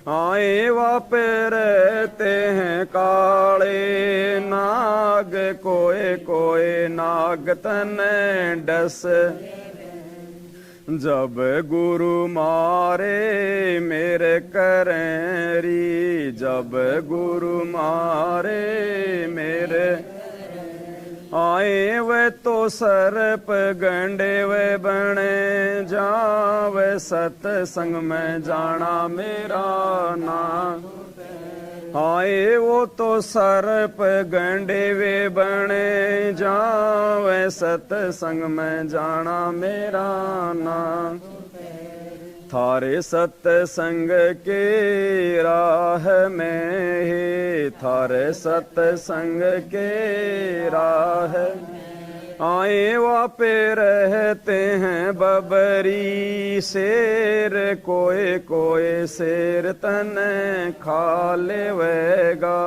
आए वापे रहते हैं काले नाग, कोई कोई नाग तने डस, जब गुरु मारे मेरे करें री, जब गुरु मारे मेरे आए वे तो सर्प गंडे वे बने जावे, सत्संग में जाना मेरा ना, आए वो तो सर्प गंडे वे बने जावे, सत्संग में जाना मेरा ना, थारे सत्संग के राह में ही, थारे सत्संग के राह आए वापे रहते हैं बबरी शेर, कोई कोई शेर तने खा लेवेगा,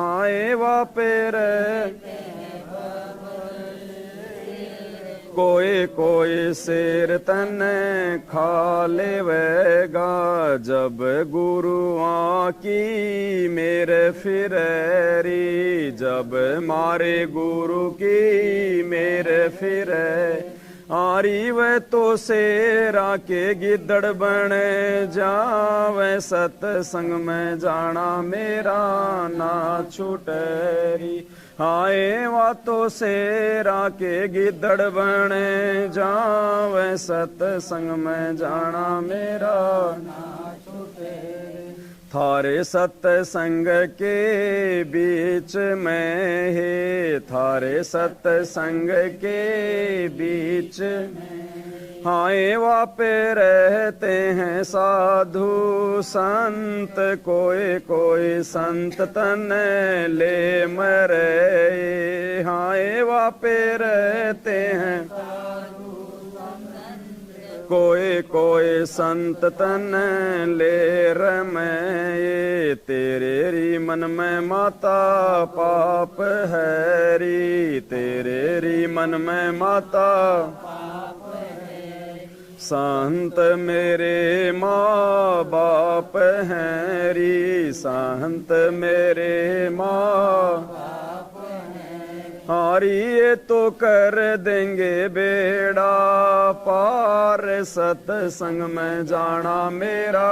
आए वापे रहते कोई कोई शेर तने खा लेवेगा, जब गुरु आकी मेरे फिरेरी, जब मारे गुरु की मेरे फिरे आरी, वे तो शेरा के गिद्दड़ बने जावे, सत्संग में जाना मेरा ना छूटेरी, हाय वा तो शेरा के गिद्दड़ बने जावे, सत्संग में जाना मेरा ना छूटे, थारे सत्संग के बीच में है, थारे सत्संग के बीच हाय वापे रहते हैं साधु संत, कोई कोई संत तने ले मरे, हाय वापे रहते हैं कोई कोई संत तने ले रमे, तेरे री मन में माता पाप है री, तेरे री मन में माता संत मेरे माँ बाप हैं री, संत मेरे माँ हारी, ये तो कर देंगे बेड़ा पार, सत्संग में जाना मेरा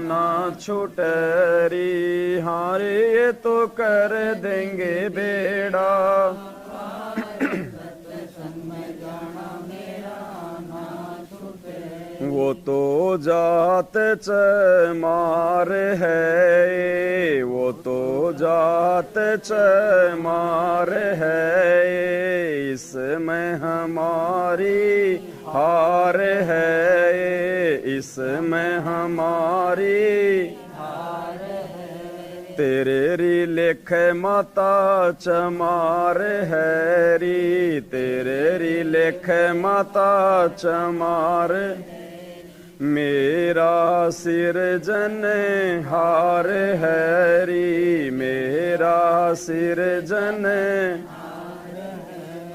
ना छूटेरी, हारी ये तो कर देंगे बेड़ा वो तो जात चमार है, वो तो जात चमार है, इसमें हमारी हार है, इसमें हमारी तेरे री लेख माता चमार है री, तेरे री लेख माता चमार, मेरा सिर जन हार है री, मेरा सिर जन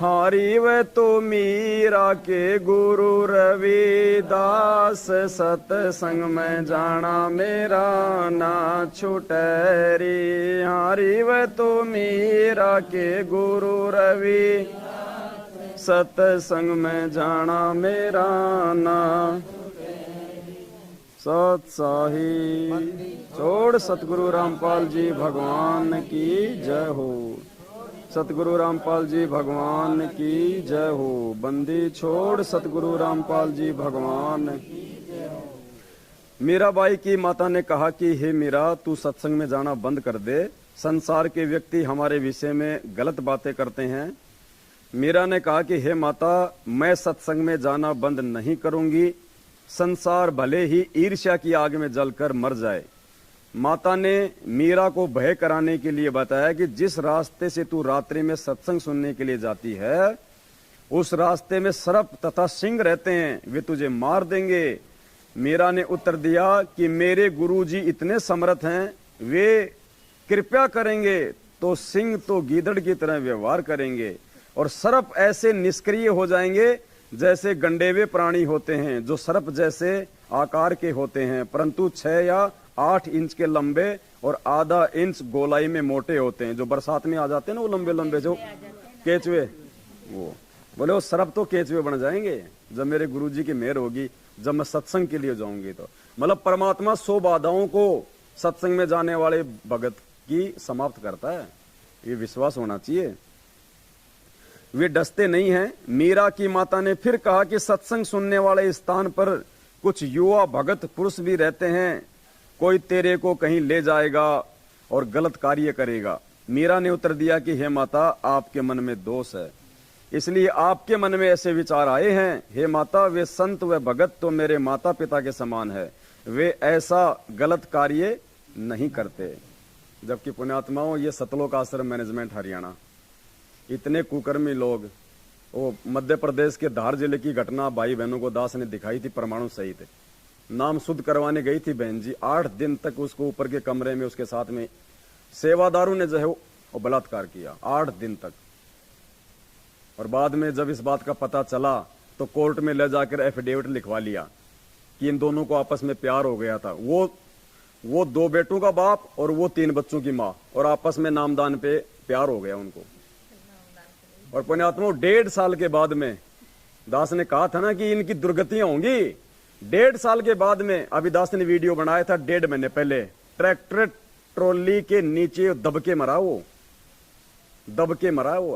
हारी, वे तो मीरा के गुरु रविदास, सत्संग में जाना मेरा ना छूटेरी, हारी वे तो मीरा के गुरु रवि, सत्संग में जाना मेरा ना, सत्साही छोड़ सतगुरु रामपाल जी भगवान की जय हो। सतगुरु रामपाल जी भगवान की जय हो। बंदी छोड़ सतगुरु रामपाल जी भगवान की जय हो। मीराबाई की माता ने कहा कि हे मीरा, तू सत्संग में जाना बंद कर दे, संसार के व्यक्ति हमारे विषय में गलत बातें करते हैं। मीरा ने कहा कि हे माता, मैं सत्संग में जाना बंद नहीं करूंगी, संसार भले ही ईर्ष्या की आग में जलकर मर जाए। माता ने मीरा को भय कराने के लिए बताया कि जिस रास्ते से तू रात्रि में सत्संग सुनने के लिए जाती है, उस रास्ते में सर्प तथा सिंह रहते हैं, वे तुझे मार देंगे। मीरा ने उत्तर दिया कि मेरे गुरुजी इतने समर्थ हैं, वे कृपया करेंगे तो सिंह तो गीदड़ की तरह व्यवहार करेंगे और सर्प ऐसे निष्क्रिय हो जाएंगे जैसे गंडेवे प्राणी होते हैं, जो सर्प जैसे आकार के होते हैं, परंतु 6 या 8 इंच के लंबे और आधा इंच गोलाई में मोटे होते हैं। जो बरसात में आ जाते हैं ना, वो लंबे लंबे जो केचवे, वो बोले वो सर्प तो केचवे बन जाएंगे जब मेरे गुरुजी की मेहर होगी, जब मैं सत्संग के लिए जाऊंगी तो। मतलब परमात्मा 100 बाधाओं को सत्संग में जाने वाले भगत की समाप्त करता है, ये विश्वास होना चाहिए। वे डसते नहीं हैं। मीरा की माता ने फिर कहा कि सत्संग सुनने वाले स्थान पर कुछ युवा भगत पुरुष भी रहते हैं, कोई तेरे को कहीं ले जाएगा और गलत कार्य करेगा। मीरा ने उत्तर दिया कि हे माता, आपके मन में दोष है, इसलिए आपके मन में ऐसे विचार आए हैं। हे माता, वे संत व भगत तो मेरे माता पिता के समान है, वे ऐसा गलत कार्य नहीं करते। जबकि पुण्यात्माओं, ये सतलोक आश्रम मैनेजमेंट हरियाणा, इतने कुकर्मी लोग, वो मध्य प्रदेश के धार जिले की घटना भाई बहनों को दास ने दिखाई थी, परमाणु सहित नाम शुद्ध करवाने गई थी बहन जी। 8 दिन तक उसको ऊपर के कमरे में उसके साथ में सेवादारों ने जो है वो बलात्कार किया, 8 दिन तक। और बाद में जब इस बात का पता चला तो कोर्ट में ले जाकर एफिडेविट लिखवा लिया कि इन दोनों को आपस में प्यार हो गया था। वो 2 बेटों का बाप और वो 3 बच्चों की माँ, और आपस में नामदान पे प्यार हो गया उनको। और पुण्यात्मा 1.5 साल के बाद में, दास ने कहा था ना कि इनकी दुर्गतियां होंगी, 1.5 साल के बाद में, अभी दास ने वीडियो बनाया था 1.5 महीने पहले, ट्रैक्टर ट्रॉली के नीचे दब के मरा वो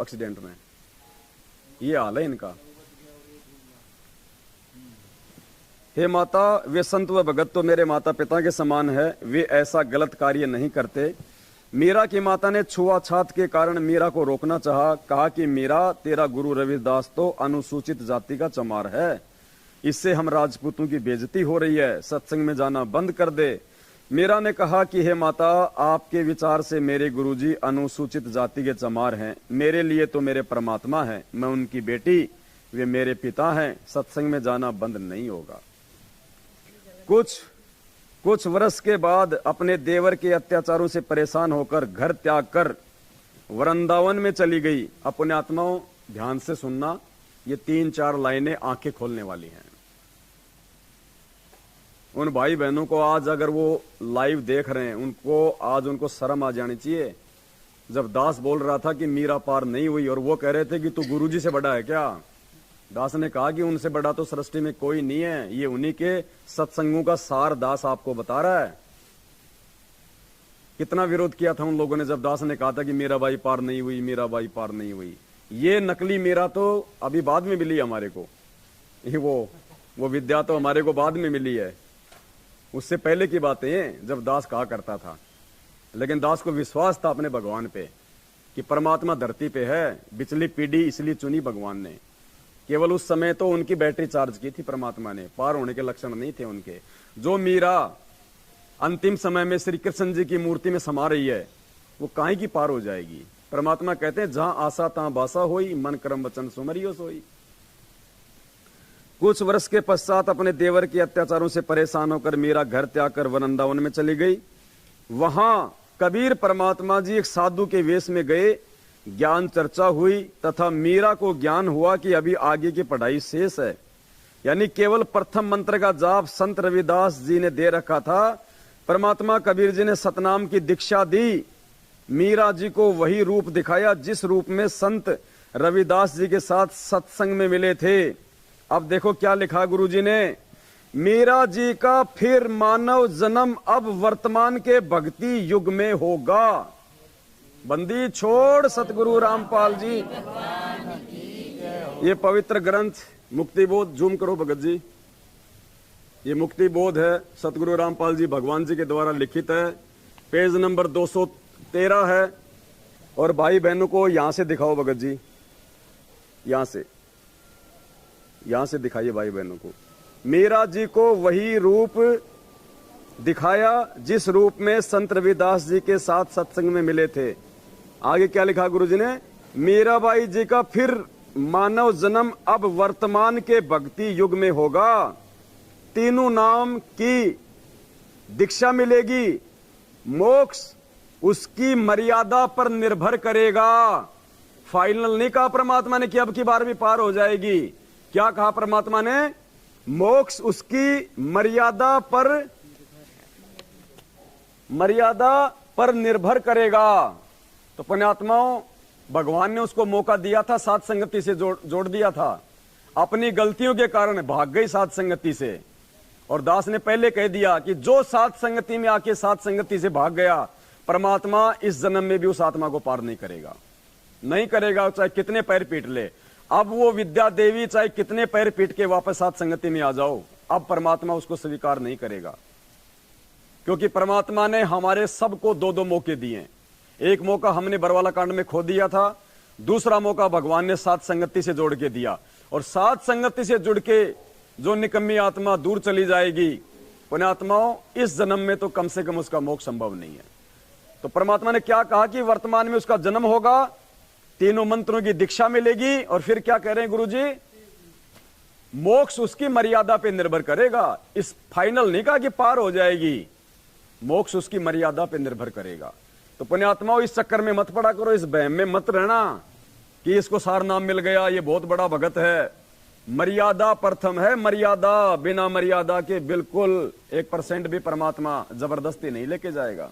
एक्सीडेंट में। ये हाल है इनका। हे माता, वे संत व भगत तो मेरे माता पिता के समान है, वे ऐसा गलत कार्य नहीं करते। मीरा की माता ने छुआछात के कारण मीरा को रोकना चाहा, कहा कि मीरा, तेरा गुरु रविदास तो अनुसूचित जाति का चमार है, इससे हम राजपूतों की बेइज्जती हो रही है, सत्संग में जाना बंद कर दे। मीरा ने कहा कि हे माता, आपके विचार से मेरे गुरुजी अनुसूचित जाति के चमार हैं, मेरे लिए तो मेरे परमात्मा हैं, मैं उनकी बेटी, वे मेरे पिता हैं, सत्संग में जाना बंद नहीं होगा। कुछ वर्ष के बाद अपने देवर के अत्याचारों से परेशान होकर घर त्याग कर वृंदावन में चली गई। अपने आत्माओं, ध्यान से सुनना, ये 3-4 लाइनें आंखें खोलने वाली हैं। उन भाई बहनों को आज अगर वो लाइव देख रहे हैं, उनको शर्म आ जानी चाहिए। जब दास बोल रहा था कि मीरा पार नहीं हुई और वो कह रहे थे कि तू गुरुजी से बड़ा है क्या, दास ने कहा कि उनसे बड़ा तो सृष्टि में कोई नहीं है, ये उन्हीं के सत्संगों का सार दास आपको बता रहा है। कितना विरोध किया था उन लोगों ने जब दास ने कहा था कि मीराबाई पार नहीं हुई, मीराबाई पार नहीं हुई। ये नकली मीरा तो अभी बाद में मिली हमारे को, ये वो विद्या तो हमारे को बाद में मिली है, उससे पहले की बातें हैं जब दास कहा करता था। लेकिन दास को विश्वास था अपने भगवान पे कि परमात्मा धरती पे है, बिचली पीढ़ी इसलिए चुनी भगवान ने। केवल उस समय तो उनकी बैटरी चार्ज की थी परमात्मा ने, पार होने के लक्षण नहीं थे उनके। जो मीरा अंतिम समय में श्री कृष्ण जी की मूर्ति में समा रही है, वो काहे की पार हो जाएगी। परमात्मा कहते हैं जहां आशा तहां बासा होई, मन कर्म वचन सुमरियो सोई। कुछ वर्ष के पश्चात अपने देवर के अत्याचारों से परेशान होकर मीरा घर त्याग कर वृंदावन में चली गई। वहां कबीर परमात्मा जी एक साधु के वेश में गए, ज्ञान चर्चा हुई तथा मीरा को ज्ञान हुआ कि अभी आगे की पढ़ाई शेष है। यानी केवल प्रथम मंत्र का जाप संत रविदास जी ने दे रखा था। परमात्मा कबीर जी ने सतनाम की दीक्षा दी, मीरा जी को वही रूप दिखाया जिस रूप में संत रविदास जी के साथ सत्संग में मिले थे। अब देखो क्या लिखा गुरु जी ने, मीरा जी का फिर मानव जन्म अब वर्तमान के भक्ति युग में होगा। बंदी छोड़ सतगुरु रामपाल जी। ये पवित्र ग्रंथ मुक्ति बोध, जूम करो भगत जी, ये मुक्ति बोध है, सतगुरु रामपाल जी भगवान जी के द्वारा लिखित है। पेज नंबर 213 है। और भाई बहनों को यहां से दिखाओ भगत जी, यहां से दिखाइए भाई बहनों को। मीरा जी को वही रूप दिखाया जिस रूप में संत रविदास जी के साथ सत्संग में मिले थे। आगे क्या लिखा गुरु जी ने? मीराबाई जी का फिर मानव जन्म अब वर्तमान के भक्ति युग में होगा। तीनों नाम की दीक्षा मिलेगी। मोक्ष उसकी मर्यादा पर निर्भर करेगा। फाइनल नहीं कहा परमात्मा ने कि अब की बार भी पार हो जाएगी। क्या कहा परमात्मा ने? मोक्ष उसकी मर्यादा पर निर्भर करेगा। तो पुण्यात्माओं, भगवान ने उसको मौका दिया था, साथ संगति से जोड़ दिया था। अपनी गलतियों के कारण भाग गई साथ संगति से। और दास ने पहले कह दिया कि जो साथ संगति में आके साथ संगति से भाग गया, परमात्मा इस जन्म में भी उस आत्मा को पार नहीं करेगा, चाहे कितने पैर पीट ले। अब वो विद्या देवी चाहे कितने पैर पीट के वापस साथ संगति में आ जाओ, अब परमात्मा उसको स्वीकार नहीं करेगा। क्योंकि परमात्मा ने हमारे सबको दो मौके दिए। एक मौका हमने बरवाला कांड में खो दिया था, दूसरा मौका भगवान ने साथ संगति से जोड़ के दिया। और साथ संगति से जुड़ के जो निकम्मी आत्मा दूर चली जाएगी, पुण्यात्माओं, इस जन्म में तो कम से कम उसका मोक्ष संभव नहीं है। तो परमात्मा ने क्या कहा कि वर्तमान में उसका जन्म होगा, तीनों मंत्रों की दीक्षा मिलेगी। और फिर क्या कह रहे हैं गुरुजी? मोक्ष उसकी मर्यादा पे निर्भर करेगा। इस फाइनल नहीं कहा कि पार हो जाएगी, मोक्ष उसकी मर्यादा पे निर्भर करेगा। तो पुण्यात्माओं, इस चक्कर में मत पड़ा करो, इस बहम में मत रहना कि इसको सार नाम मिल गया, ये बहुत बड़ा भगत है। मर्यादा प्रथम है, मर्यादा। बिना मर्यादा के बिल्कुल 1% भी परमात्मा जबरदस्ती नहीं लेके जाएगा।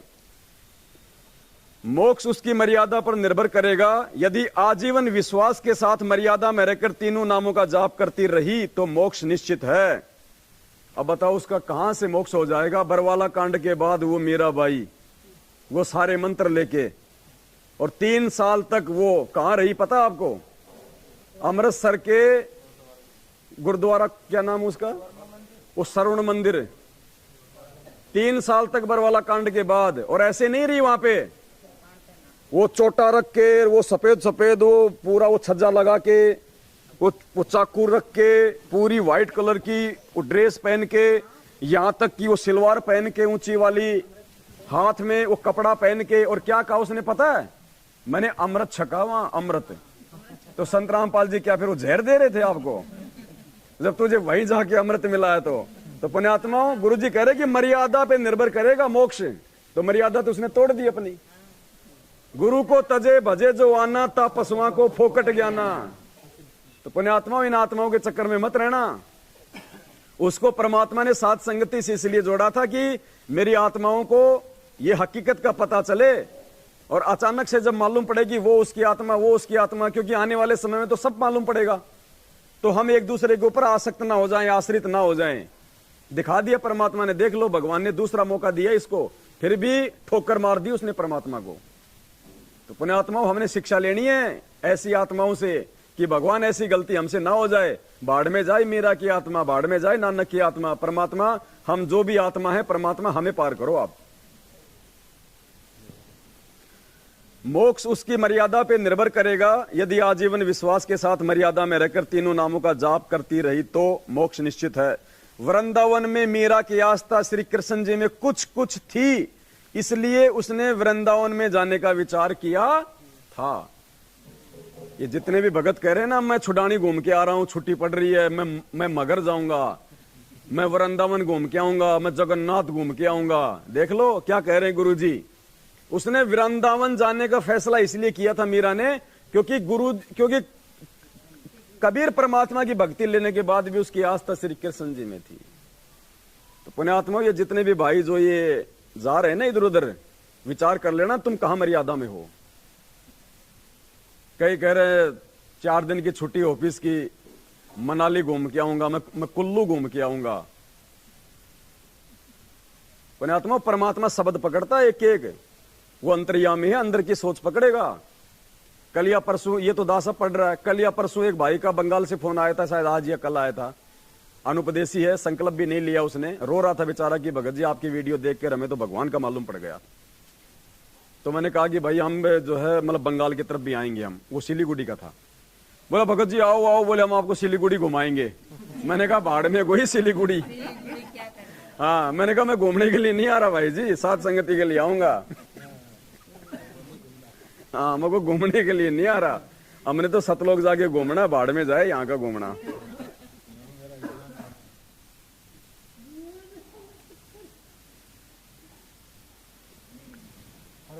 मोक्ष उसकी मर्यादा पर निर्भर करेगा। यदि आजीवन विश्वास के साथ मर्यादा में रहकर तीनों नामों का जाप करती रही तो मोक्ष निश्चित है। अब बताओ उसका कहां से मोक्ष हो जाएगा? बरवाला कांड के बाद वो मीराबाई वो सारे मंत्र लेके, और 3 साल तक वो कहां रही पता आपको? अमृतसर के गुरुद्वारा, क्या नाम उसका, वो सरवण मंदिर। 3 साल तक बरवाला कांड के बाद। और ऐसे नहीं रही वहां पे, वो चोटा रख के, वो सफेद वो पूरा वो छज्जा लगा के, वो चाकू रख के, पूरी व्हाइट कलर की वो ड्रेस पहन के, यहां तक कि वो सिलवार पहन के ऊंची वाली, हाथ में वो कपड़ा पहन के। और क्या कहा उसने पता है? मैंने अमृत छका वहां, अमृत। तो संत रामपाल जी क्या फिर वो जहर दे रहे थे आपको जब तुझे वहीं जाके अमृत मिला है? तो पुण्यात्माओं, गुरु जी कह रहे कि मर्यादा पे निर्भर करेगा मोक्ष। तो मर्यादा तो उसने तोड़ दी अपनी। गुरु को तजे भजे जो आना, ता पशुओं को फोकट ज्ञाना। तो पुण्यात्माओं, इन आत्माओं के चक्कर में मत रहना। उसको परमात्मा ने साथ संगति से इसलिए जोड़ा था कि मेरी आत्माओं को ये हकीकत का पता चले। और अचानक से जब मालूम पड़ेगी वो उसकी आत्मा, क्योंकि आने वाले समय में तो सब मालूम पड़ेगा, तो हम एक दूसरे के ऊपर आसक्त ना हो जाएं, आश्रित ना हो जाएं। दिखा दिया परमात्मा ने, देख लो, भगवान ने दूसरा मौका दिया इसको, फिर भी ठोकर मार दी उसने परमात्मा को। तो पुण्यात्माओं, हमने शिक्षा लेनी है ऐसी आत्माओं से कि भगवान ऐसी गलती हमसे ना हो जाए। बाढ़ में जाए मीरा की आत्मा, बाढ़ में जाए नानक की आत्मा। परमात्मा, हम जो भी आत्मा है, परमात्मा हमें पार करो आप। मोक्ष उसकी मर्यादा पे निर्भर करेगा। यदि आजीवन विश्वास के साथ मर्यादा में रहकर तीनों नामों का जाप करती रही तो मोक्ष निश्चित है। वृंदावन में मीरा की आस्था श्री कृष्ण जी में कुछ थी, इसलिए उसने वृंदावन में जाने का विचार किया था। ये जितने भी भगत कह रहे हैं ना, मैं छुडानी घूम के आ रहा हूं, छुट्टी पड़ रही है, मैं मगर जाऊंगा, मैं वृंदावन घूम के आऊंगा, मैं जगन्नाथ घूम के आऊंगा। देख लो क्या कह रहे हैं गुरु जी। उसने वृंदावन जाने का फैसला इसलिए किया था मीरा ने, क्योंकि कबीर परमात्मा की भक्ति लेने के बाद भी उसकी आस्था श्री कृष्ण जी में थी। तो पुण्यात्मा, ये जितने भी भाई जो ये जा रहे हैं ना इधर उधर, विचार कर लेना तुम कहां मर्यादा में हो। कई कह रहे 4 दिन की छुट्टी ऑफिस की, मनाली घूम के आऊंगा, मैं कुल्लू घूम के आऊंगा। पुण्यात्मा परमात्मा शब्द पकड़ता है एक एक, वो अंतर्यामी है, अंदर की सोच पकड़ेगा। कल या परसों, ये तो दासा पढ़ रहा है, कल या परसों एक भाई का बंगाल से फोन आया था, शायद आज या कल आया था, अनुपदेशी है, संकल्प भी नहीं लिया उसने, रो रहा था बेचारा कि भगत जी आपकी वीडियो देख कर हमें तो भगवान का मालूम पड़ गया। तो मैंने कहा कि भाई हम जो है मतलब बंगाल की तरफ भी आएंगे हम, वो सिलीगुड़ी का था। बोला भगत जी आओ आओ, बोले हम आपको सिलीगुड़ी घुमाएंगे। मैंने कहा भाड़ में कोई सिलीगुड़ी, हाँ मैंने कहा मैं घूमने के लिए नहीं आ रहा भाई जी, साथ संगति के लिए आऊंगा। हाँ मेरे को घूमने के लिए नहीं आ रहा, हमने तो सतलोक जाके घूमना, भाड़ में जाए यहाँ का घूमना।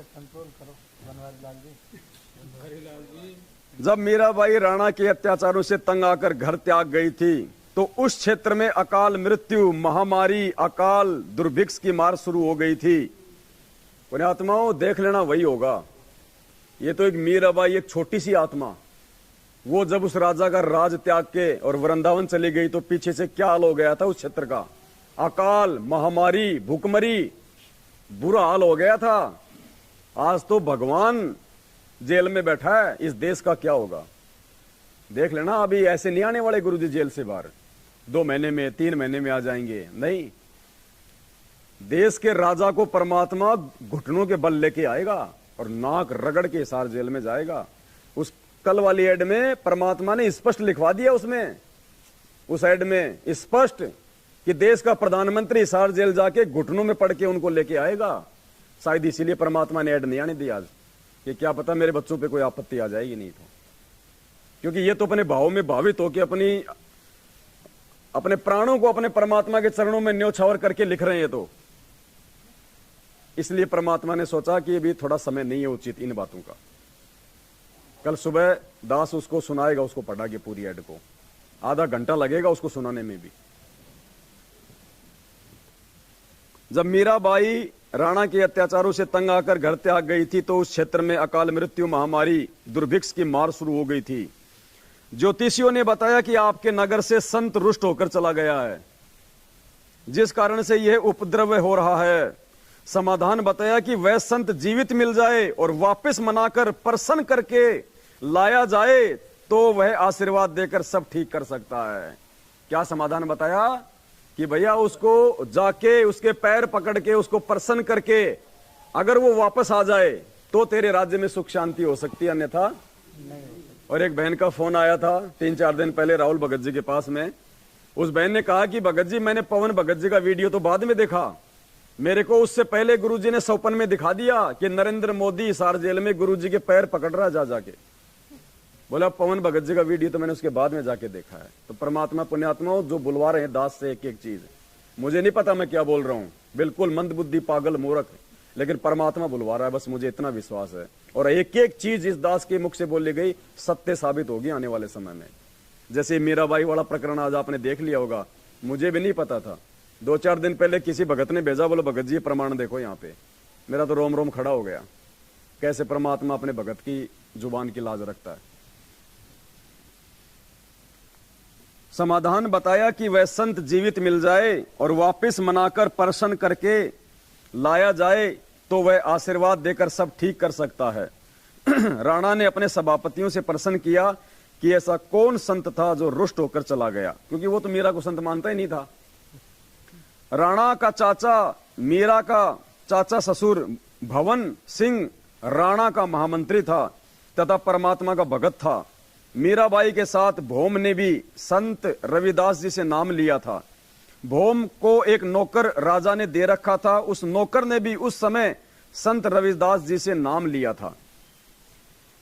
कंट्रोल करो बनवारी लाल जी। जब मीराबाई राणा के अत्याचारों से तंग आकर घर त्याग गई थी तो उस क्षेत्र में अकाल मृत्यु, महामारी, अकाल दुर्भिक्ष की मार शुरू हो गई थी। पुण्यात्माओं देख लेना वही होगा। ये तो एक मीराबाई, एक छोटी सी आत्मा, वो जब उस राजा का राज त्याग के और वृंदावन चली गई तो पीछे से क्या हाल हो गया था उस क्षेत्र का। अकाल, महामारी, भूखमरी, बुरा हाल हो गया था। आज तो भगवान जेल में बैठा है, इस देश का क्या होगा देख लेना। अभी ऐसे नहीं आने वाले गुरुजी जेल से बाहर 2 महीने में, 3 महीने में आ जाएंगे, नहीं। देश के राजा को परमात्मा घुटनों के बल लेके आएगा और नाक रगड़ के हिसार जेल में जाएगा। उस कल वाली एड में परमात्मा ने स्पष्ट लिखवा दिया, उसमें उस एड में स्पष्ट कि देश का प्रधानमंत्री हिसार जेल जाके घुटनों में पड़ के उनको लेके आएगा। शायद इसीलिए परमात्मा ने एड नहीं आने दी आज, कि क्या पता मेरे बच्चों पे कोई आपत्ति आ जाएगी, नहीं तो। क्योंकि ये तो अपने भाव में भावित होकर अपने प्राणों को अपने परमात्मा के चरणों में न्योछावर करके लिख रहे हैं। तो इसलिए परमात्मा ने सोचा कि अभी थोड़ा समय नहीं है उचित इन बातों का। कल सुबह दास उसको सुनाएगा, उसको पढ़ा के पूरी एड को, आधा घंटा लगेगा उसको सुनाने में भी। जब मीराबाई राणा के अत्याचारों से तंग आकर घर त्याग गई थी तो उस क्षेत्र में अकाल मृत्यु, महामारी, दुर्भिक्ष की मार शुरू हो गई थी। ज्योतिषियों ने बताया कि आपके नगर से संत रुष्ट होकर चला गया है, जिस कारण से यह उपद्रव हो रहा है। समाधान बताया कि वह संत जीवित मिल जाए और वापस मनाकर प्रसन्न करके लाया जाए तो वह आशीर्वाद देकर सब ठीक कर सकता है। क्या समाधान बताया कि भैया उसको जाके उसके पैर पकड़ के उसको प्रसन्न करके अगर वो वापस आ जाए तो तेरे राज्य में सुख शांति हो सकती है, अन्यथा नहीं। और एक बहन का फोन आया था 3-4 दिन पहले राहुल भगत जी के पास में। उस बहन ने कहा कि भगत जी मैंने पवन भगत जी का वीडियो तो बाद में देखा, मेरे को उससे पहले गुरुजी ने सपन में दिखा दिया कि नरेंद्र मोदी हिसार जेल में गुरुजी के पैर पकड़ रहा जा जाके। बोला पवन भगत जी का वीडियो तो मैंने उसके बाद में जाके देखा है। तो परमात्मा पुण्यात्मा जो बुलवा रहे हैं दास से एक एक चीज, मुझे नहीं पता मैं क्या बोल रहा हूं, बिल्कुल मंदबुद्धि, पागल, मूर्ख, लेकिन परमात्मा बुलवा रहा है, बस मुझे इतना विश्वास है। और एक एक चीज इस दास के मुख से बोली गई सत्य साबित होगी आने वाले समय में। जैसे मीराबाई वाला प्रकरण आज आपने देख लिया होगा, मुझे भी नहीं पता था। 2-4 दिन पहले किसी भगत ने भेजा, बोलो भगत जी प्रमाण देखो यहाँ पे। मेरा तो रोम रोम खड़ा हो गया, कैसे परमात्मा अपने भगत की जुबान की लाज रखता है। समाधान बताया कि वह संत जीवित मिल जाए और वापस मनाकर प्रसन्न करके लाया जाए तो वह आशीर्वाद देकर सब ठीक कर सकता है। राणा ने अपने सभापतियों से प्रश्न किया कि ऐसा कौन संत था जो रुष्ट होकर चला गया, क्योंकि वो तो मीरा को संत मानता ही नहीं था। राणा का चाचा, मीरा का चाचा ससुर भवन सिंह राणा का महामंत्री था तथा परमात्मा का भगत था। मीराबाई के साथ भौम ने भी संत रविदास जी से नाम लिया था। भौम को एक नौकर राजा ने दे रखा था, उस नौकर ने भी उस समय संत रविदास जी से नाम लिया था।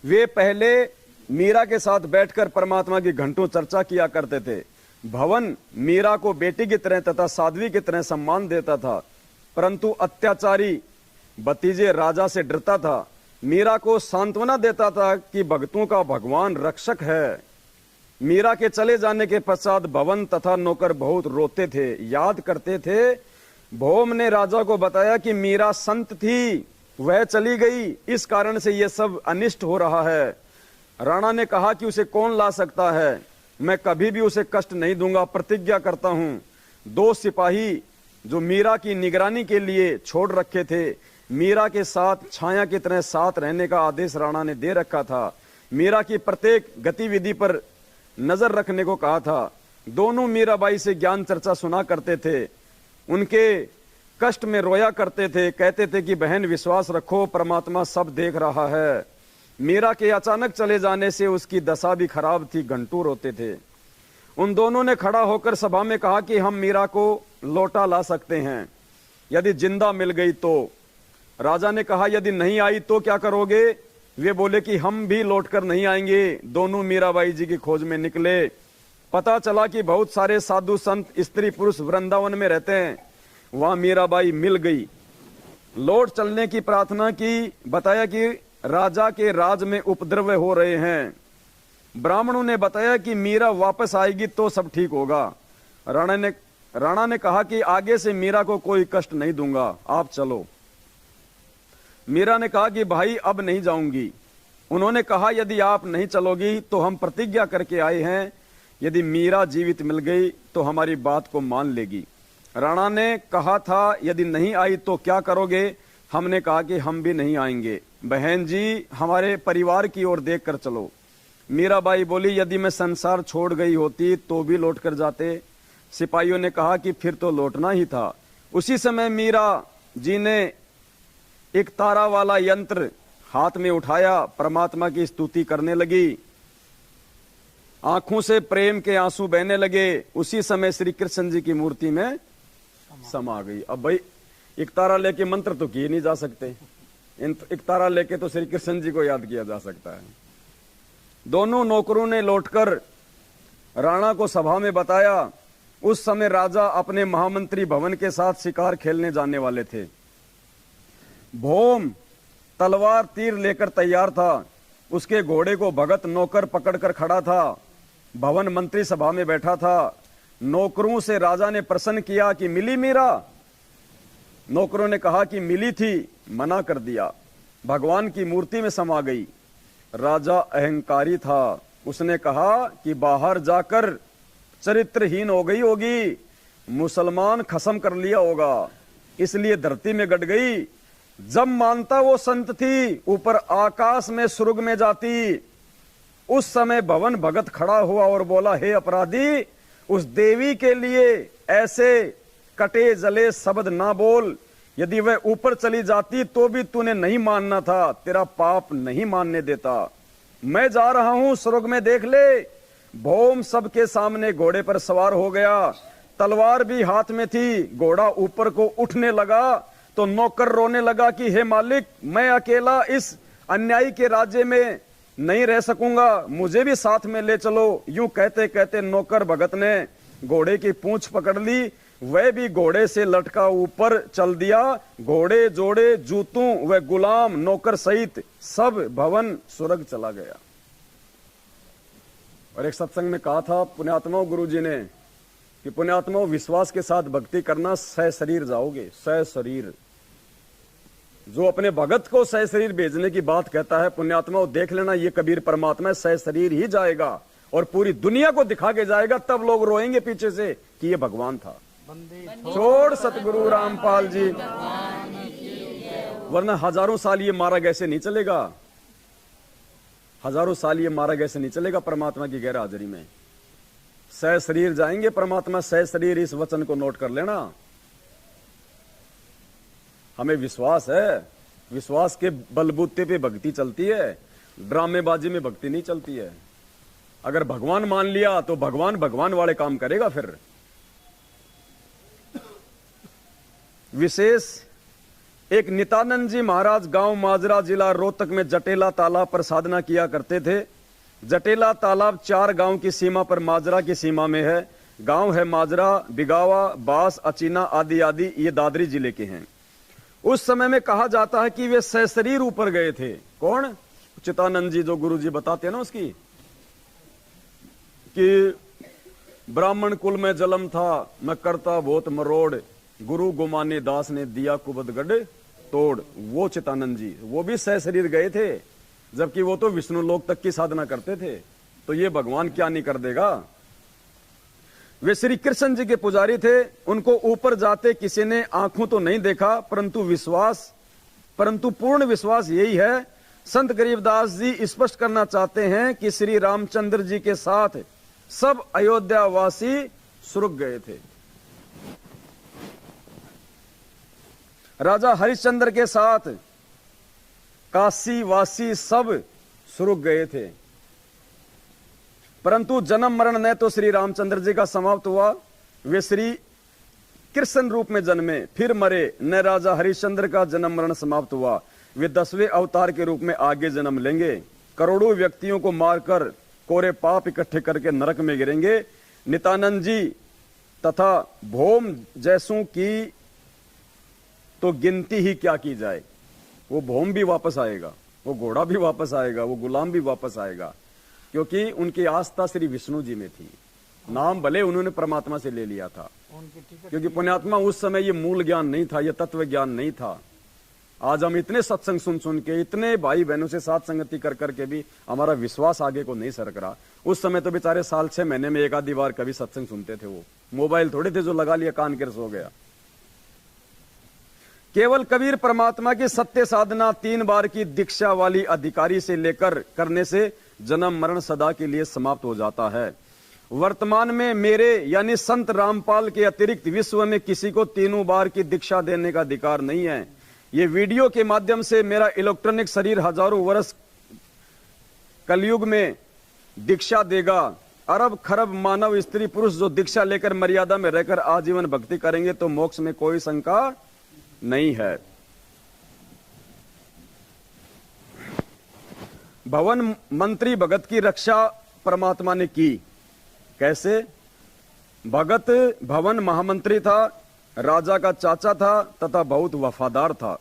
वे पहले मीरा के साथ बैठकर परमात्मा की घंटों चर्चा किया करते थे। भवन मीरा को बेटी की तरह तथा साध्वी की तरह सम्मान देता था, परंतु अत्याचारी भतीजे राजा से डरता था। मीरा को सांत्वना देता था कि भक्तों का भगवान रक्षक है। मीरा के चले जाने के पश्चात भवन तथा नौकर बहुत रोते थे, याद करते थे। भौम ने राजा को बताया कि मीरा संत थी, वह चली गई, इस कारण से यह सब अनिष्ट हो रहा है। राणा ने कहा कि उसे कौन ला सकता है, मैं कभी भी उसे कष्ट नहीं दूंगा, प्रतिज्ञा करता हूं। 2 सिपाही जो मीरा की निगरानी के लिए छोड़ रखे थे। मीरा के साथ छाया की तरह साथ रहने का आदेश राणा ने दे रखा था। मीरा की प्रत्येक गतिविधि पर नजर रखने को कहा था। दोनों मीराबाई से ज्ञान चर्चा सुना करते थे, उनके कष्ट में रोया करते थे, कहते थे कि बहन विश्वास रखो, परमात्मा सब देख रहा है। मीरा के अचानक चले जाने से उसकी दशा भी खराब थी, घंटों रोते थे। उन दोनों ने खड़ा होकर सभा में कहा कि हम मीरा को लौटा ला सकते हैं यदि जिंदा मिल गई तो। राजा ने कहा यदि नहीं आई तो क्या करोगे? वे बोले कि हम भी लौटकर नहीं आएंगे। दोनों मीराबाई जी की खोज में निकले। पता चला कि बहुत सारे साधु संत स्त्री पुरुष वृंदावन में रहते हैं। वहां मीराबाई मिल गई, लौट चलने की प्रार्थना की। बताया कि राजा के राज में उपद्रव हो रहे हैं। ब्राह्मणों ने बताया कि मीरा वापस आएगी तो सब ठीक होगा। राणा ने कहा कि आगे से मीरा को कोई कष्ट नहीं दूंगा, आप चलो। मीरा ने कहा कि भाई अब नहीं जाऊंगी। उन्होंने कहा यदि आप नहीं चलोगी तो हम प्रतिज्ञा करके आए हैं, यदि मीरा जीवित मिल गई तो हमारी बात को मान लेगी। राणा ने कहा था यदि नहीं आई तो क्या करोगे? हमने कहा कि हम भी नहीं आएंगे। बहन जी हमारे परिवार की ओर देख कर चलो। मीराबाई बोली यदि मैं संसार छोड़ गई होती तो भी लौट कर जाते। सिपाहियों ने कहा कि फिर तो लौटना ही था। उसी समय मीरा जी ने एक तारा वाला यंत्र हाथ में उठाया, परमात्मा की स्तुति करने लगी। आंखों से प्रेम के आंसू बहने लगे। उसी समय श्री कृष्ण जी की मूर्ति में समा गई। अब भाई एक तारा लेके मंत्र तो किए नहीं जा सकते, एक तारा लेके तो श्री कृष्ण जी को याद किया जा सकता है। दोनों नौकरों ने लौटकर राणा को सभा में बताया। उस समय राजा अपने महामंत्री भवन के साथ शिकार खेलने जाने वाले थे। भौम तलवार तीर लेकर तैयार था। उसके घोड़े को भगत नौकर पकड़कर खड़ा था। भवन मंत्री सभा में बैठा था। नौकरों से राजा ने प्रश्न किया कि मिली मीरा? नौकरों ने कहा कि मिली थी, मना कर दिया। भगवान की मूर्ति में समा गई। राजा अहंकारी था। उसने कहा कि बाहर जाकर चरित्रहीन हो गई होगी, मुसलमान खत्म कर लिया होगा, इसलिए धरती में गड़ गई। जब मानता वो संत थी, ऊपर आकाश में स्वर्ग में जाती। उस समय भवन भगत खड़ा हुआ और बोला हे अपराधी, उस देवी के लिए ऐसे कटे जले शब्द ना बोल। यदि वह ऊपर चली जाती तो भी तूने नहीं मानना था, तेरा पाप नहीं मानने देता। मैं जा रहा हूं, स्वर्ग में देख ले। भौम सबके सामने घोड़े पर सवार हो गया। तलवार भी हाथ में थी। घोड़ा ऊपर को उठने लगा तो नौकर रोने लगा कि हे मालिक, मैं अकेला इस अन्यायी के राज्य में नहीं रह सकूंगा, मुझे भी साथ में ले चलो। यूं कहते कहते नौकर भगत ने घोड़े की पूंछ पकड़ ली। वह भी घोड़े से लटका ऊपर चल दिया। घोड़े जोड़े जूतों व गुलाम नौकर सहित सब भवन स्वर्ग चला गया। और एक सत्संग में कहा था पुण्यात्माओं गुरुजी ने कि पुण्यात्माओं विश्वास के साथ भक्ति करना, सह शरीर जाओगे, सह शरीर। जो अपने भगत को सह शरीर भेजने की बात कहता है, पुण्यात्माओं देख लेना ये कबीर परमात्मा सह शरीर ही जाएगा और पूरी दुनिया को दिखा के जाएगा। तब लोग रोएंगे पीछे से कि ये भगवान था। छोड़ सतगुरु रामपाल जी, वरना हजारों साल ये मार्ग ऐसे नहीं चलेगा। हजारों साल ये मार्ग ऐसे नहीं चलेगा परमात्मा की गैर हाजिरी में। सह शरीर जाएंगे परमात्मा, सह शरीर, इस वचन को नोट कर लेना। हमें विश्वास है, विश्वास के बलबूते पे भक्ति चलती है, ड्रामेबाजी में भक्ति नहीं चलती है। अगर भगवान मान लिया तो भगवान भगवान वाले काम करेगा। फिर विशेष एक नित्यानंद जी महाराज गांव माजरा जिला रोहतक में जटेला तालाब पर साधना किया करते थे। जटेला तालाब 4 गांव की सीमा पर माजरा की सीमा में है। गांव है माजरा, बिगावा, बास, अचीना आदि आदि, ये दादरी जिले के हैं। उस समय में कहा जाता है कि वे सहशरीर ऊपर गए थे। कौन? चितानंद जी, जो गुरु जी बताते हैं ना उसकी, कि ब्राह्मण कुल में जन्म था, मैं करता बहुत मरोड़, गुरु गुमाने दास ने दिया कुबद गढ़ तोड़। वो चितानंद जी, वो भी सहशरीर गए थे, जबकि वो तो विष्णु लोक तक की साधना करते थे। तो ये भगवान क्या नहीं कर देगा। वे श्री कृष्ण जी के पुजारी थे। उनको ऊपर जाते किसी ने आंखों तो नहीं देखा, परंतु पूर्ण विश्वास यही है। संत गरीबदास जी स्पष्ट करना चाहते हैं कि श्री रामचंद्र जी के साथ सब अयोध्यावासी सुरुक गए थे। राजा हरिश्चंद्र के साथ काशी वासी सब सुरुक गए थे, परंतु जन्म मरण न तो श्री रामचंद्र जी का समाप्त हुआ, वे श्री कृष्ण रूप में जन्मे फिर मरे, न राजा हरिश्चंद्र का जन्म मरण समाप्त हुआ। वे 10वें अवतार के रूप में आगे जन्म लेंगे, करोड़ों व्यक्तियों को मारकर कोरे पाप इकट्ठे करके नरक में गिरेंगे। नित्यानंद जी तथा भोम जैसों की तो गिनती ही क्या की जाए। वो भोम भी वापस आएगा, वो घोड़ा भी वापस आएगा, वो गुलाम भी वापस आएगा, क्योंकि उनकी आस्था श्री विष्णु जी में थी। नाम भले उन्होंने परमात्मा से ले लिया था, क्योंकि पुण्यात्मा उस समय ये मूल ज्ञान नहीं था, ये तत्व ज्ञान नहीं था। आज हम इतने सत्संग सुन के, इतने भाई बहनों से साथ संगति कर करके भी हमारा विश्वास आगे को नहीं सरक रहा। उस समय तो बेचारे साल 6 महीने में एक आधी बार कभी सत्संग सुनते थे। वो मोबाइल थोड़े थे जो लगा लिया कान के सो गया। केवल कबीर परमात्मा की सत्य साधना 3 बार की दीक्षा वाली अधिकारी से लेकर करने से जन्म मरण सदा के लिए समाप्त हो जाता है। वर्तमान में मेरे यानी संत रामपाल के अतिरिक्त विश्व में किसी को 3 बार की दीक्षा देने का अधिकार नहीं है। ये वीडियो के माध्यम से मेरा इलेक्ट्रॉनिक शरीर हजारों वर्ष कलयुग में दीक्षा देगा। अरब खरब मानव स्त्री पुरुष जो दीक्षा लेकर मर्यादा में रहकर आजीवन भक्ति करेंगे तो मोक्ष में कोई शंका नहीं है। भवन मंत्री भगत की रक्षा परमात्मा ने की। कैसे? भगत भवन महामंत्री था, राजा का चाचा था तथा बहुत वफादार था।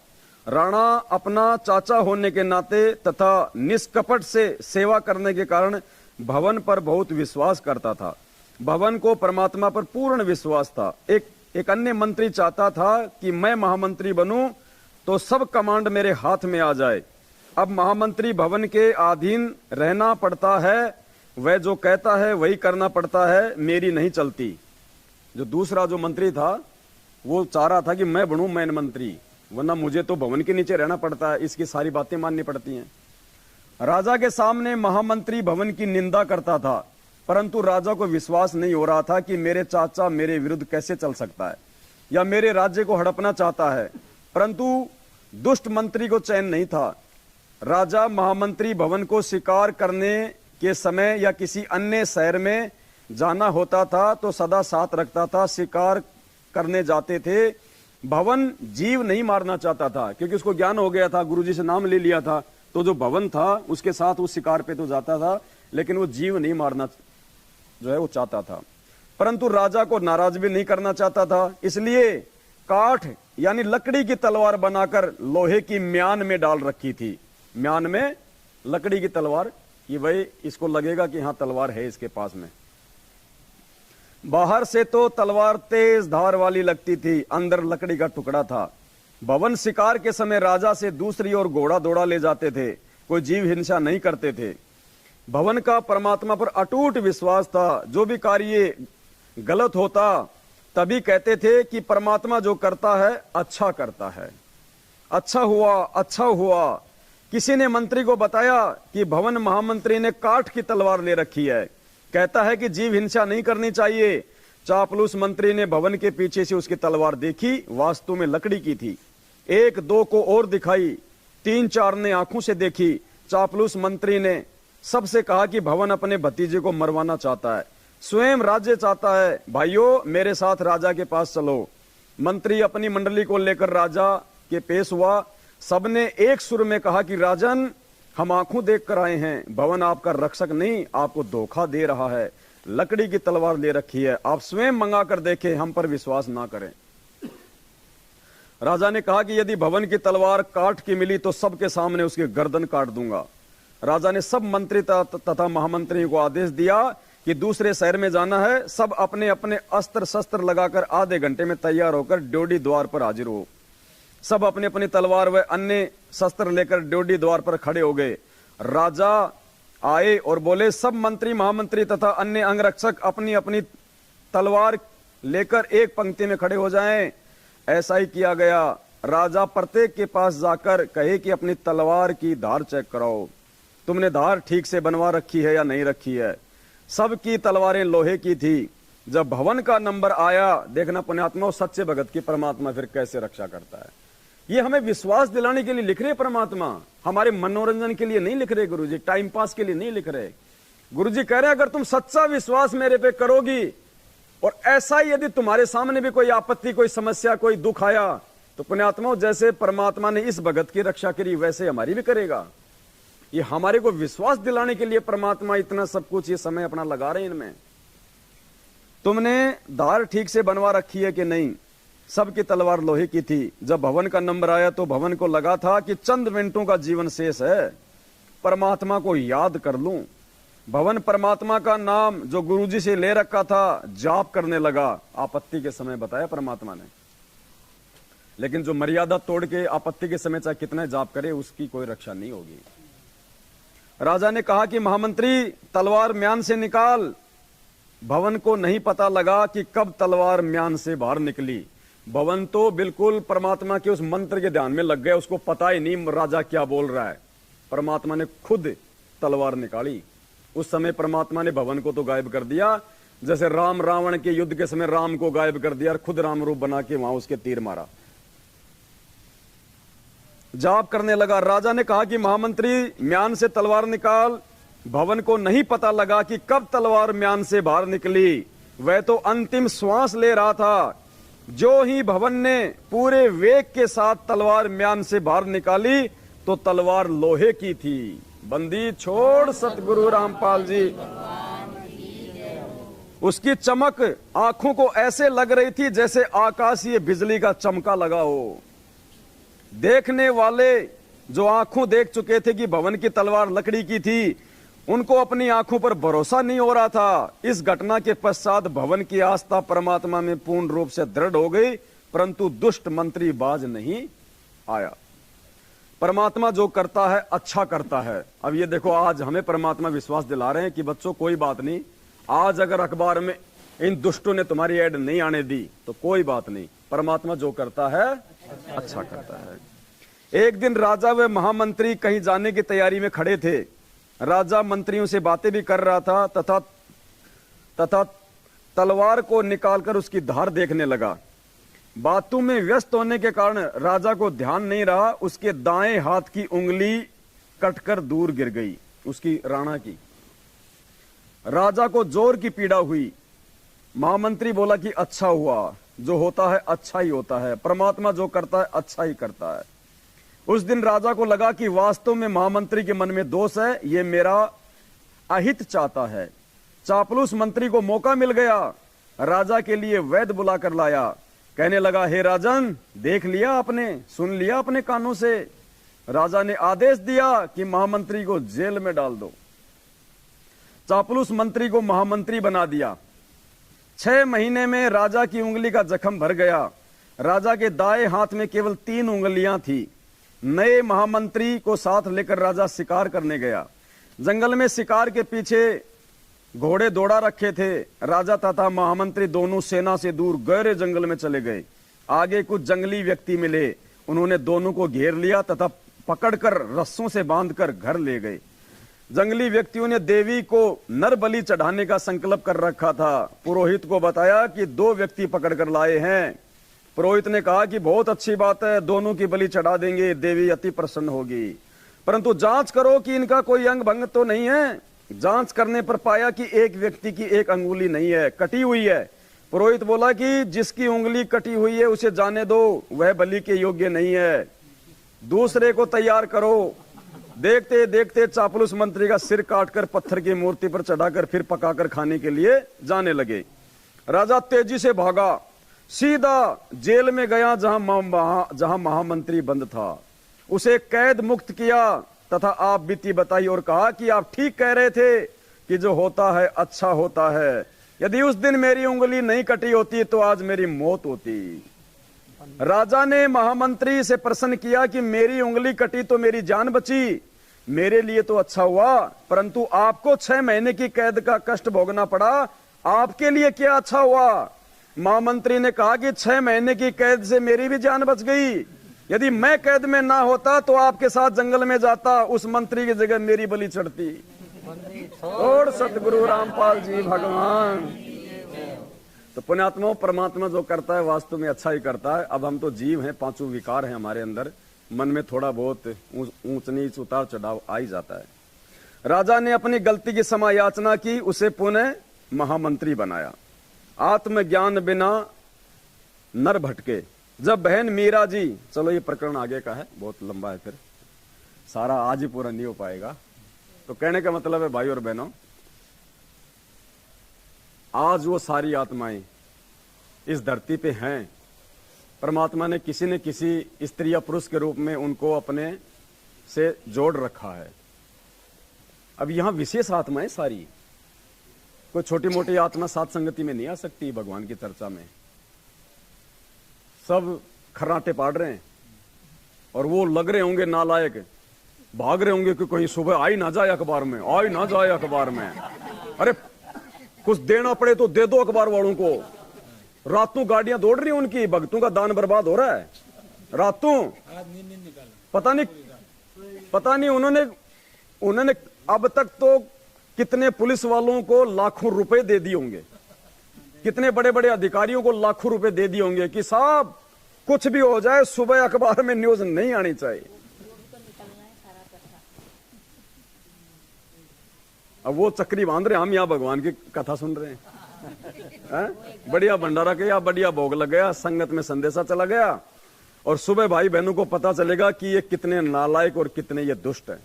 राणा अपना चाचा होने के नाते तथा निष्कपट से सेवा करने के कारण भवन पर बहुत विश्वास करता था। भवन को परमात्मा पर पूर्ण विश्वास था। एक अन्य मंत्री चाहता था कि मैं महामंत्री बनूं तो सब कमांड मेरे हाथ में आ जाए। अब महामंत्री भवन के अधीन रहना पड़ता है, वह जो कहता है वही करना पड़ता है, मेरी नहीं चलती। जो दूसरा जो मंत्री था वो चाह रहा था कि मैं बनूं मैन मंत्री, वरना मुझे तो भवन के नीचे रहना पड़ता है, इसकी सारी बातें माननी पड़ती हैं। राजा के सामने महामंत्री भवन की निंदा करता था, परंतु राजा को विश्वास नहीं हो रहा था कि मेरे चाचा मेरे विरुद्ध कैसे चल सकता है या मेरे राज्य को हड़पना चाहता है। परंतु दुष्ट मंत्री को चैन नहीं था। राजा महामंत्री भवन को शिकार करने के समय या किसी अन्य शहर में जाना होता था तो सदा साथ रखता था। शिकार करने जाते थे, भवन जीव नहीं मारना चाहता था, क्योंकि उसको ज्ञान हो गया था, गुरुजी से नाम ले लिया था, तो जो भवन था उसके साथ उस शिकार पे तो जाता था, लेकिन वो जीव नहीं मारना जो है वो चाहता था। परंतु राजा को नाराज भी नहीं करना चाहता था, इसलिए काठ यानी लकड़ी की तलवार बनाकर लोहे की म्यान में डाल रखी थी। म्यान में लकड़ी की तलवार, कि भाई इसको लगेगा कि हाँ तलवार है इसके पास में। बाहर से तो तलवार तेज धार वाली लगती थी, अंदर लकड़ी का टुकड़ा था। भवन शिकार के समय राजा से दूसरी ओर घोड़ा दौड़ा ले जाते थे, कोई जीव हिंसा नहीं करते थे। भवन का परमात्मा पर अटूट विश्वास था। जो भी कार्य गलत होता तभी कहते थे कि परमात्मा जो करता है अच्छा करता है, अच्छा हुआ, अच्छा हुआ। किसी ने मंत्री को बताया कि भवन महामंत्री ने काठ की तलवार ले रखी है, कहता है कि जीव हिंसा नहीं करनी चाहिए। चापलूस मंत्री ने भवन के पीछे से उसकी तलवार देखी, वास्तव में लकड़ी की थी। 1-2 को और दिखाई, 3-4 ने आंखों से देखी। चापलूस मंत्री ने सबसे कहा कि भवन अपने भतीजे को मरवाना चाहता है, स्वयं राज्य चाहता है, भाइयों मेरे साथ राजा के पास चलो। मंत्री अपनी मंडली को लेकर राजा के पेश हुआ। सबने एक सुर में कहा कि राजन, हम आंखों देख कर आए हैं, भवन आपका रक्षक नहीं, आपको धोखा दे रहा है, लकड़ी की तलवार ले रखी है, आप स्वयं मंगा कर देखें, हम पर विश्वास ना करें। राजा ने कहा कि यदि भवन की तलवार काठ की मिली तो सबके सामने उसकी गर्दन काट दूंगा। राजा ने सब मंत्री तथा महामंत्रियों को आदेश दिया कि दूसरे शहर में जाना है, सब अपने अपने अस्त्र शस्त्र लगाकर आधे घंटे में तैयार होकर ड्योढ़ी द्वार पर हाजिर हो। सब अपने अपनी तलवार व अन्य शस्त्र लेकर ड्योढ़ी द्वार पर खड़े हो गए। राजा आए और बोले, सब मंत्री महामंत्री तथा अन्य अंगरक्षक अपनी अपनी तलवार लेकर एक पंक्ति में खड़े हो जाएं। ऐसा ही किया गया। राजा प्रत्येक के पास जाकर कहे कि अपनी तलवार की धार चेक कराओ, तुमने धार ठीक से बनवा रखी है या नहीं रखी है। सबकी तलवारें लोहे की थी। जब भवन का नंबर आया, देखना पुण्यात्मा सच्चे भगत की परमात्मा फिर कैसे रक्षा करता है। ये हमें विश्वास दिलाने के लिए लिख रहे परमात्मा, हमारे मनोरंजन के लिए नहीं लिख रहे गुरुजी, टाइम पास के लिए नहीं लिख रहे। गुरुजी कह रहे हैं अगर तुम सच्चा विश्वास मेरे पे करोगी और ऐसा ही यदि तुम्हारे सामने भी कोई आपत्ति, कोई समस्या, कोई दुख आया, तो पुण्यात्मा जैसे परमात्मा ने इस भगत की रक्षा करी वैसे हमारी भी करेगा। ये हमारे को विश्वास दिलाने के लिए परमात्मा इतना सब कुछ ये समय अपना लगा रहे हैं इनमें। तुमने धार ठीक से बनवा रखी है कि नहीं। सबकी तलवार लोहे की थी। जब भवन का नंबर आया तो भवन को लगा था कि चंद मिनटों का जीवन शेष है, परमात्मा को याद कर लूं। भवन परमात्मा का नाम जो गुरुजी से ले रखा था जाप करने लगा। आपत्ति के समय बताया परमात्मा ने, लेकिन जो मर्यादा तोड़ के आपत्ति के समय चाहे कितना जाप करे उसकी कोई रक्षा नहीं होगी। राजा ने कहा कि महामंत्री तलवार म्यान से निकाल। भवन को नहीं पता लगा कि कब तलवार म्यान से बाहर निकली। भवन तो बिल्कुल परमात्मा के उस मंत्र के ध्यान में लग गया, उसको पता ही नहीं राजा क्या बोल रहा है। परमात्मा ने खुद तलवार निकाली। उस समय परमात्मा ने भवन को तो गायब कर दिया, जैसे राम रावण के युद्ध के समय राम को गायब कर दिया और खुद राम रूप बना के वहां उसके तीर मारा। जाप करने लगा। राजा ने कहा कि महामंत्री म्यान से तलवार निकाल। भवन को नहीं पता लगा कि कब तलवार म्यान से बाहर निकली। वह तो अंतिम श्वास ले रहा था। जो ही भवन ने पूरे वेग के साथ तलवार म्यान से बाहर निकाली तो तलवार लोहे की थी। बंदी छोड़ सतगुरु रामपाल जी। उसकी चमक आंखों को ऐसे लग रही थी जैसे आकाशीय बिजली का चमका लगा हो। देखने वाले जो आंखों देख चुके थे कि भवन की तलवार लकड़ी की थी, उनको अपनी आंखों पर भरोसा नहीं हो रहा था। इस घटना के पश्चात भवन की आस्था परमात्मा में पूर्ण रूप से दृढ़ हो गई, परंतु दुष्ट मंत्री बाज नहीं आया। परमात्मा जो करता है अच्छा करता है। अब ये देखो, आज हमें परमात्मा विश्वास दिला रहे हैं कि बच्चों कोई बात नहीं, आज अगर अखबार में इन दुष्टों ने तुम्हारी ऐड नहीं आने दी तो कोई बात नहीं, परमात्मा जो करता है अच्छा करता है। एक दिन राजा व महामंत्री कहीं जाने की तैयारी में खड़े थे। राजा मंत्रियों से बातें भी कर रहा था तथा तलवार को निकालकर उसकी धार देखने लगा। बातों में व्यस्त होने के कारण राजा को ध्यान नहीं रहा, उसके दाएं हाथ की उंगली कटकर दूर गिर गई, उसकी राणा की। राजा को जोर की पीड़ा हुई। महामंत्री बोला कि अच्छा हुआ, जो होता है अच्छा ही होता है, परमात्मा जो करता है अच्छा ही करता है। उस दिन राजा को लगा कि वास्तव में महामंत्री के मन में दोष है, ये मेरा अहित चाहता है। चापलूस मंत्री को मौका मिल गया। राजा के लिए वैद्य बुला कर लाया। कहने लगा, हे राजन, देख लिया आपने, सुन लिया अपने कानों से। राजा ने आदेश दिया कि महामंत्री को जेल में डाल दो। चापलूस मंत्री को महामंत्री बना दिया। 6 महीने में राजा की उंगली का जख्म भर गया। राजा के दाएं हाथ में केवल 3 उंगलियां थी। नए महामंत्री को साथ लेकर राजा शिकार करने गया। जंगल में शिकार के पीछे घोड़े दौड़ा रखे थे। राजा तथा महामंत्री दोनों सेना से दूर गहरे जंगल में चले गए। आगे कुछ जंगली व्यक्ति मिले, उन्होंने दोनों को घेर लिया तथा पकड़कर रस्सों से बांधकर घर ले गए। जंगली व्यक्तियों ने देवी को नर बलि चढ़ाने का संकल्प कर रखा था। पुरोहित को बताया कि 2 व्यक्ति पकड़कर लाए हैं। पुरोहित ने कहा कि बहुत अच्छी बात है, दोनों की बलि चढ़ा देंगे, देवी अति प्रसन्न होगी, परंतु जांच करो कि इनका कोई अंग भंग तो नहीं है। जांच करने पर पाया कि एक व्यक्ति की एक अंगुली नहीं है, कटी हुई है। पुरोहित बोला कि जिसकी उंगली कटी हुई है उसे जाने दो, वह बलि के योग्य नहीं है, दूसरे को तैयार करो। देखते देखते चापलूस मंत्री का सिर काटकर पत्थर की मूर्ति पर चढ़ाकर फिर पकाकर खाने के लिए जाने लगे। राजा तेजी से भागा, सीधा जेल में गया जहां महामंत्री बंद था। उसे कैद मुक्त किया तथा आप बीती बताई और कहा कि आप ठीक कह रहे थे कि जो होता है अच्छा होता है। यदि उस दिन मेरी उंगली नहीं कटी होती तो आज मेरी मौत होती। राजा ने महामंत्री से प्रश्न किया कि मेरी उंगली कटी तो मेरी जान बची, मेरे लिए तो अच्छा हुआ, परंतु आपको 6 महीने की कैद का कष्ट भोगना पड़ा आपके लिए क्या अच्छा हुआ? महामंत्री ने कहा कि 6 महीने की कैद से मेरी भी जान बच गई। यदि मैं कैद में ना होता तो आपके साथ जंगल में जाता, उस मंत्री की जगह मेरी बलि चढ़ती। और सतगुरु रामपाल जी भगवान। तो पुण्यात्माओं, परमात्मा जो करता है वास्तव में अच्छा ही करता है। अब हम तो जीव हैं, 5 विकार हैं हमारे अंदर, मन में थोड़ा बहुत ऊंच नीच उतार चढ़ाव आ ही जाता है। राजा ने अपनी गलती की समायाचना की, उसे पुनः महामंत्री बनाया। आत्मज्ञान बिना नर भटके। जब बहन मीरा जी, चलो ये प्रकरण आगे का है, बहुत लंबा है, फिर सारा आज ही पूरा नहीं हो पाएगा। तो कहने का मतलब है भाई और बहनों, आज वो सारी आत्माएं इस धरती पे हैं। परमात्मा ने किसी स्त्री या पुरुष के रूप में उनको अपने से जोड़ रखा है। अब यहां विशेष आत्माएं सारी, कोई छोटी मोटी आत्मा सात संगति में नहीं आ सकती भगवान की चर्चा में। सब खर्राटे पाड़ रहे हैं और वो लग रहे होंगे नालायक, भाग रहे होंगे कि कहीं सुबह आई ना जाए अखबार में, आई ना जाए अखबार में। अरे कुछ देना पड़े तो दे दो अखबार वालों को। रातों गाड़ियां दौड़ रही हैं उनकी, भक्तों का दान बर्बाद हो रहा है रातों। पता नहीं उन्होंने अब तक तो कितने पुलिस वालों को लाखों रुपए दे दिए होंगे, कितने बड़े बड़े अधिकारियों को लाखों रुपए दे दिए होंगे कि साहब कुछ भी हो जाए सुबह अखबार में न्यूज नहीं आनी चाहिए। अब वो चक्री बांध रहे, हम यहाँ भगवान की कथा सुन रहे हैं। बढ़िया भंडारा किया, बढ़िया भोग लग गया, संगत में संदेशा चला गया, और सुबह भाई बहनों को पता चलेगा कि ये कितने नालायक और कितने ये दुष्ट हैं।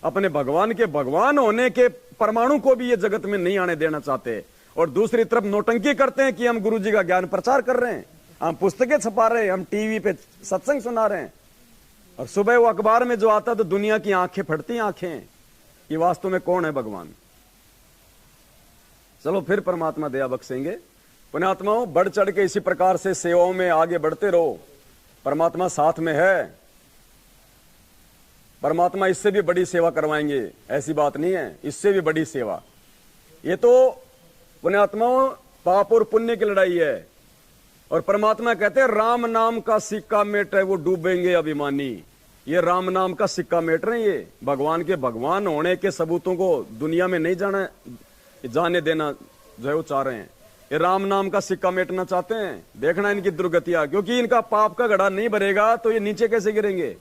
अपने भगवान के भगवान होने के परमाणु को भी ये जगत में नहीं आने देना चाहते, और दूसरी तरफ नौटंकी करते हैं कि हम गुरु जी का ज्ञान प्रचार कर रहे हैं, हम पुस्तकें छपा रहे हैं, हम टीवी पे सत्संग सुना रहे हैं, और सुबह वो अखबार में जो आता तो दुनिया की आंखें फटती आंखें कि वास्तव में कौन है भगवान। चलो फिर परमात्मा दया बख्शेंगे। पुण्यात्माओं, बढ़ चढ़ के इसी प्रकार से सेवाओं में आगे बढ़ते रहो, परमात्मा साथ में है। परमात्मा इससे भी बड़ी सेवा करवाएंगे, ऐसी बात नहीं है, इससे भी बड़ी सेवा। ये तो पुण्यात्माओं पाप और पुण्य की लड़ाई है, और परमात्मा कहते हैं राम नाम का सिक्का मेट है वो डूबेंगे अभिमानी। ये राम नाम का सिक्का मेट रहे हैं, ये भगवान के भगवान होने के सबूतों को दुनिया में नहीं जाने देना जो है वो चाह रहे हैं। ये राम नाम का सिक्का मेटना चाहते हैं। देखना इनकी दुर्गतियां, क्योंकि इनका पाप का घड़ा नहीं भरेगा तो ये नीचे कैसे गिरेंगे।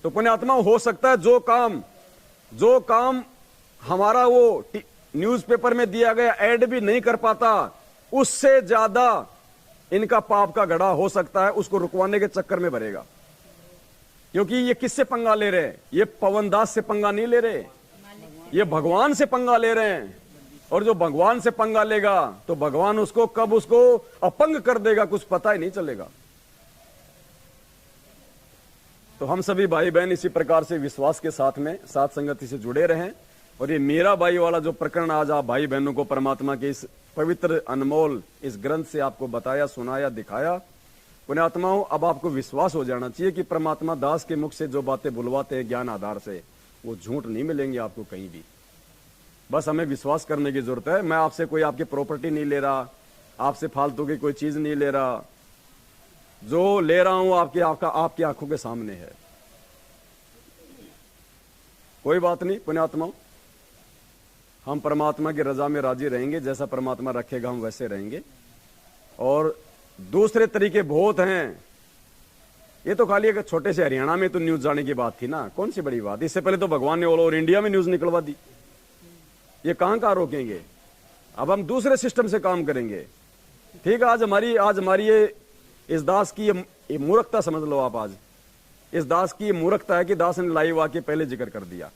तो पुण्यात्मा, हो सकता है जो काम हमारा वो न्यूज़पेपर में दिया गया ऐड भी नहीं कर पाता, उससे ज्यादा इनका पाप का घड़ा हो सकता है उसको रुकवाने के चक्कर में भरेगा। क्योंकि ये किससे पंगा ले रहे हैं? ये पवन दास से पंगा नहीं ले रहे, ये भगवान से पंगा ले रहे हैं। और जो भगवान से पंगा लेगा तो भगवान उसको कब उसको अपंग कर देगा कुछ पता ही नहीं चलेगा। तो हम सभी भाई बहन इसी प्रकार से विश्वास के साथ में साथ संगति से जुड़े रहें। और ये मीरा बाई वाला जो प्रकरण आज आप भाई बहनों को परमात्मा के इस पवित्र अनमोल इस ग्रंथ से आपको बताया, सुनाया, दिखाया, पुण्यात्माओं अब आपको विश्वास हो जाना चाहिए कि परमात्मा दास के मुख से जो बातें बुलवाते हैं ज्ञान आधार से, वो झूठ नहीं मिलेंगे आपको कहीं भी। बस हमें विश्वास करने की जरूरत है। मैं आपसे कोई आपकी प्रॉपर्टी नहीं ले रहा, आपसे फालतू की कोई चीज नहीं ले रहा, जो ले रहा हूं आपकी आंखों के सामने है। कोई बात नहीं पुण्यात्माओं, हम परमात्मा की रजा में राजी रहेंगे, जैसा परमात्मा रखेगा हम वैसे रहेंगे। और दूसरे तरीके बहुत हैं। ये तो खाली एक छोटे से हरियाणा में तो न्यूज जाने की बात थी ना, कौन सी बड़ी बात। इससे पहले तो भगवान ने ऑल ओवर इंडिया में न्यूज निकलवा दी। ये कहां रोकेंगे। अब हम दूसरे सिस्टम से काम करेंगे। ठीक है, आज हमारी ये इस दास की ये मूर्खता समझ लो आप। आज इस दास की ये मूर्खता है कि दास ने लाइव आके पहले जिक्र कर दिया,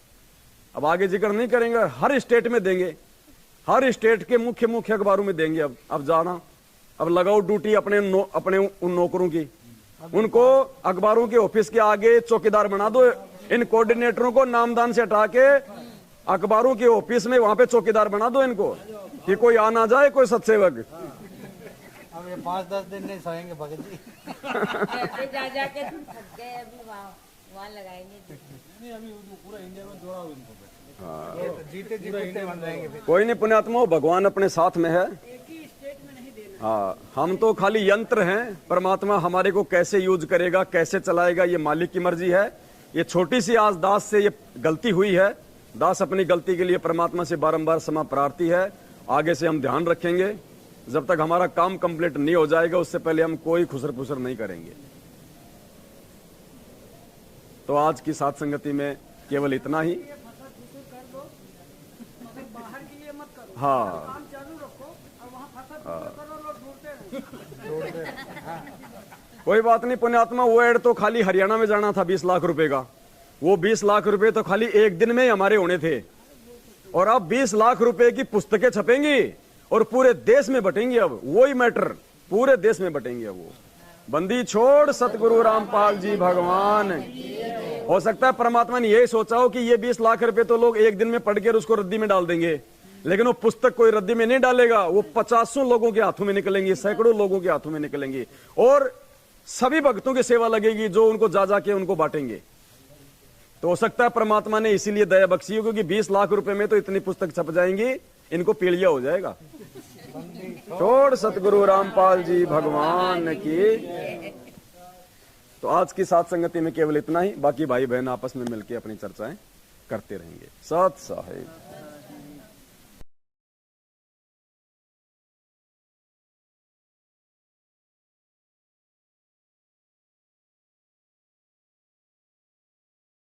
अब आगे जिक्र नहीं करेंगे। हर स्टेट में देंगे, हर स्टेट के मुख्य अखबारों में देंगे। अब जाना, अब लगाओ ड्यूटी अपने उन नौकरों की, उनको अखबारों के ऑफिस के आगे चौकीदार बना दो। इन कोऑर्डिनेटरों को नामदान से हटा के अखबारों के ऑफिस में वहां पे चौकीदार बना दो इनको, कि कोई आ ना जाए कोई सत्सेवक। अब ये 5-10 दिन नहीं सोएंगे भगत जी। जा के थक गए, अभी वहाँ लगाएंगे। नहीं, अभी पूरा इंडिया में जोड़ा हुआ इनको। ये तो जीते जी कुत्ते बन जाएंगे फिर। कोई नहीं पुण्यात्मा, भगवान अपने साथ में है। एक ही स्टेट में नहीं देना। हाँ, हम तो खाली यंत्र हैं, परमात्मा हमारे को कैसे यूज करेगा, कैसे चलाएगा, ये मालिक की मर्जी है। ये छोटी सी आज दास से ये गलती हुई है, दास अपनी गलती के लिए परमात्मा से बारंबार क्षमा प्रार्थी है। आगे से हम ध्यान रखेंगे, जब तक हमारा काम कंप्लीट नहीं हो जाएगा उससे पहले हम कोई खुसर फुसर नहीं करेंगे। तो आज की साथ संगति में केवल इतना ही। ये फसल फुसूर कर दो, मगर बाहर के लिए मत करो। हाँ, काम चालू रखो और वहाँ फसल फुसूर करो, लोग ढूंढते रहो। कोई बात नहीं पुण्यात्मा, वो एड तो खाली हरियाणा में जाना था 20 लाख रुपए का। वो 20 लाख रुपए तो खाली एक दिन में ही हमारे होने थे, और अब 20 लाख रुपए की पुस्तकें छपेंगी और पूरे देश में बटेंगी। अब वही मैटर पूरे देश में बटेंगे। अब वो बंदी छोड़ सतगुरु रामपाल जी भगवान। हो सकता है परमात्मा ने यही सोचा हो कि ये 20 लाख रुपए तो लोग एक दिन में पढ़ के उसको रद्दी में डाल देंगे, लेकिन वो पुस्तक कोई रद्दी में नहीं डालेगा। वो 50 लोगों के हाथों में निकलेंगी, सैकड़ों लोगों के हाथों में निकलेंगी, और सभी भक्तों की सेवा लगेगी जो उनको जा जाके उनको बांटेंगे। तो हो सकता है परमात्मा ने इसीलिए दया बख्शी हो, क्योंकि 20 लाख रुपए में तो इतनी पुस्तक छप जाएंगी, इनको पीलिया हो जाएगा। छोड़ सतगुरु रामपाल जी भगवान की। तो आज की साथ संगति में केवल इतना ही। बाकी भाई बहन आपस में मिलकर अपनी चर्चाएं करते रहेंगे। सत साहिब।